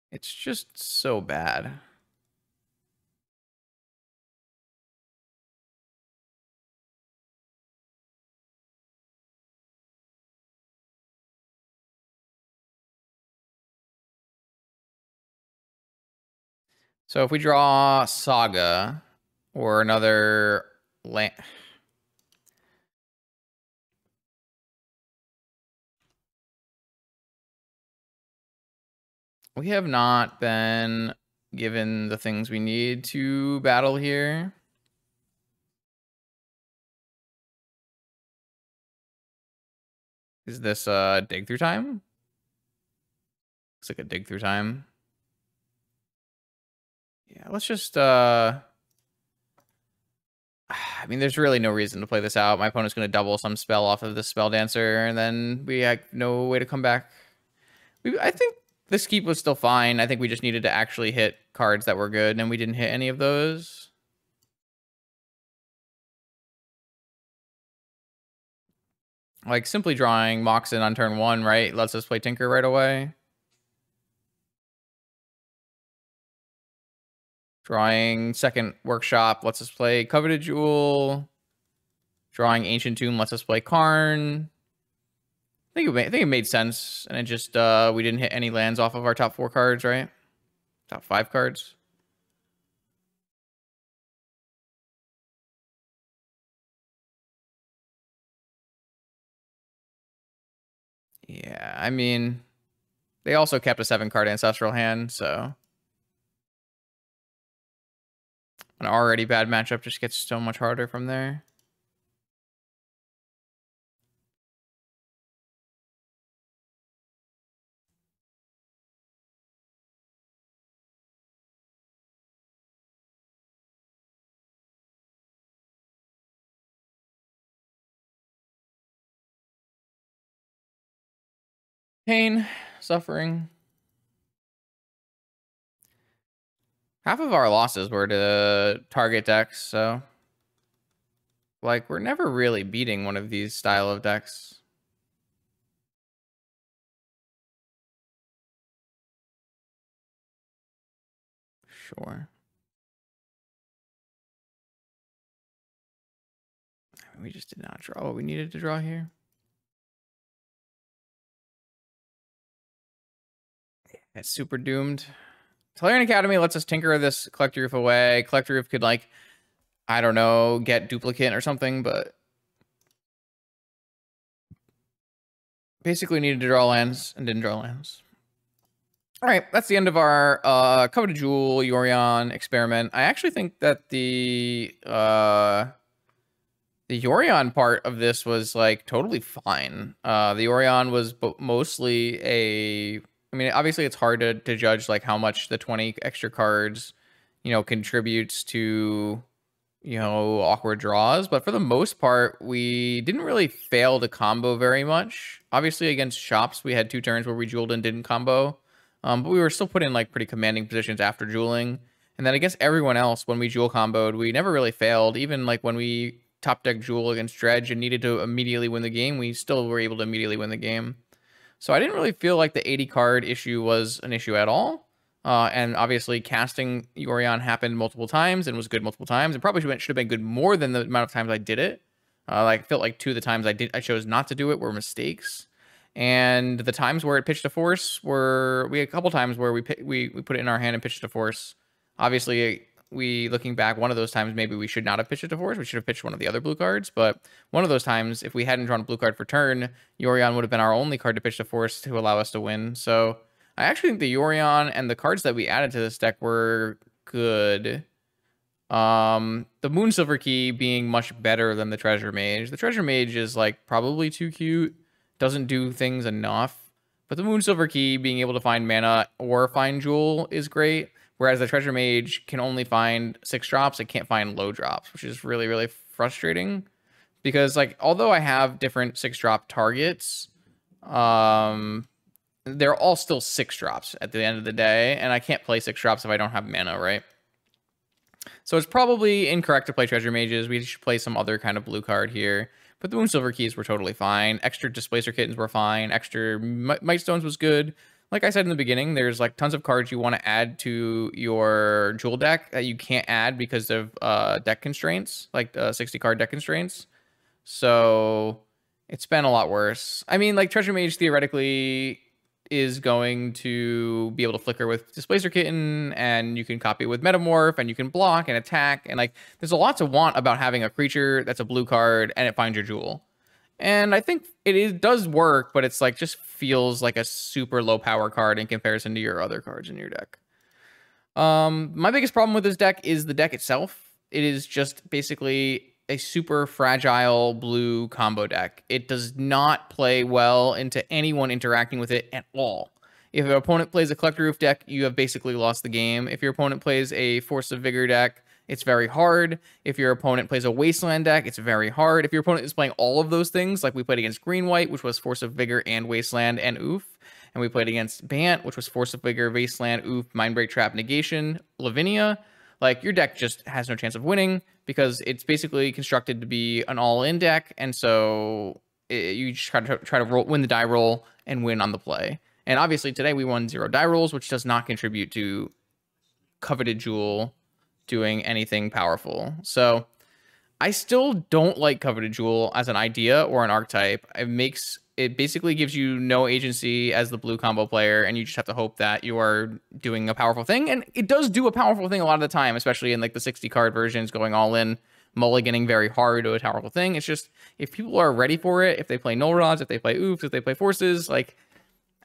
It's just so bad. So if we draw Saga or another land... we have not been given the things we need to battle here. Is this dig through time? Looks like a dig through time. Yeah, let's just I mean, there's really no reason to play this out. My opponent's going to double some spell off of the Spell Dancer, and then we have no way to come back. I think this keep was still fine. I think we just needed to actually hit cards that were good, and we didn't hit any of those. Like, simply drawing Moxen on turn 1, right? Lets us play Tinker right away. Drawing second Workshop lets us play Coveted Jewel. Drawing Ancient Tomb lets us play Karn. I think it made sense, and it just we didn't hit any lands off of our top 4 cards, right? Top 5 cards. Yeah, I mean, They also kept a 7-card Ancestral hand, so an already bad matchup just gets so much harder from there. Pain, suffering. Half of our losses were to target decks, so like we're never really beating one of these style of decks. Sure. We just did not draw what we needed to draw here. It's super doomed. Tolarian Academy lets us tinker this Collector Roof away. Collector Roof could, like, I don't know, get duplicate or something, but basically needed to draw lands and didn't draw lands. All right, that's the end of our Coveted Jewel Yorion experiment. I actually think that the Yorion part of this was like totally fine. The Yorion was mostly a. I mean, obviously it's hard to judge like how much the 20 extra cards, you know, contributes to, you know, awkward draws. But for the most part, we didn't really fail to combo very much. Obviously against shops, we had 2 turns where we jeweled and didn't combo. But we were still put in like pretty commanding positions after jeweling. And then against everyone else, when we jewel comboed, we never really failed. Even like when we top deck jewel against Dredge and needed to immediately win the game, we still were able to immediately win the game. So I didn't really feel like the 80 card issue was an issue at all. And obviously casting Yorion happened multiple times and was good multiple times. And probably should have been good more than the amount of times I did it. Like I felt like 2 of the times I chose not to do it were mistakes. And the times where it pitched to force we had a couple times where we put it in our hand and pitched to force. Obviously, looking back, one of those times maybe we should not have pitched it to force. We should have pitched one of the other blue cards. But one of those times, if we hadn't drawn a blue card for turn, Yorion would have been our only card to pitch to force to allow us to win. So I actually think the Yorion and the cards that we added to this deck were good. The Moonsilver Key being much better than the Treasure Mage. The Treasure Mage is like probably too cute. Doesn't do things enough. But the Moonsilver Key, being able to find mana or find Jewel is great. Whereas the Treasure Mage can only find 6 drops. It can't find low drops, which is really, really frustrating. Because, like, although I have different 6-drop targets, they're all still 6 drops at the end of the day. And I can't play 6 drops if I don't have mana, right? So it's probably incorrect to play Treasure Mages. We should play some other kind of blue card here. But the Moonsilver Keys were totally fine. Extra Displacer Kittens were fine. Extra Might Stones was good. Like I said in the beginning, there's like tons of cards you want to add to your Jewel deck that you can't add because of deck constraints, like 60-card deck constraints. So it's been a lot worse. I mean, like Treasure Mage theoretically is going to be able to flicker with Displacer Kitten, and you can copy with Metamorph, and you can block and attack, and like there's a lot to want about having a creature that's a blue card and it finds your Jewel. And I think it does work, but it's like just feels like a super low power card in comparison to your other cards in your deck. My biggest problem with this deck is the deck itself. It is just basically a super fragile blue combo deck. It does not play well into anyone interacting with it at all. If your opponent plays a Collector Roof deck, you have basically lost the game. If your opponent plays a Force of Vigor deck, it's very hard. If your opponent plays a Wasteland deck, it's very hard. If your opponent is playing all of those things, like we played against Green-White, which was Force of Vigor and Wasteland and Oof, and we played against Bant, which was Force of Vigor, Wasteland, Oof, Mindbreak, Trap, Negation, Lavinia, like your deck just has no chance of winning because it's basically constructed to be an all-in deck, and so you just try to win the die roll and win on the play. And obviously today we won 0 die rolls, which does not contribute to Coveted Jewel doing anything powerful. So I still don't like Coveted Jewel as an idea or an archetype. It basically gives you no agency as the blue combo player, and you just have to hope that you are doing a powerful thing. And it does do a powerful thing a lot of the time, especially in like the 60 card versions, going all in, mulliganing very hard to a powerful thing. It's just, if people are ready for it, if they play null rods, if they play oofs, if they play forces, like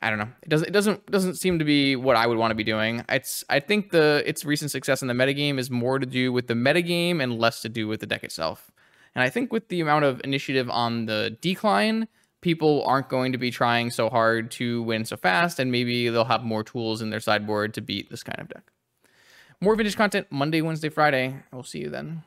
I don't know. It doesn't seem to be what I would want to be doing. I think its recent success in the metagame is more to do with the metagame and less to do with the deck itself. And I think with the amount of initiative on the decline, people aren't going to be trying so hard to win so fast, and maybe they'll have more tools in their sideboard to beat this kind of deck. More vintage content Monday, Wednesday, Friday. I will see you then.